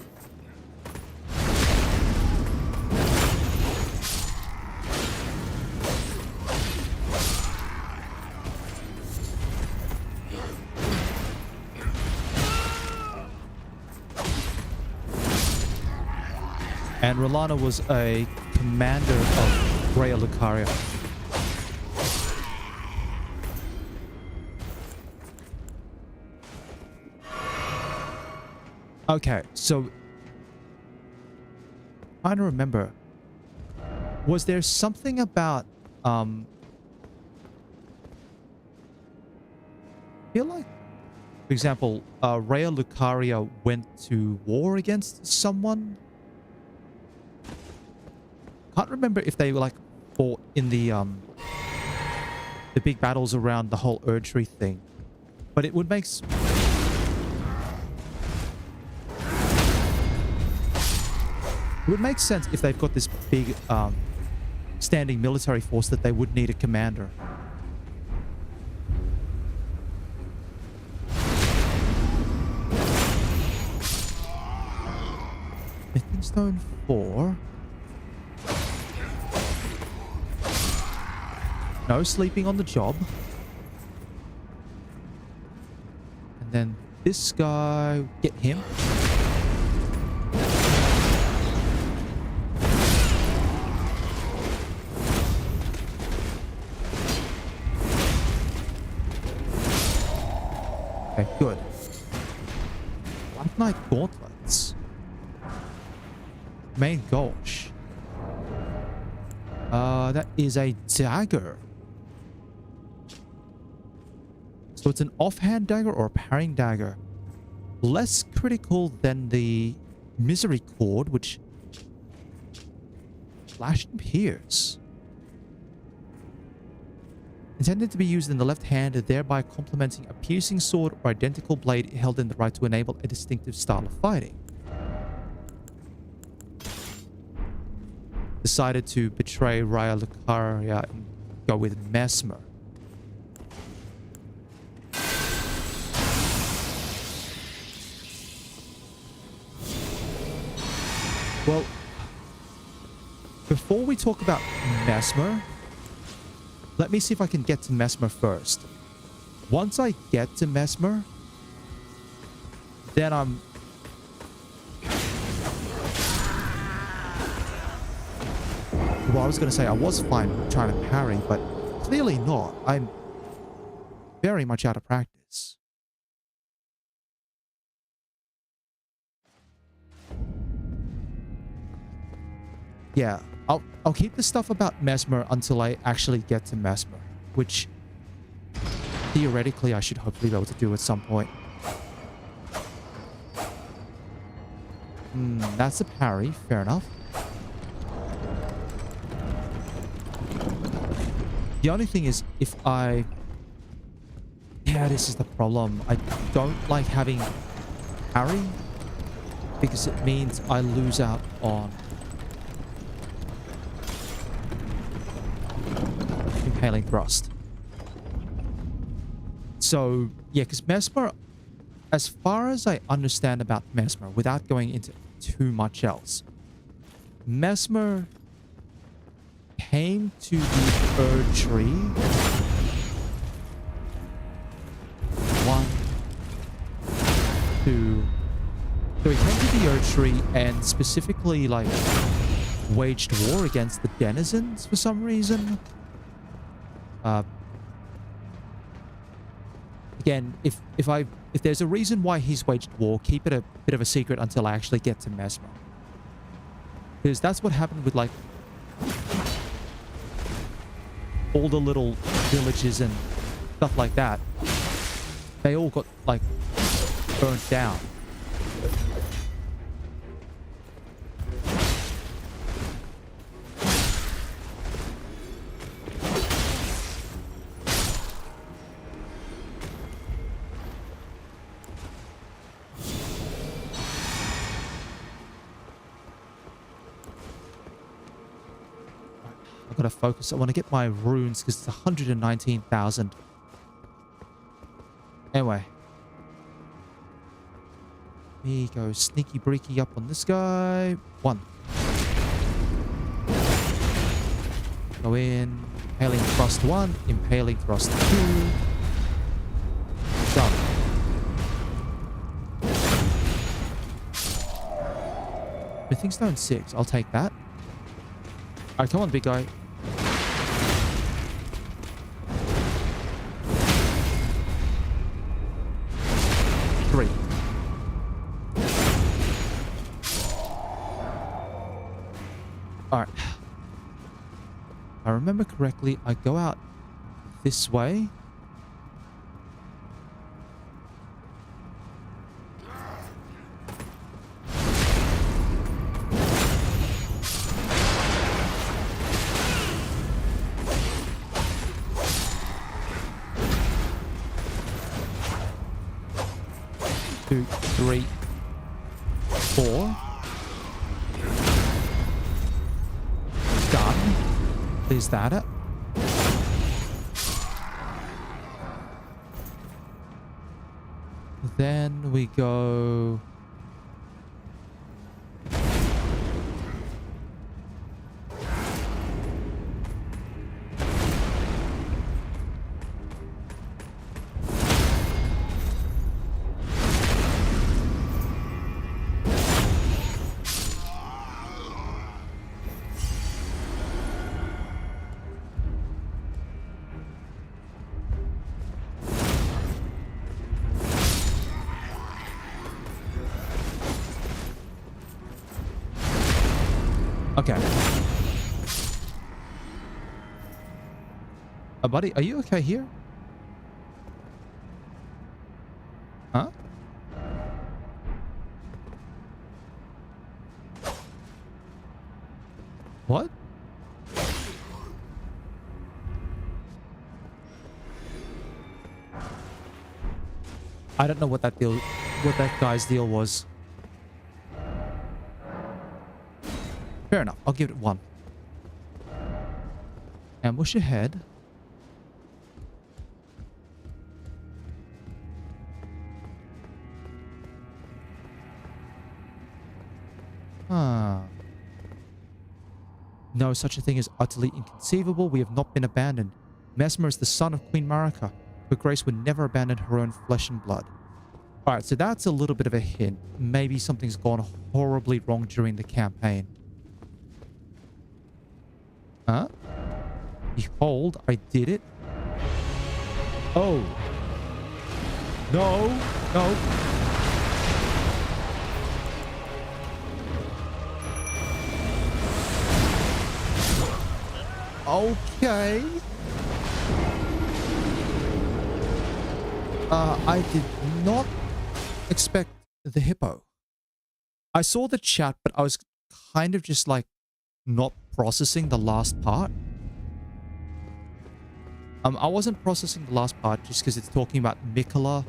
And Rolana was a commander of Raya Lucaria. Okay, so trying to remember, was there something about I feel like, for example, Raya Lucaria went to war against someone? Can't remember if they were like fought in the big battles around the whole Erdtree thing, but it would make sense if they've got this big standing military force that they would need a commander. Smithing Stone 4. No sleeping on the job. And then this guy, get him. Okay, good. Black Knight Gauntlets. Main Gauche. That is a dagger. So it's an offhand dagger or a parrying dagger. Less critical than the Misery Cord, which slash and pierce. Intended to be used in the left hand, thereby complementing a piercing sword or identical blade held in the right to enable a distinctive style of fighting. Decided to betray Raya Lucaria and go with Mesmer. Well, before we talk about Mesmer, let me see if I can get to Mesmer first. Once I get to Mesmer, then I'm... Well, I was going to say I was fine trying to parry, but clearly not. I'm very much out of practice. Yeah, I'll keep the stuff about Mesmer until I actually get to Mesmer, which theoretically I should hopefully be able to do at some point. That's a parry, fair enough. The only thing is, if I... Yeah, this is the problem. I don't like having parry because it means I lose out on impaling thrust. So, yeah, because Mesmer, as far as I understand about Mesmer, without going into too much else, Mesmer came to the Erdtree. One, two. So he came to the Erdtree and specifically, like, waged war against the denizens for some reason. Again, if there's a reason why he's waged war, keep it a bit of a secret until I actually get to Mesmer. Because that's what happened with, like, all the little villages and stuff like that. They all got, like, burnt down. I've got to focus. I want to get my runes because it's 119,000. Anyway. Let me go sneaky breaky up on this guy. 1. Go in. Impaling thrust 1. Impaling thrust 2. Done. Smithing stone 6. I'll take that. Alright, come on, big guy. Three. Alright. If I remember correctly, I go out this way. Two, three, 4. Done. Is that it? Then we go... Okay. Buddy, are you okay here? Huh? What? I don't know what that guy's deal was. Fair enough. I'll give it 1. Ambush ahead. No such a thing is utterly inconceivable. We have not been abandoned. Mesmer is the son of Queen Marika. Her grace would never abandon her own flesh and blood. Alright, so that's a little bit of a hint. Maybe something's gone horribly wrong during the campaign. Huh? Behold, I did it. Oh. No. No. Okay. I did not expect the hippo. I saw the chat, but I was kind of just like not processing the last part. I wasn't processing the last part just because it's talking about Mikola.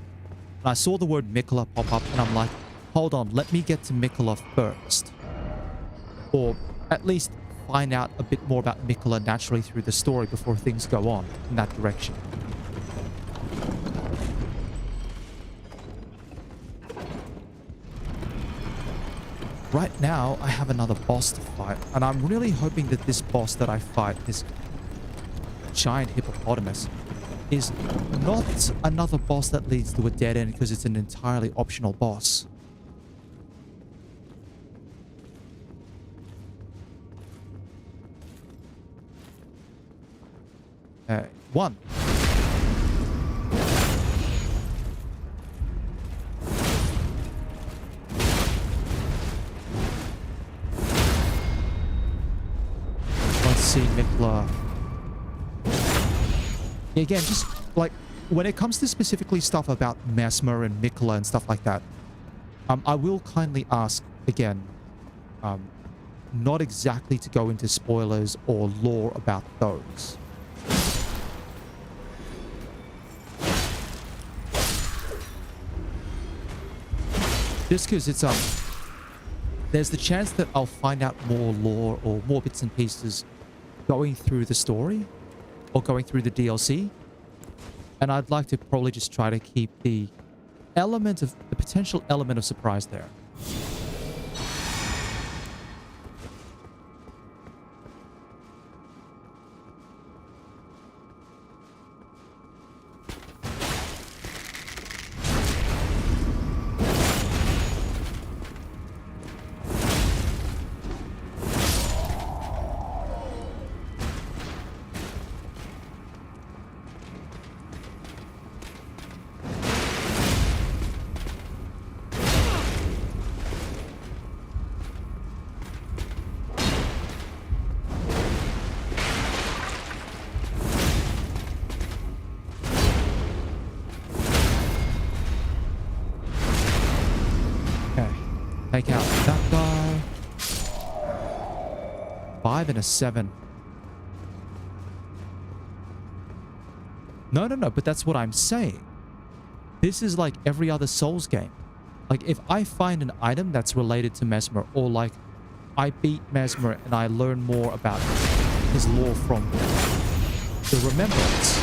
And I saw the word Mikola pop up and I'm like, hold on, let me get to Mikola first. Or at least find out a bit more about Mikola naturally through the story before things go on in that direction. Right now, I have another boss to fight, and I'm really hoping that this boss that I fight, this giant hippopotamus, is not another boss that leads to a dead end because it's an entirely optional boss. One. Let's see, Mikola. Again, just like when it comes to specifically stuff about Mesmer and Mikola and stuff like that, I will kindly ask again, not exactly to go into spoilers or lore about those. Just because it's there's the chance that I'll find out more lore or more bits and pieces going through the story or going through the DLC, and I'd like to probably just try to keep the the potential element of surprise there. Take out that guy. 5 and a 7. No, but that's what I'm saying. This is like every other Souls game. Like, if I find an item that's related to Mesmer, or like I beat Mesmer and I learn more about his lore from the Remembrance,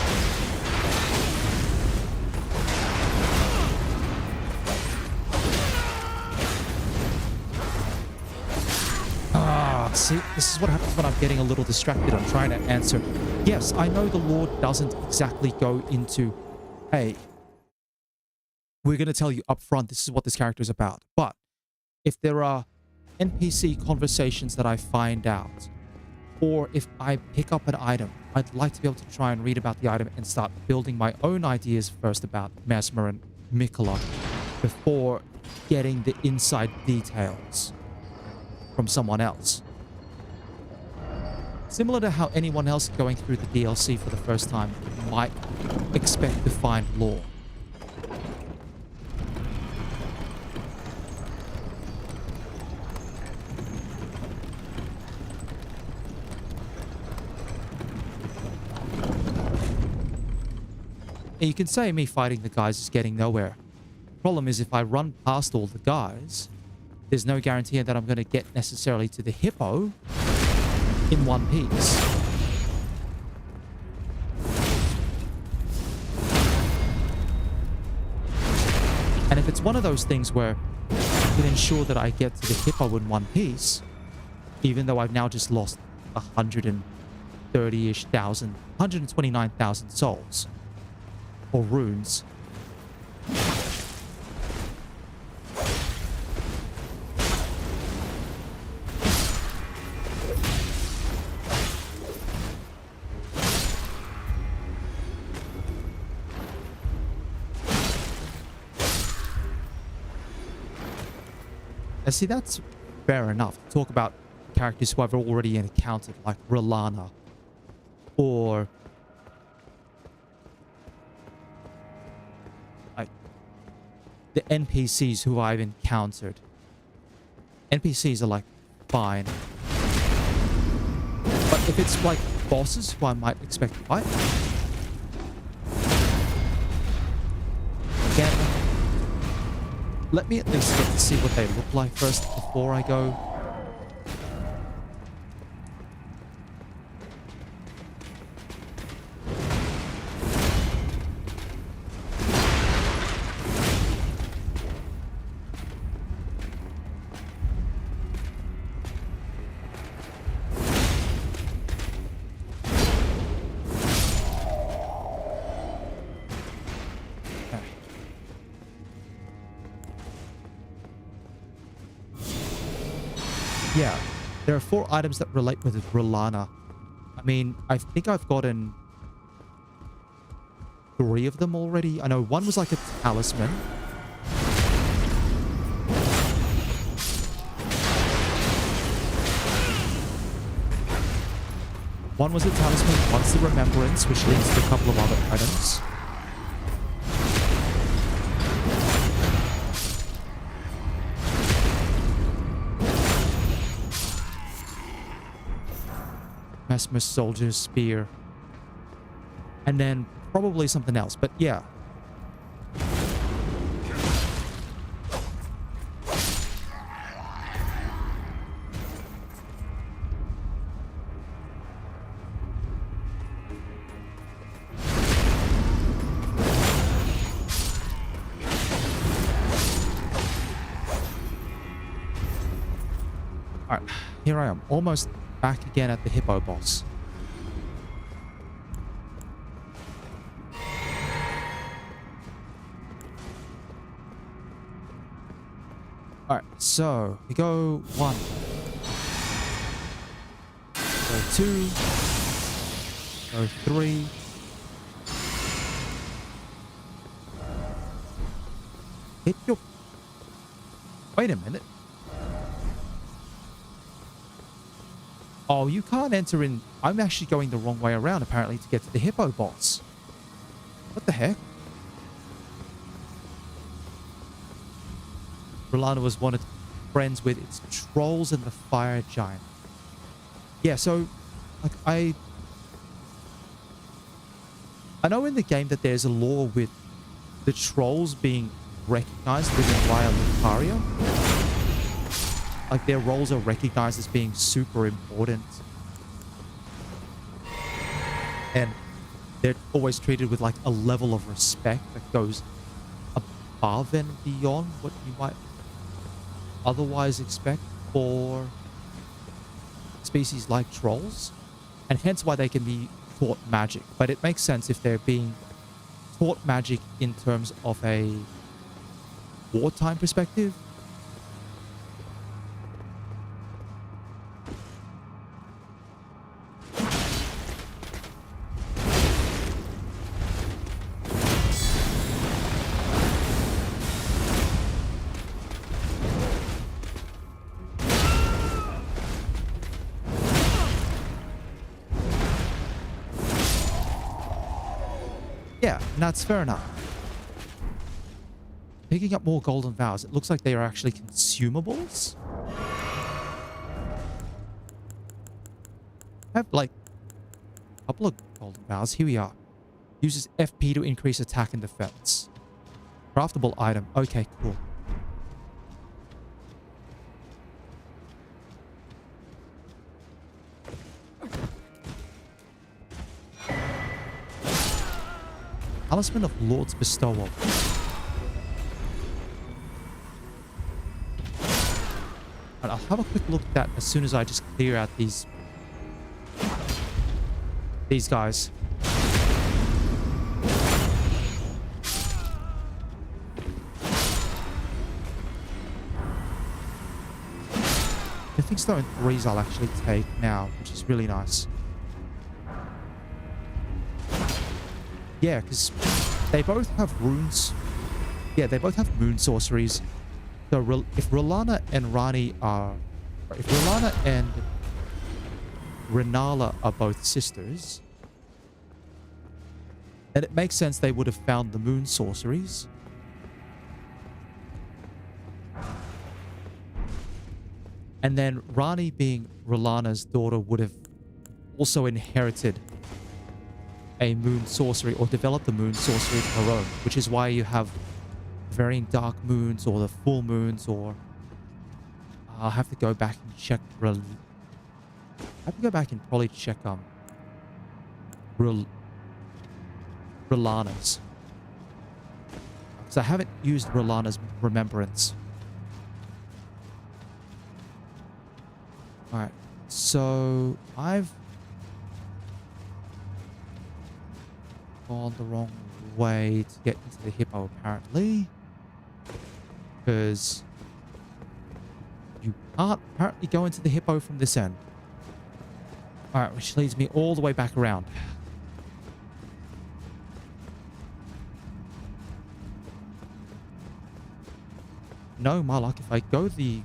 see, this is what happens when I'm getting a little distracted. I'm trying to answer. Yes, I know the lore doesn't exactly go into, hey, we're going to tell you up front this is what this character is about. But if there are NPC conversations that I find out, or if I pick up an item, I'd like to be able to try and read about the item and start building my own ideas first about Mesmer and Mikola before getting the inside details from someone else. Similar to how anyone else going through the DLC for the first time might expect to find lore. And you can say me fighting the guys is getting nowhere. Problem is, if I run past all the guys, there's no guarantee that I'm going to get necessarily to the hippo in one piece. And if it's one of those things where I can ensure that I get to the hippo in one piece, even though I've now just lost 130-ish thousand, 129,000 souls or runes. And see, that's fair enough. Talk about characters who I've already encountered, like Rolana, or like the NPCs who I've encountered. NPCs are like fine, but if it's like bosses who I might expect to fight, again, let me at least get to see what they look like first before I go. Yeah, there are 4 items that relate with Rolana. I mean, I think I've gotten 3 of them already. I know one was like a talisman. One was a talisman, one's the remembrance, which leads to a couple of other items. Mesmer's soldier's spear. And then probably something else, but yeah. Alright, here I am. Almost back again at the hippo boss. Alright, so we go 1. Go 2. Go 3. Hit your... Wait a minute. Oh, you can't enter in... I'm actually going the wrong way around, apparently, to get to the hippo boss. What the heck? Rolana was wanted friends with its trolls and the fire giant. Yeah, so... Like, I know in the game that there's a law with the trolls being recognized within Via Lucaria. Like, their roles are recognized as being super important. And they're always treated with, like, a level of respect that goes above and beyond what you might otherwise expect for species like trolls. And hence why they can be taught magic. But it makes sense if they're being taught magic in terms of a wartime perspective. Yeah, and that's fair enough. Picking up more golden vows. It looks like they are actually consumables. I have like a couple of golden vows. Here we are. Uses FP to increase attack and defense. Craftable item. Okay, cool. Talisman of Lord's Bestowal. And I'll have a quick look at that as soon as I just clear out these guys. I think Stone 3s I'll actually take now, which is really nice. Yeah, because they both have runes. Yeah, they both have moon sorceries. So if Rolana and Rani are... If Rolana and Renala are both sisters, then it makes sense they would have found the moon sorceries. And then Rani, being Rolana's daughter, would have also inherited a moon sorcery or developed the moon sorcery of her own, which is why you have varying dark moons or the full moons, or I'll have to go back and check. I have to go back and probably check Rolana's, because I haven't used Rolana's remembrance. All right, so I've gone the wrong way to get into the hippo, apparently, because you can't apparently go into the hippo from this end. All right, which leads me all the way back around. No, my luck, if I go the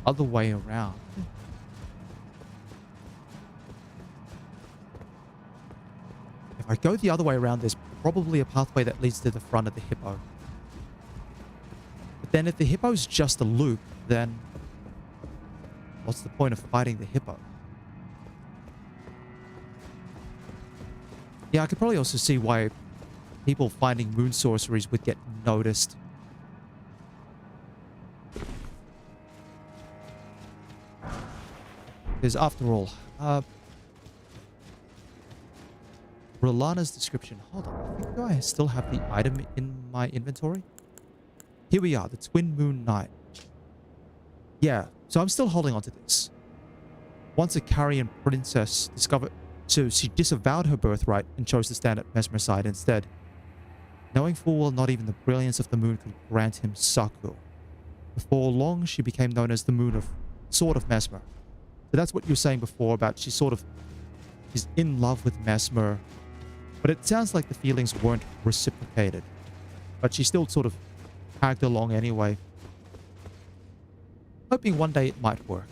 other way around, if I go the other way around, there's probably a pathway that leads to the front of the hippo. But then if the hippo's just a loop, then what's the point of fighting the hippo? Yeah, I could probably also see why people finding moon sorceries would get noticed. Because after all, Rolana's description. Hold on, I think I still have the item in my inventory. Here we are, the Twin Moon Knight. Yeah, So I'm still holding on to this. Once a Carrion princess discovered... So she disavowed her birthright and chose to stand at Mesmer's side instead. Knowing full well not even the brilliance of the moon could grant him succor. Before long, she became known as the Moon of... Sword of Mesmer. So that's what you were saying before about she's in love with Mesmer. But it sounds like the feelings weren't reciprocated. But she still sort of tagged along anyway. Hoping one day it might work.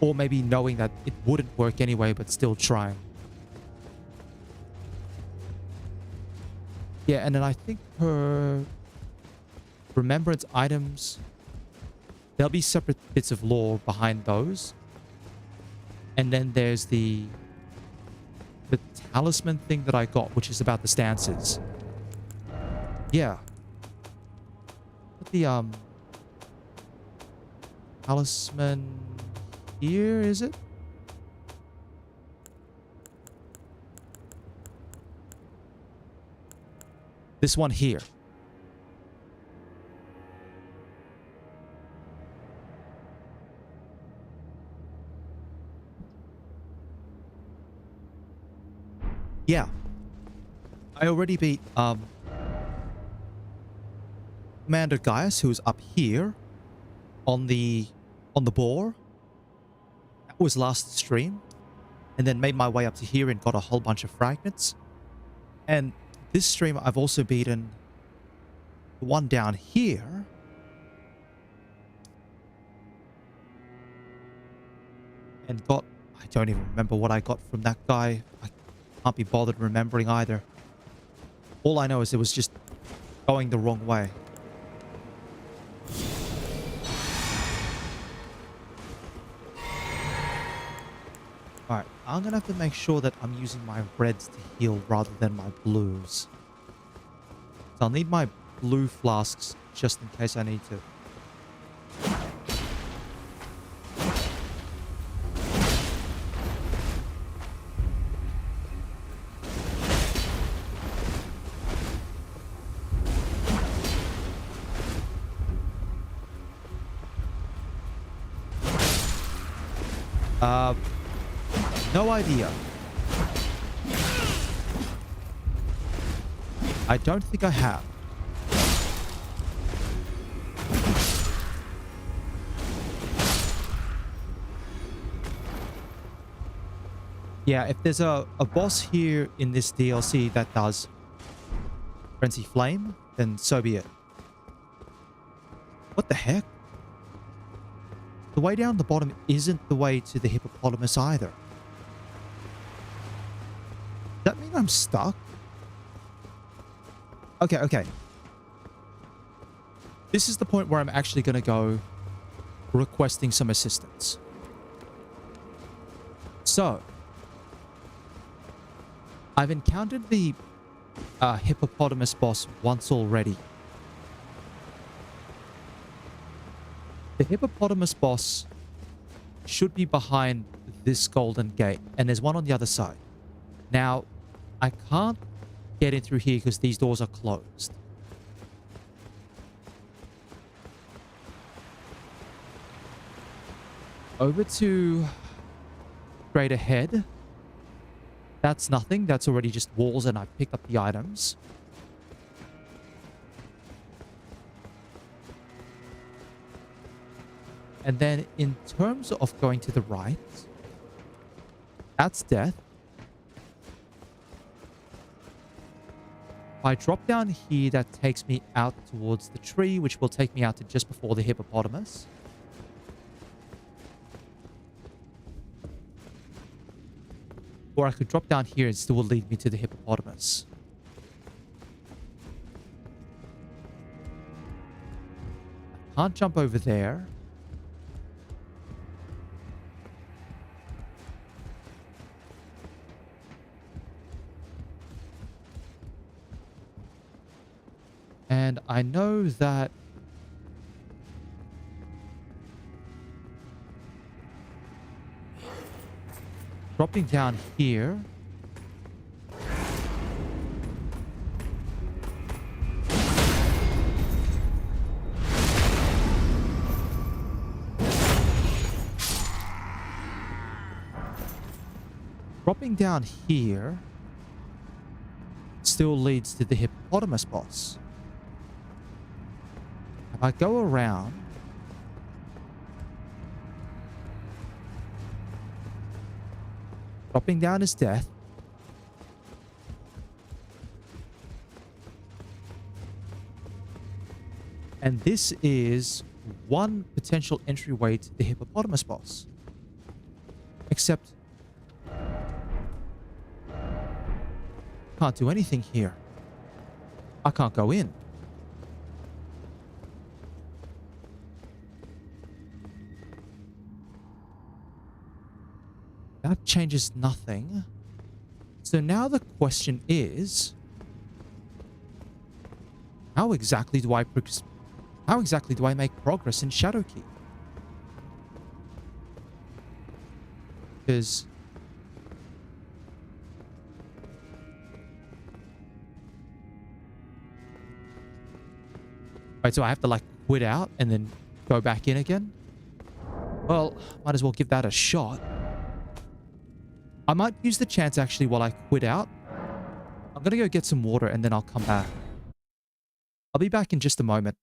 Or maybe knowing that it wouldn't work anyway, but still trying. Yeah, and then I think her remembrance items, there'll be separate bits of lore behind those. And then there's the talisman thing that I got, which is about the stances. Yeah. The talisman here, is it? This one here. Yeah. I already beat Commander Gaius, who's up here on the boar. That was last stream. And then made my way up to here and got a whole bunch of fragments. And this stream I've also beaten the one down here. And got... I don't even remember what I got from that guy. I can't be bothered remembering either. All I know is it was just going the wrong way. Alright, I'm gonna have to make sure that I'm using my reds to heal rather than my blues. So I'll need my blue flasks just in case I need to. No idea. I don't think I have. Yeah, if there's a boss here in this DLC that does Frenzy Flame, then so be it. What the heck? The way down the bottom isn't the way to the hippopotamus either. Does that mean I'm stuck? Okay. This is the point where I'm actually going to go requesting some assistance. So, I've encountered the hippopotamus boss once already. The hippopotamus boss should be behind this golden gate, and there's one on the other side. Now, I can't get in through here because these doors are closed. Over to straight ahead. That's nothing. That's already just walls, and I picked up the items. And then in terms of going to the right, that's death. If I drop down here, that takes me out towards the tree, which will take me out to just before the hippopotamus. Or I could drop down here and still lead me to the hippopotamus. I can't jump over there. And I know that dropping down here dropping down here still leads to the hippopotamus boss. If I go around, dropping down is death. And this is one potential entryway to the hippopotamus boss. Except can't do anything here. I can't go in. That changes nothing. So now the question is, how exactly do I make progress in Shadowkeep? Because right, so I have to like quit out and then go back in again? Well, might as well give that a shot. I might use the chance actually while I quit out. I'm gonna go get some water and then I'll come back. I'll be back in just a moment.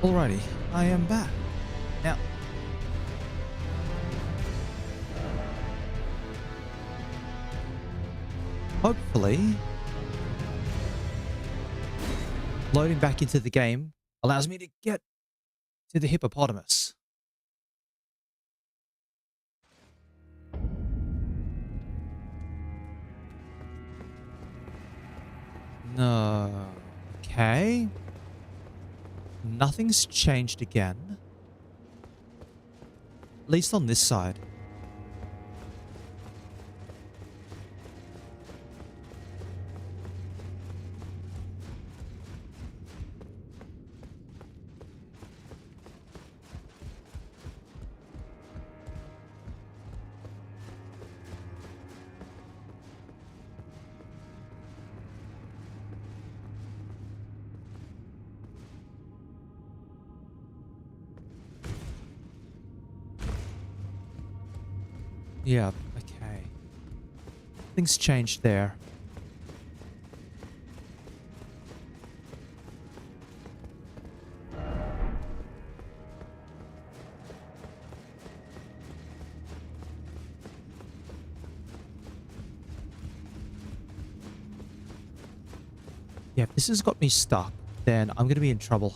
Alrighty, I am back. Now, hopefully, loading back into the game allows me to get to the hippopotamus. No. Okay. Nothing's changed again. At least on this side. Yeah, okay. Things changed there. Yeah, if this has got me stuck, then I'm going to be in trouble.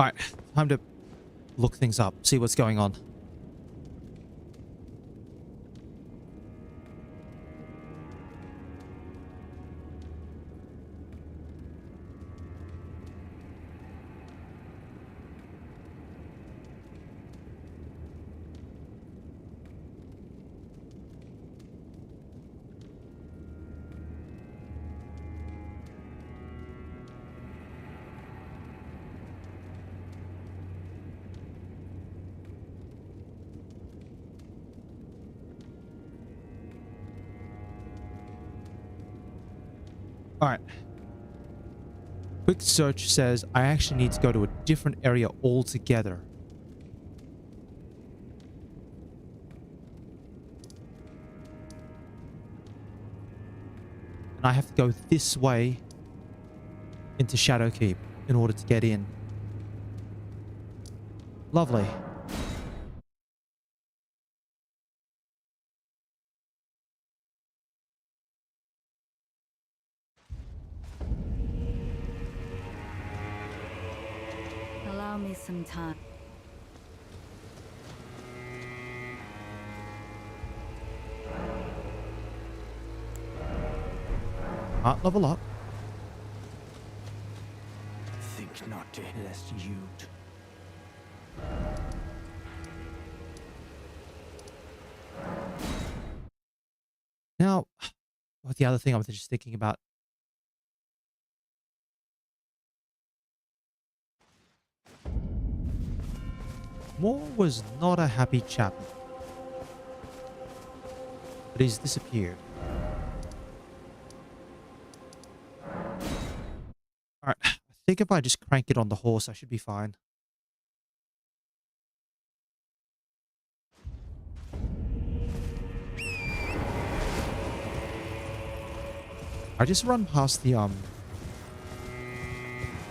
Alright, time to look things up, see what's going on. Alright. Quick search says I actually need to go to a different area altogether. And I have to go this way into Shadowkeep in order to get in. Lovely. Allow me some time. Can't level up. Think not, lest you... Now, what the other thing I was just thinking about. Moore was not a happy chap. But he's disappeared. Alright, I think if I just crank it on the horse, I should be fine. I just run past the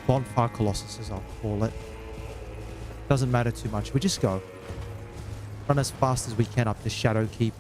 Bonfire Colossus, as I'll call it. Doesn't matter too much. We just go. Run as fast as we can up this Shadowkeep.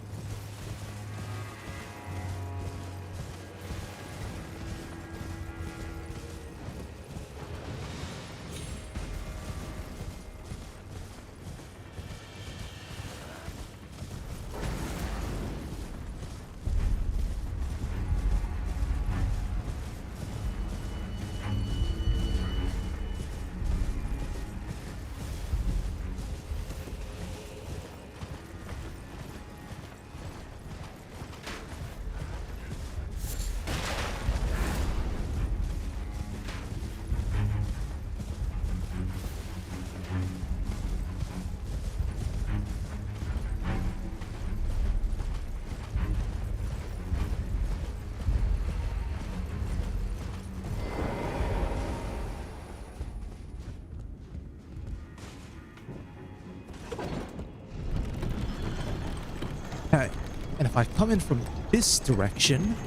Okay, and if I come in from this direction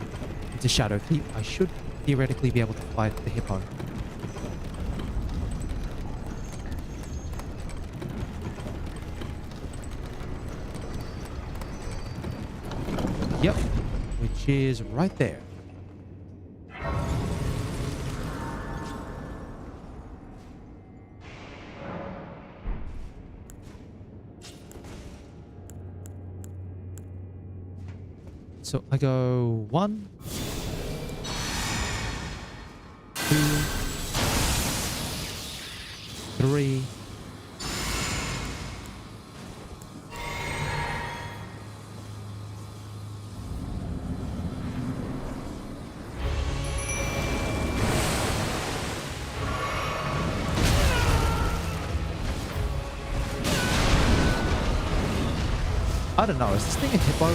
into Shadowkeep, I should theoretically be able to fight the hippo. Yep, which is right there. So I go 1, 2, 3. I don't know, is this thing a hippo?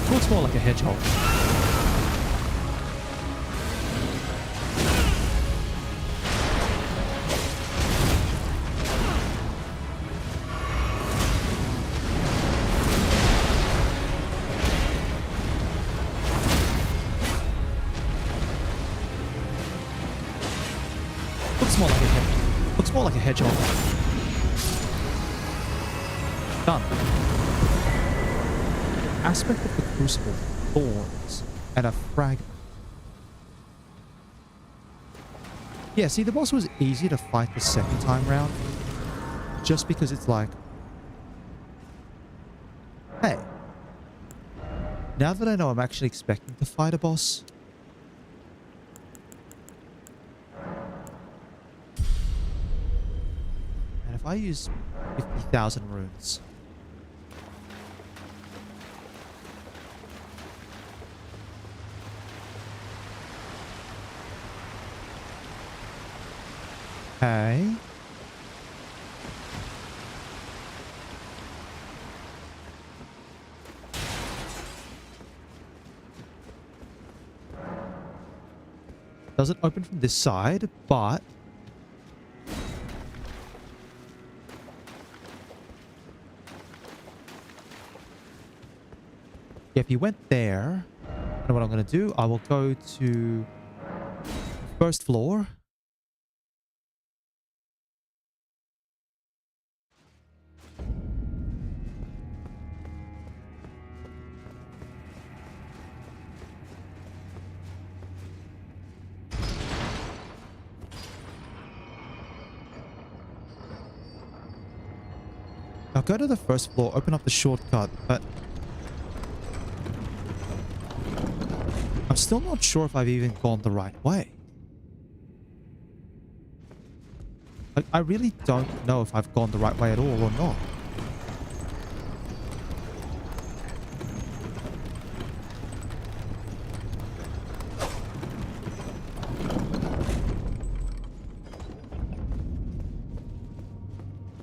Looks more like a hedgehog. Looks more like a hedgehog. Done. Aspect of the crucible, thorns, and a fragment. Yeah, see, the boss was easy to fight the second time round. Just because it's like, hey, now that I know I'm actually expecting to fight a boss, if I use 50,000 runes... Okay. Doesn't open from this side, but... yeah, if you went there... I know what I'm going to do. I will go to... first floor. I'll go to the first floor, open up the shortcut, but... I'm still not sure if I've even gone the right way. Like, I really don't know if I've gone the right way at all or not.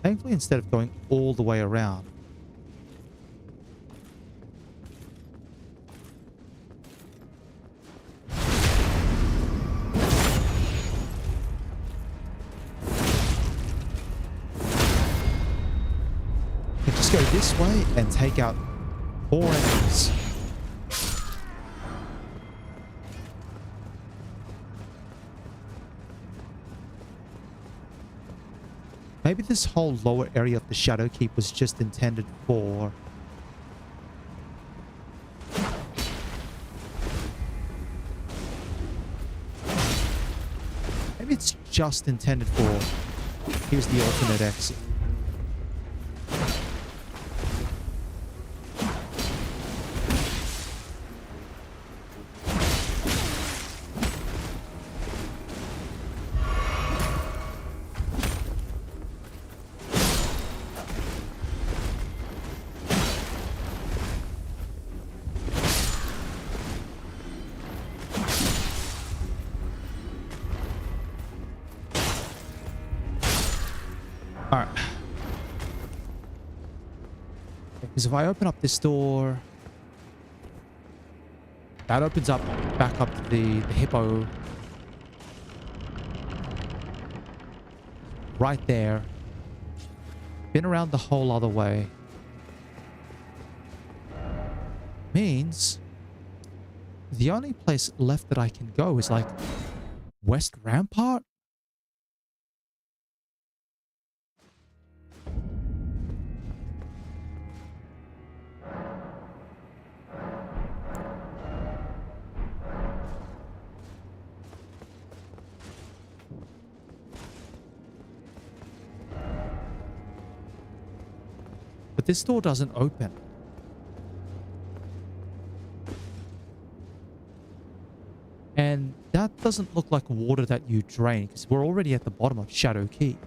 Thankfully, instead of going all the way around... I can just go this way and take out 4 enemies. Maybe this whole lower area of the Shadow Keep was just intended for... maybe it's just intended for... here's the alternate exit. Alright. Because if I open up this door... that opens up back up to the hippo. Right there. Been around the whole other way. Means... the only place left that I can go is like... West Rampart? But this door doesn't open. And that doesn't look like water that you drain, because we're already at the bottom of Shadow Keep.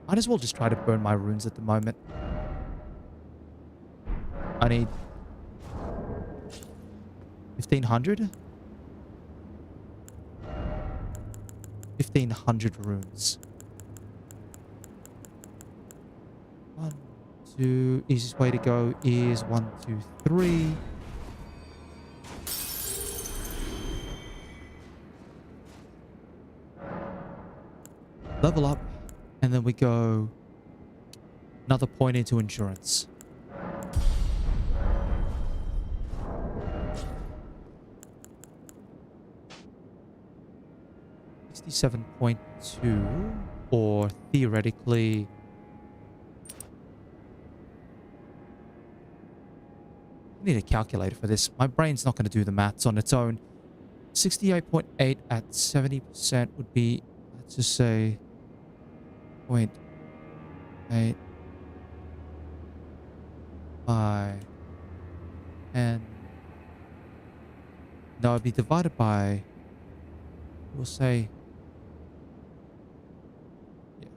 Might as well just try to burn my runes at the moment. I need 1,500? 1,500 runes. 1, 2. Easiest way to go is 1, 2, 3. Level up. And then we go another point into endurance. $67.2, or theoretically I need a calculator for this. My brain's not going to do the maths on its own. 68.8 at 70% would be, let's just say, 0.85 and no, it'd be divided by, we'll say, yeah,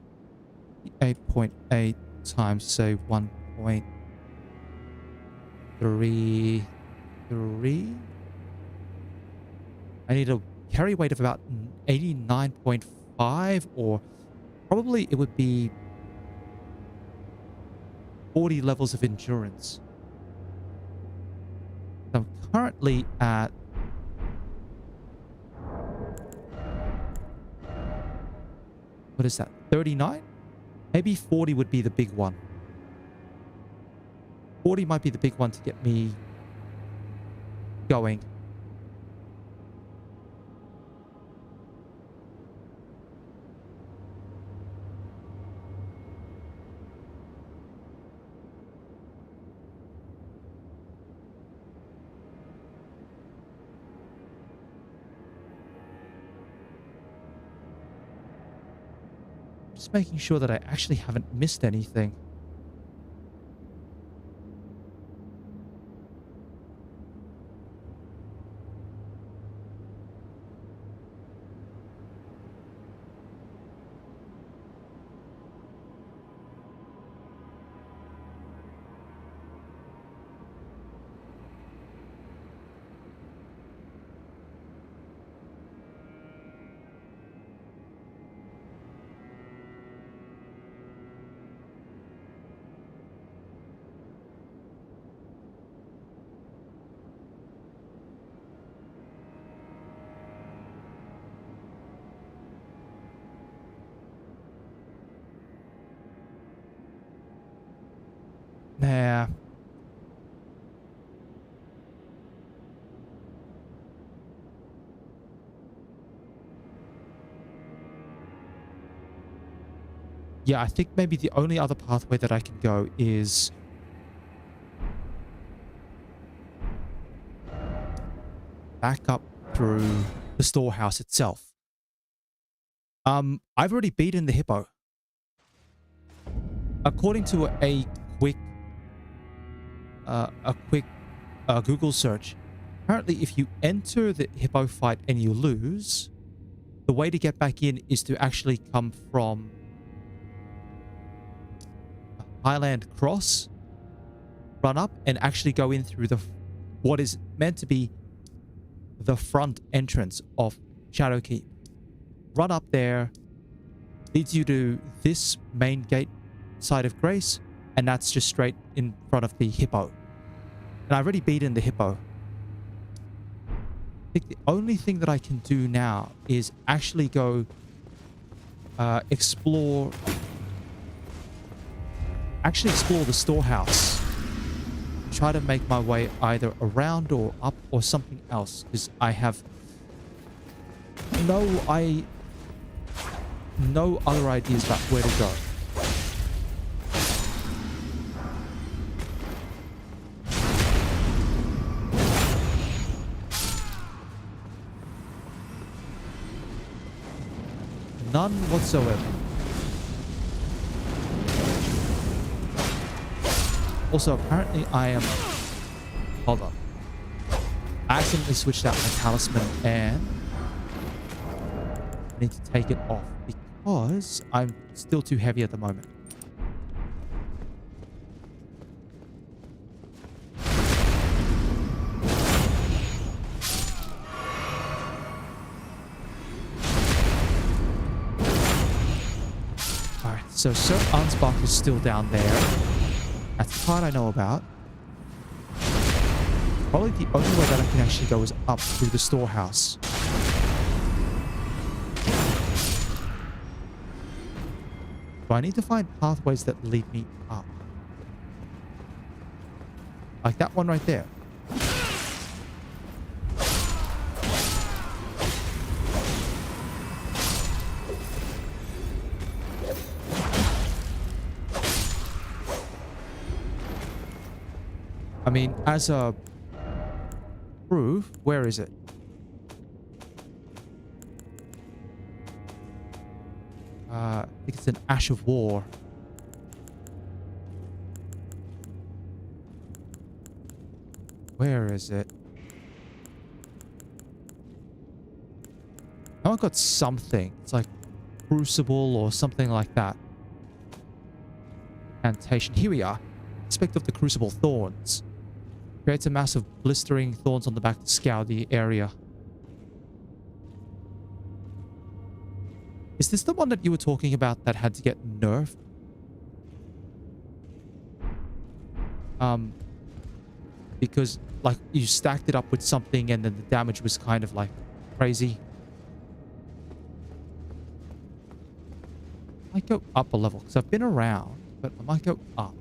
8.8 times, say, 1.33. I need a carry weight of about 89.5, or probably it would be 40 levels of endurance. I'm currently at what is that? 39? Maybe 40 would be the big one. 40 might be the big one to get me going. Just making sure that I actually haven't missed anything. Nah. Yeah, I think maybe the only other pathway that I can go is back up through the storehouse itself. I've already beaten the hippo. According to a quick Google search, apparently if you enter the hippo fight and you lose, the way to get back in is to actually come from Highland Cross, run up and actually go in through the what is meant to be the front entrance of Shadowkeep. Run up there, leads you to this main gate side of Grace, and that's just straight in front of the hippo. And I've already beaten the hippo. I think the only thing that I can do now is actually go explore the storehouse. Try to make my way either around or up or something else, because I have no other ideas about where to go. None whatsoever. Also, apparently I am... Hold on. I accidentally switched out my talisman and I need to take it off because I'm still too heavy at the moment. Alright, so Sir Ansbach is still down there. That's the part I know about. Probably the only way that I can actually go is up through the storehouse. So I need to find pathways that lead me up. Like that one right there. I mean, as a proof, where is it? I think it's an Ash of War. Where is it? I got something. It's like Crucible or something like that. Incantation. Here we are. Aspect of the Crucible Thorns. Creates a mass of blistering thorns on the back to scour the area. Is this the one that you were talking about that had to get nerfed? Because like you stacked it up with something and then the damage was kind of like crazy. I might go up a level because I've been around, but I might go up.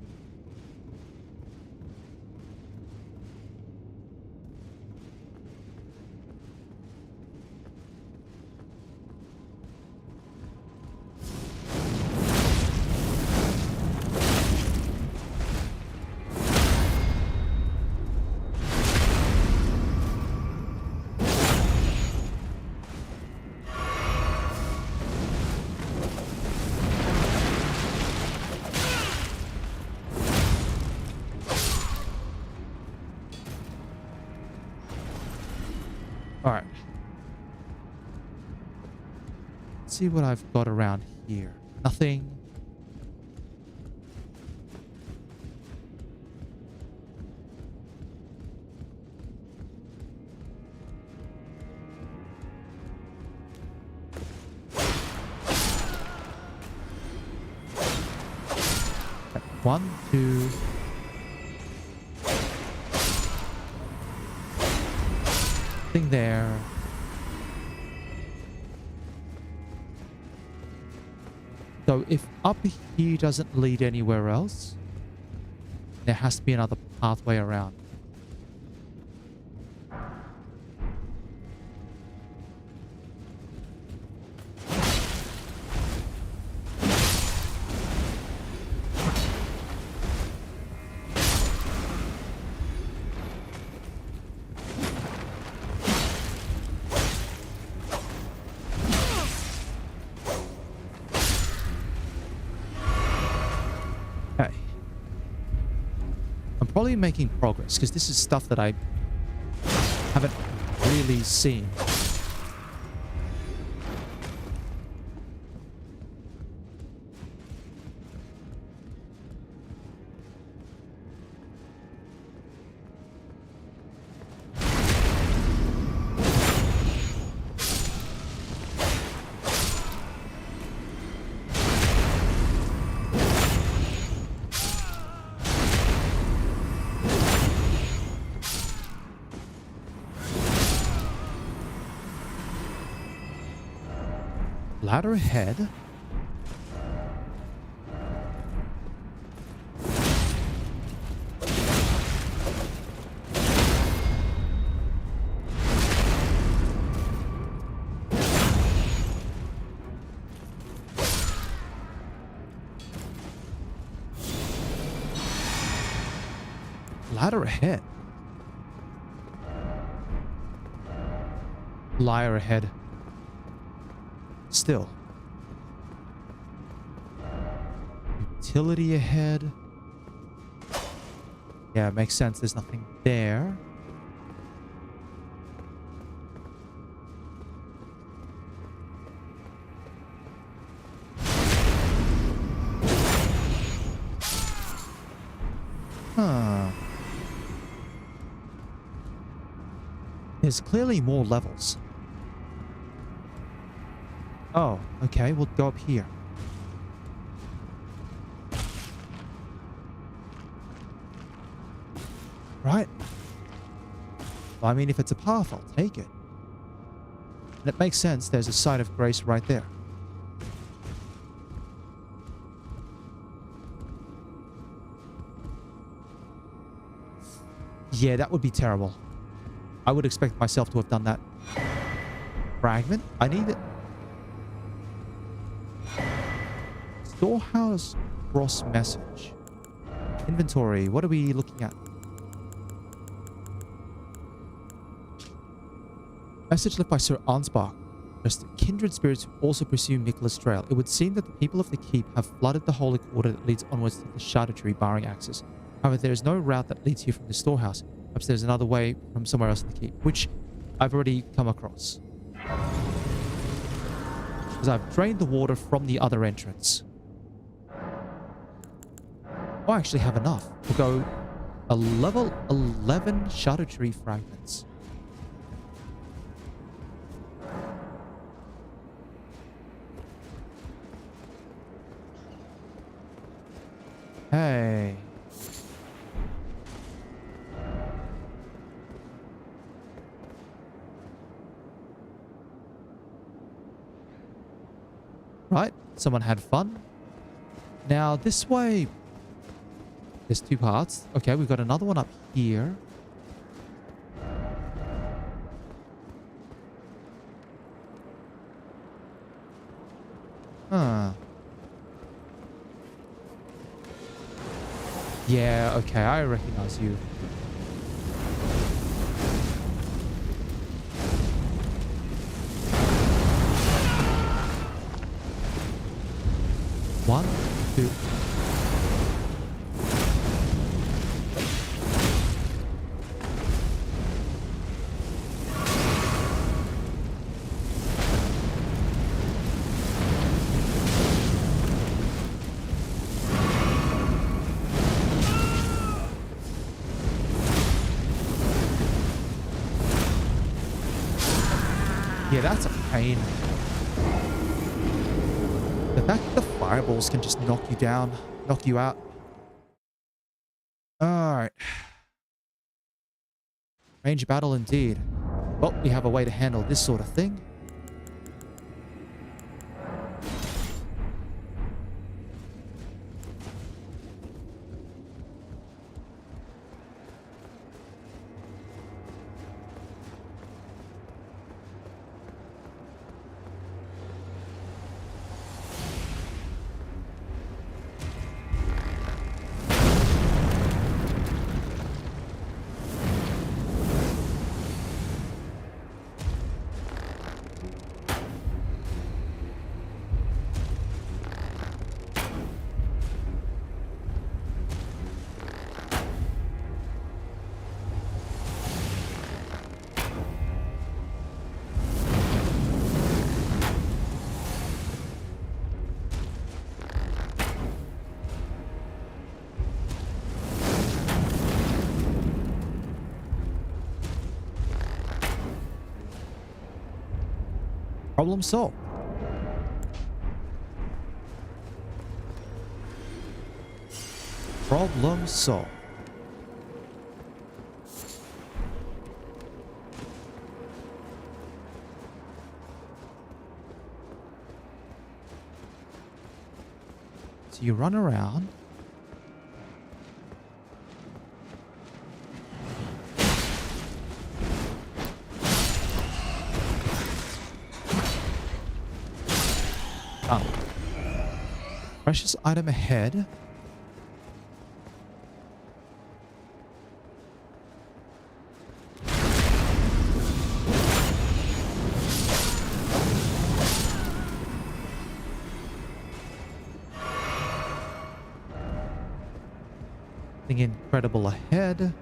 Alright. Let's see what I've got around here. Nothing. One, two. Nothing there. So if up here doesn't lead anywhere else, there has to be another pathway around. Probably making progress because this is stuff that I haven't really seen. Ladder ahead. Ladder ahead. Liar ahead. Still. Utility ahead. Yeah, it makes sense. There's nothing there. Huh. There's clearly more levels. Oh, okay, we'll go up here. Right. Well, I mean, if it's a path, I'll take it. And it makes sense. There's a site of grace right there. Yeah, that would be terrible. I would expect myself to have done that. Fragment? I need it. Storehouse cross message. Inventory. What are we looking at? Message left by Sir Ansbach. Just kindred spirits who also pursue Mikola's trail. It would seem that the people of the keep have flooded the holy quarter that leads onwards to the Shadow Tree, barring access. However, there is no route that leads here from the storehouse. Perhaps there's another way from somewhere else in the keep, which I've already come across. Because I've drained the water from the other entrance. Oh, I actually have enough. We'll go a level 11 Shadow Tree fragments. Hey. Right, someone had fun. Now this way, there's two parts. Okay, we've got another one up here. Huh. Yeah, okay, I recognize you. One, two. Yeah, that's a pain. The fact that the fireballs can just knock you down, knock you out. Alright. Range battle indeed. Well, we have a way to handle this sort of thing. Problem solved. Problem solved. So you run around. Precious item ahead. Something incredible ahead.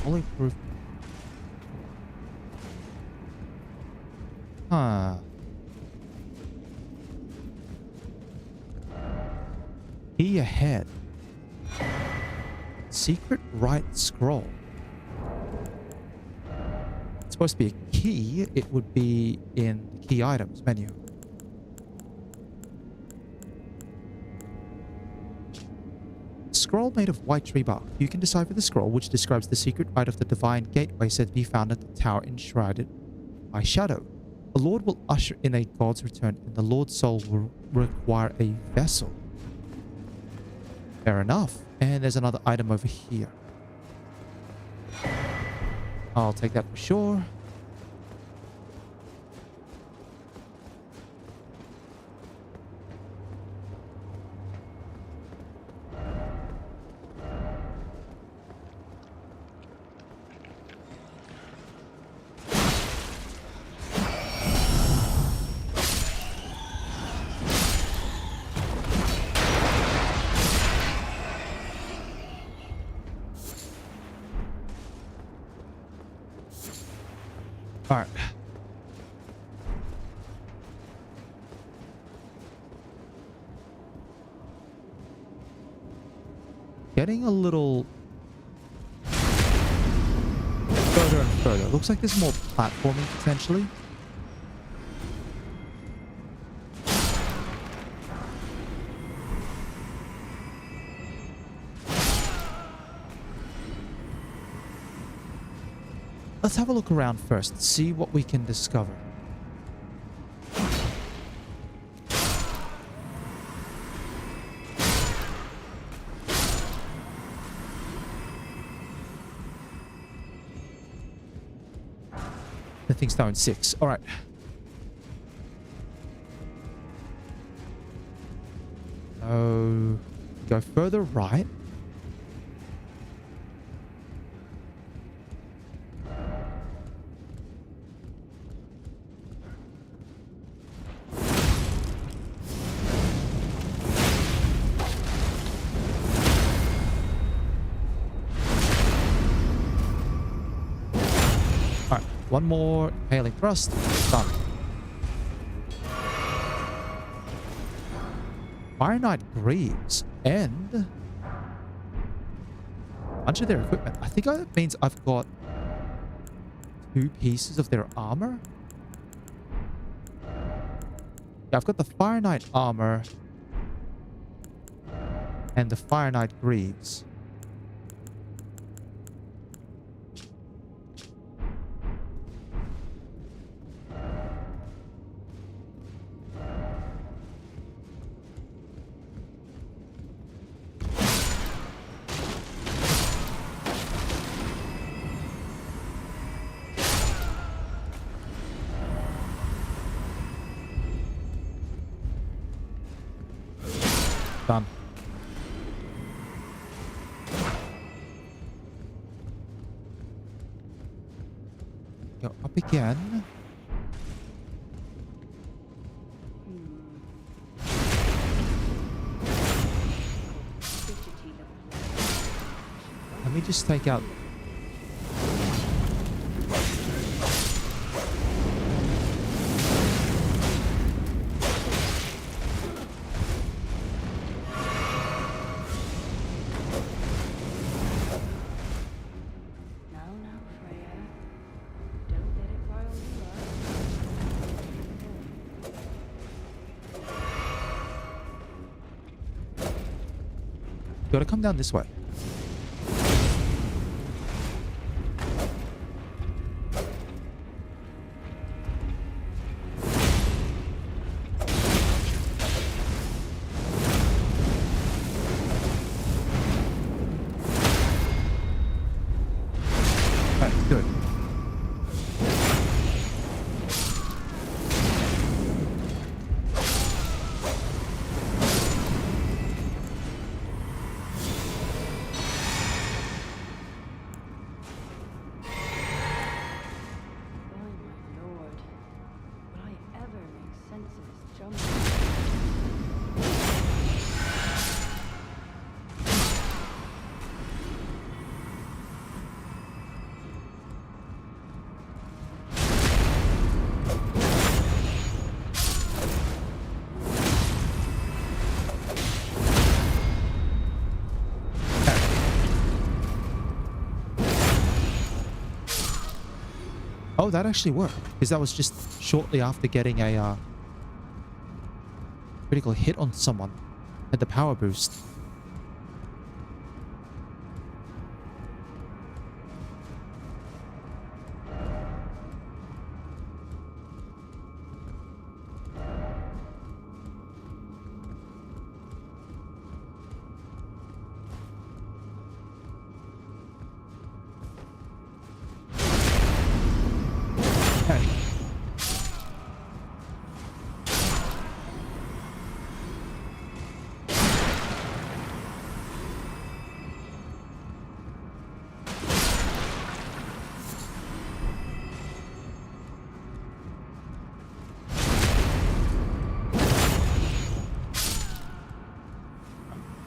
Holy proof. Huh. Key ahead. Secret right scroll. It's supposed to be a key. It would be in the key items menu. Scroll made of white tree bark. You can decipher the scroll, which describes the secret rite of the divine gateway said to be found at the tower enshrouded by shadow. The Lord will usher in a god's return, and the Lord's soul will require a vessel. Fair enough. And there's another item over here. I'll take that for sure. All right. Getting a little further and further. Looks like there's more platforming potentially. Let's have a look around first, see what we can discover. The thing's down 6. All right. So, go further right. One more hailing thrust. Done. Fire Knight Greaves and a bunch of their equipment. I think that means I've got 2 pieces of their armor. Yeah, I've got the Fire Knight armor and the Fire Knight Greaves. Done. Go up again. Let me just take out. Gotta come down this way. Right, good. Oh, that actually worked. Because that was just shortly after getting a critical hit on someone. Had the power boost.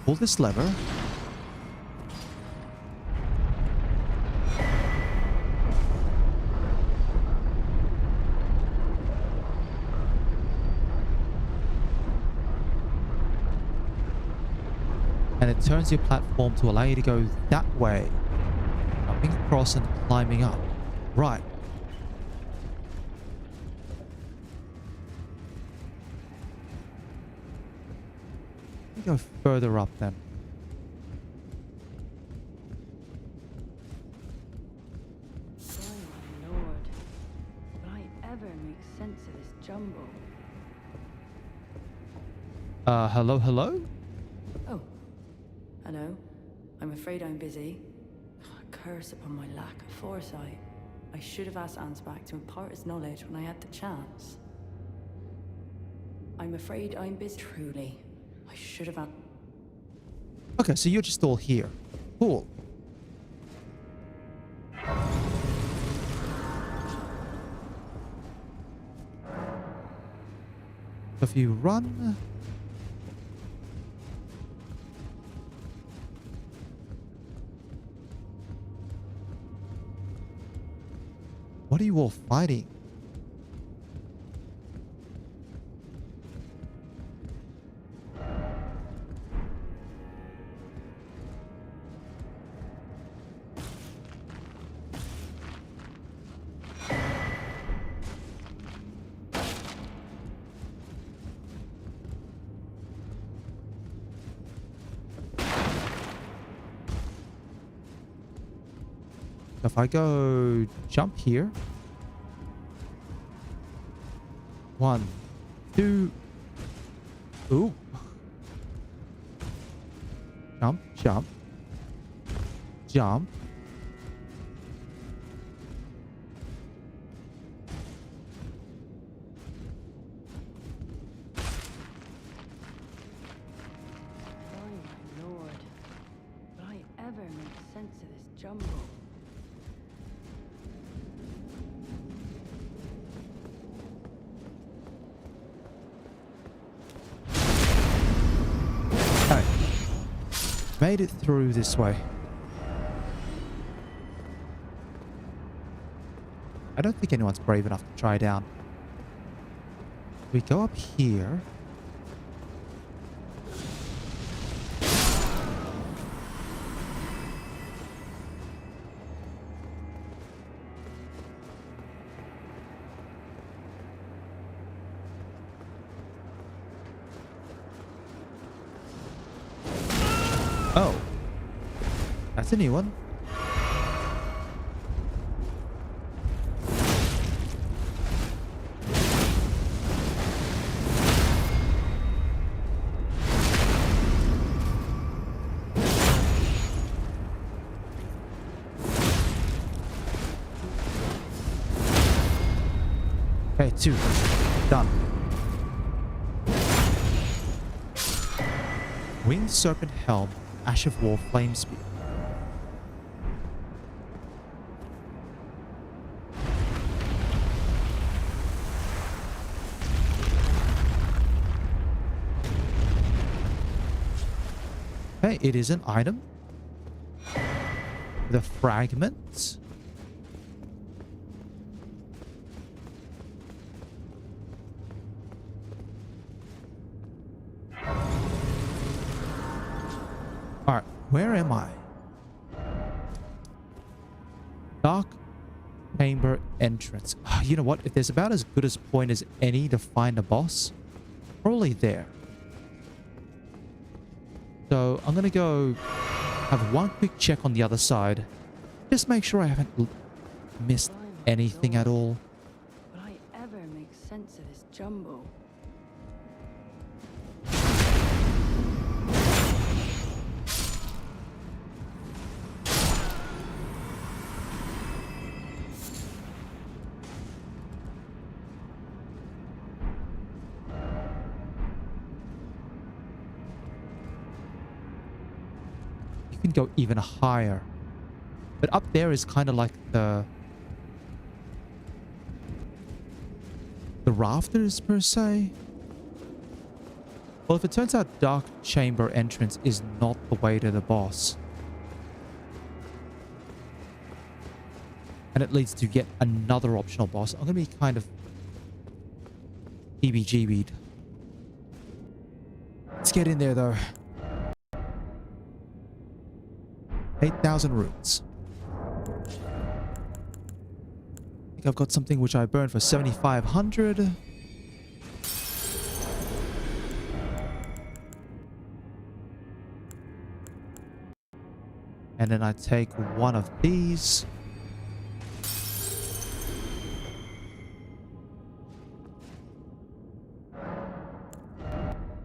Pull this lever. And it turns your platform to allow you to go that way. Jumping across and climbing up. Right. Let me go further up then. Oh my lord. Will I ever make sense of this jumble? Hello, hello? Oh, hello. I'm afraid I'm busy. Curse upon my lack of foresight. I should have asked Ansbach to impart his knowledge when I had the chance. I'm afraid I'm busy. Truly, I should have had... Okay, so you're just all here. Cool. If you run... What are you all fighting? If I go jump here. 1, 2. Ooh. Jump, jump. Jump. Oh my lord. Will I ever make sense of this jumble? Okay. Made it through this way. I don't think anyone's brave enough to try down. We go up here. Oh. That's a new one. Okay, 2. Done. Winged Serpent Helm, Ash of War Flame Spear. Okay, it is an item. The fragment. Alright, where am I? Dark chamber entrance. You know what? If there's about as good a point as any to find a boss, probably there. So I'm gonna go have one quick check on the other side. Just make sure I haven't missed anything at all. Will I ever make sense of this jumble? You can go even higher. But up there is kind of like the rafters per se. Well, if it turns out dark chamber entrance is not the way to the boss, and it leads to yet another optional boss, I'm gonna be kind of heebie-jeebied. Let's get in there though. 8,000 runes. I think I've got something which I burned for 7,500. And then I take one of these.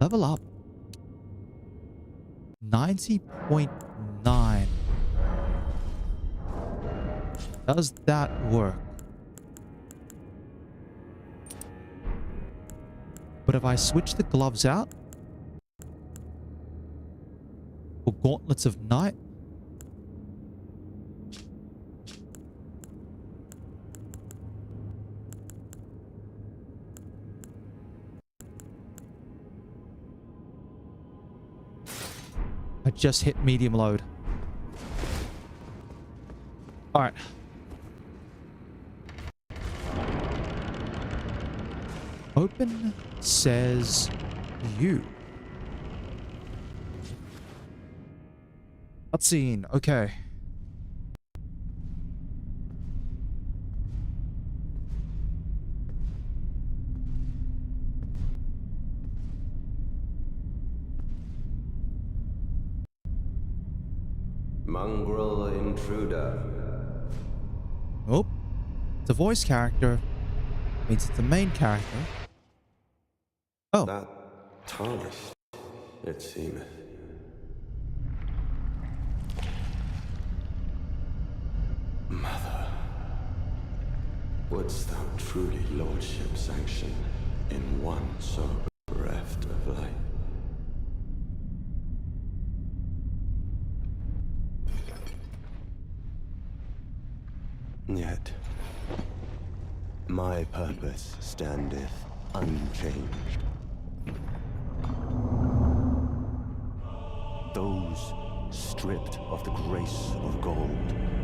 Level up. 90.9. Does that work? But if I switch the gloves out for Gauntlets of Night, I just hit medium load. All right. Open says you. Cutscene. Okay. Mongrel intruder. Oh, it's a voice character. Means it's the main character. Oh. That tarnished, it seemeth. Mother, wouldst thou truly lordship sanction in one so bereft of life? Yet, my purpose standeth unchanged. Those stripped of the grace of gold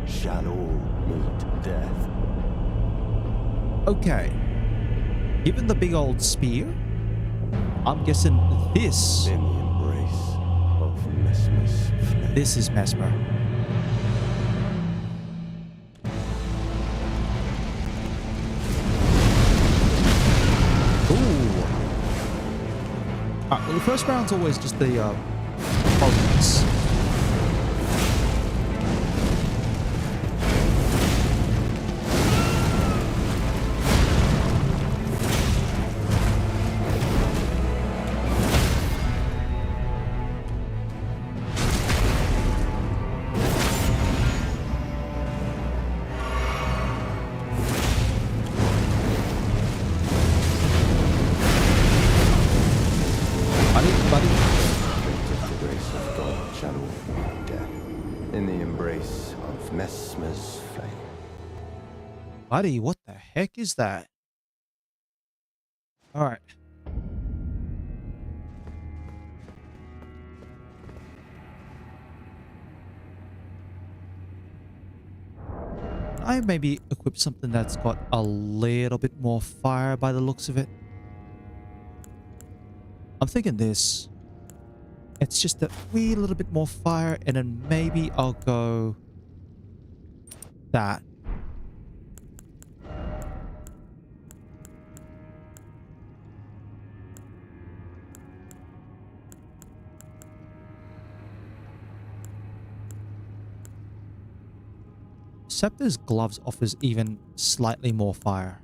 shall all meet death. Okay. Given the big old spear, I'm guessing this. In the embrace of Mesmer's flame. This is Mesmer. Ooh. Alright, well, the first round's always just the focus. Buddy, what the heck is that? All right. I maybe equip something that's got a little bit more fire by the looks of it. I'm thinking this. It's just a wee little bit more fire, and then maybe I'll go that. Scepter's gloves offers even slightly more fire.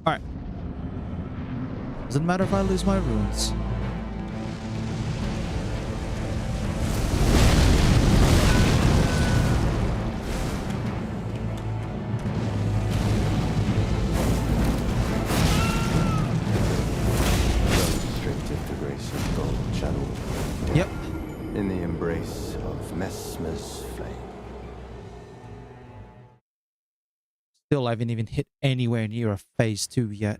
Alright. Doesn't matter if I lose my runes. Yep. In the embrace of Mesmer's flame. Still, I haven't even hit anywhere near a phase 2 yet.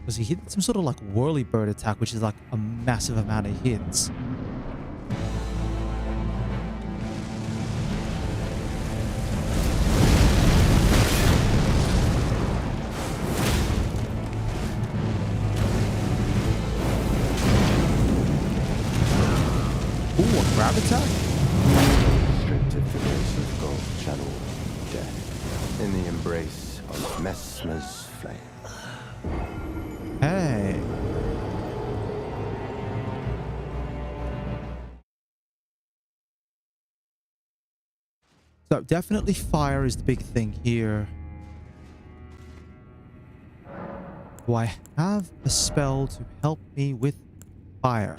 Because he hit some sort of like whirly bird attack, which is like a massive amount of hits. Ooh, a grab attack? Stripped of the grace of gold, channel death in the embrace of Mesmer's flame. Hey. So definitely fire is the big thing here. Do I have a spell to help me with fire?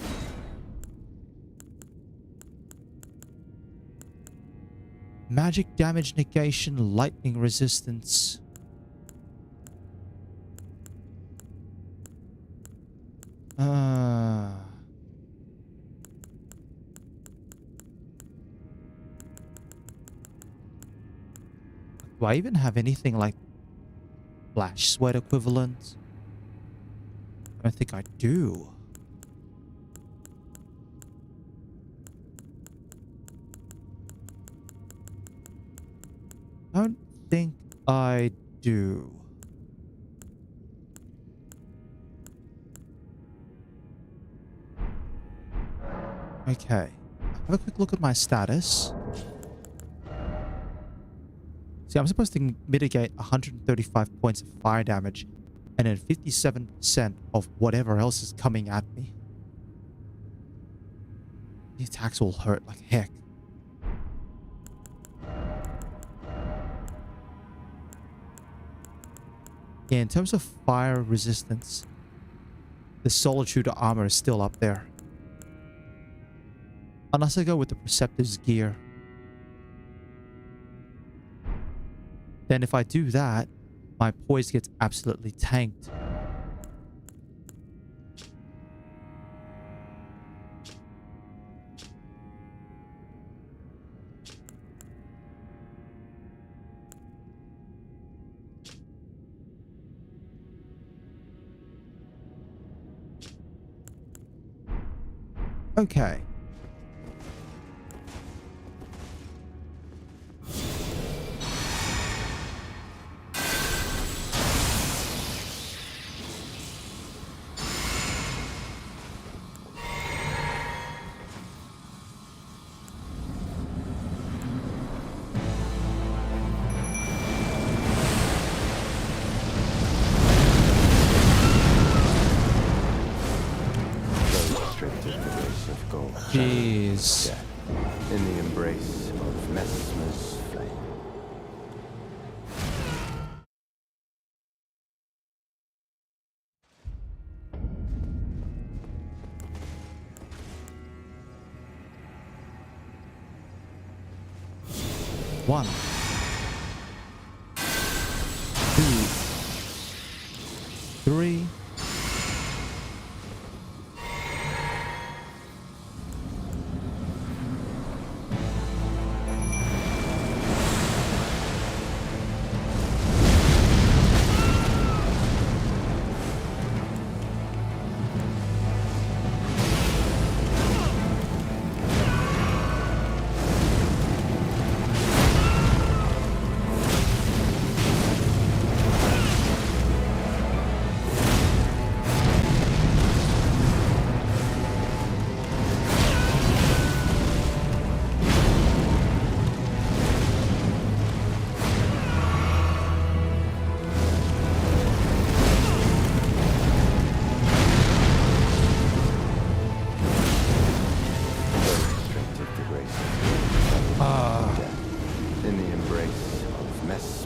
Magic damage negation, lightning resistance. Do I even have anything like flash sweat equivalent? I don't think I do. I don't think I do. Okay. Have a quick look at my status. See, I'm supposed to mitigate 135 points of fire damage and then 57% of whatever else is coming at me. The attacks will hurt like heck. Yeah, in terms of fire resistance, the Solitude armor is still up there. Unless I go with the Preceptive's gear. Then if I do that, my poise gets absolutely tanked. Okay. Jeez. Death in the embrace of Mesmer's flame. One. Two. Three.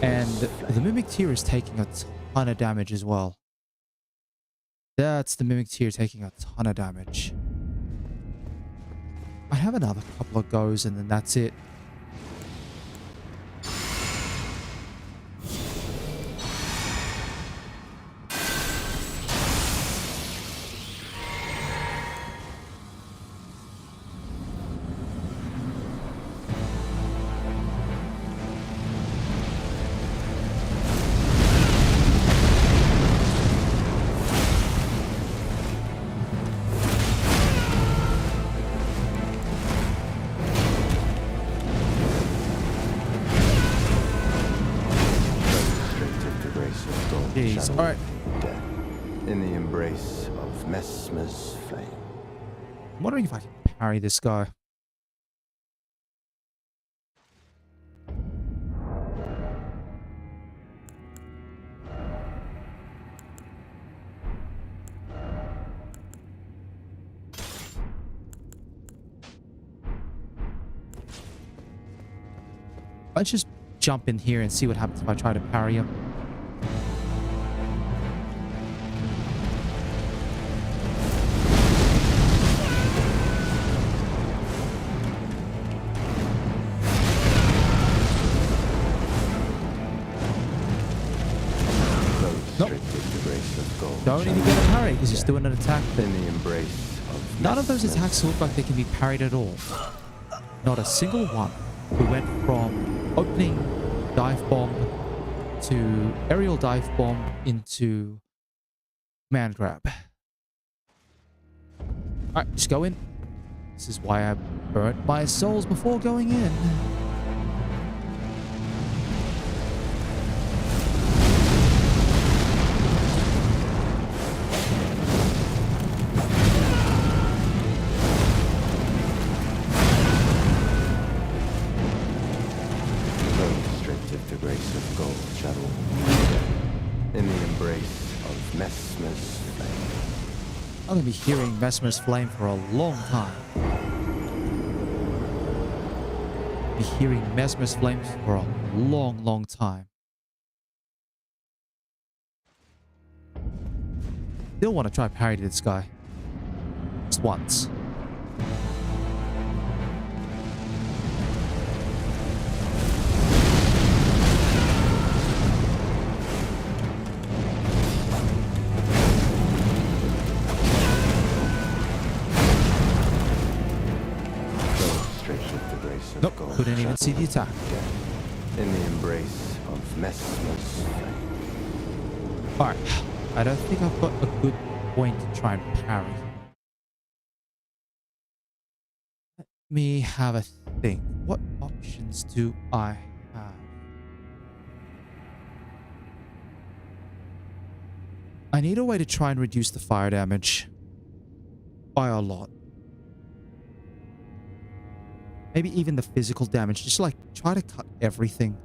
And the Mimic Tier is taking a ton of damage as well. That's the Mimic Tier taking a ton of damage. I have another couple of goes and then that's it. jeez. channel All right. death in the embrace of Messmer's flame. I'm wondering if I can parry this guy. Let's just jump in here and see what happens if I try to parry him. Nope. Don't even get a parry because he's doing an attack that In the embrace of none of those Messmer's attacks look like they can be parried at all. Not a single one. We went from opening dive bomb to aerial dive bomb into command grab. Alright, just go in. This is why I burnt my souls before going in. the grace of gold shadow. In the embrace of Messmer's flame. I'm going to be hearing Messmer's flame for a long time. Be hearing Messmer's flames for a long, long time. Still want to try parry this guy. Just once. Nope, couldn't even see the attack. In the embrace of Messmer's flame. Alright, I don't think I've got a good point to try and parry. Let me have a think. What options do I have? I need a way to try and reduce the fire damage by a lot. Maybe even the physical damage. Just like try to cut everything.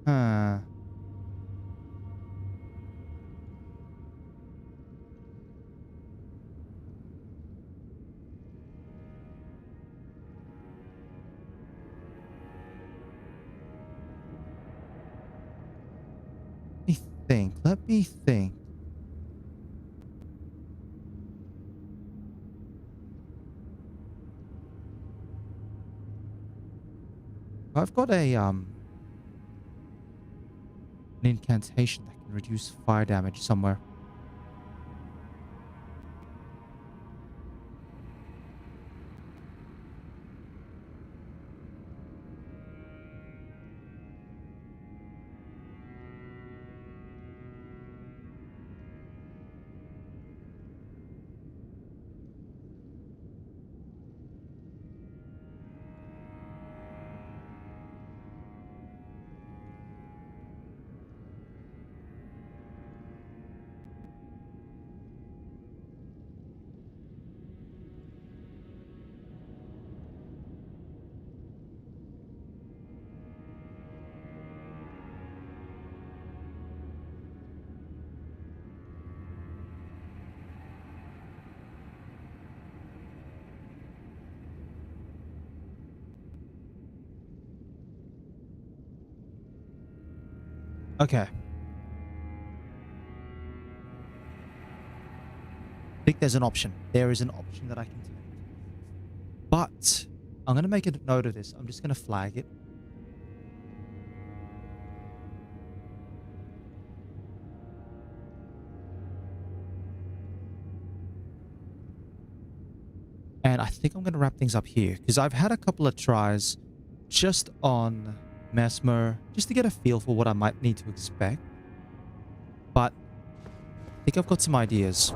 Huh. Let me think. I've got an incantation that can reduce fire damage somewhere. Okay. I think there's an option. There is an option that I can take. But I'm going to make a note of this. I'm just going to flag it. And And I think I'm going to wrap things up here because I've had a couple of tries just on Mesmer just to get a feel for what I might need to expect. But I think I've got some ideas.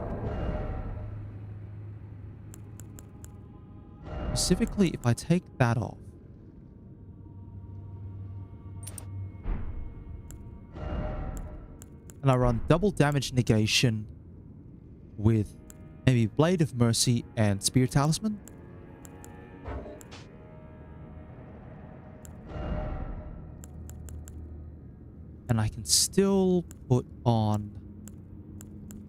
Specifically, if I take that off. And I run double damage negation with maybe Blade of Mercy and Spear Talisman. And I can still put on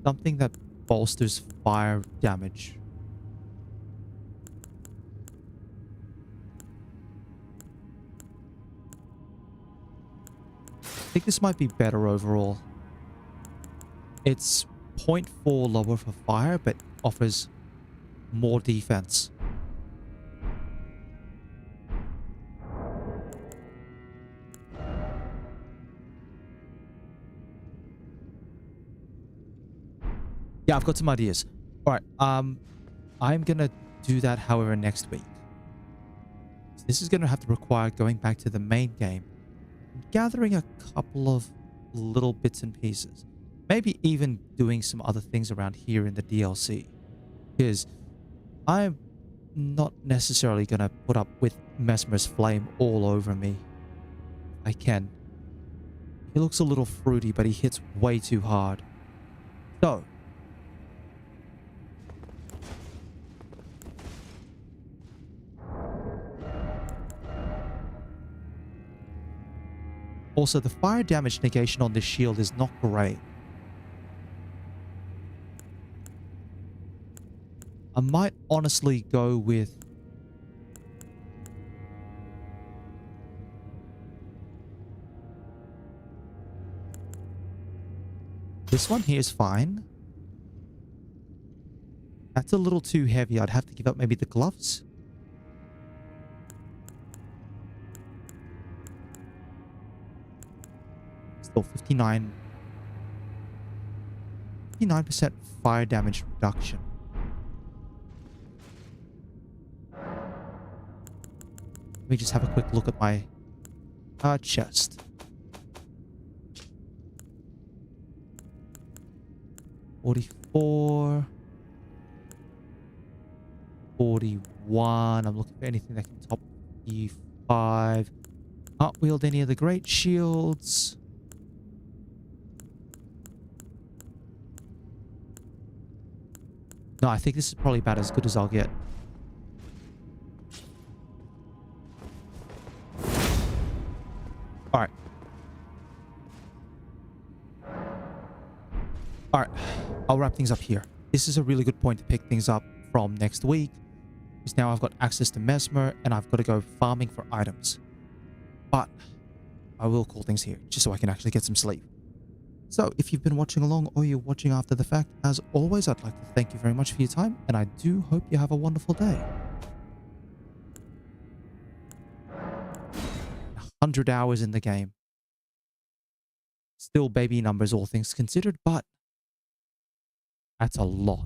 something that bolsters fire damage. I think this might be better overall. It's 0.4 lower for fire, but offers more defense. Yeah, I've got some ideas. All right, I'm gonna do that, however, next week. So this is gonna have to require going back to the main game, gathering a couple of little bits and pieces. Maybe even doing some other things around here in the DLC. Because I'm not necessarily going to put up with Mesmer's flame all over me. I can. He looks a little fruity, but he hits way too hard. So. Also, the fire damage negation on this shield is not great. I might honestly go with this one here is fine. That's a little too heavy. I'd have to give up maybe the gloves. Still 59% fire damage reduction. Let me just have a quick look at my chest. 44. 41. I'm looking for anything that can top 55. Can't wield any of the great shields. No, I think this is probably about as good as I'll get. Alright. Alright. I'll wrap things up here. This is a really good point to pick things up from next week. Because now I've got access to Mesmer and I've got to go farming for items. But I will call things here just so I can actually get some sleep. So if you've been watching along or you're watching after the fact, as always, I'd like to thank you very much for your time. And I do hope you have a wonderful day. 100 hours in the game. Still baby numbers, all things considered, but that's a lot.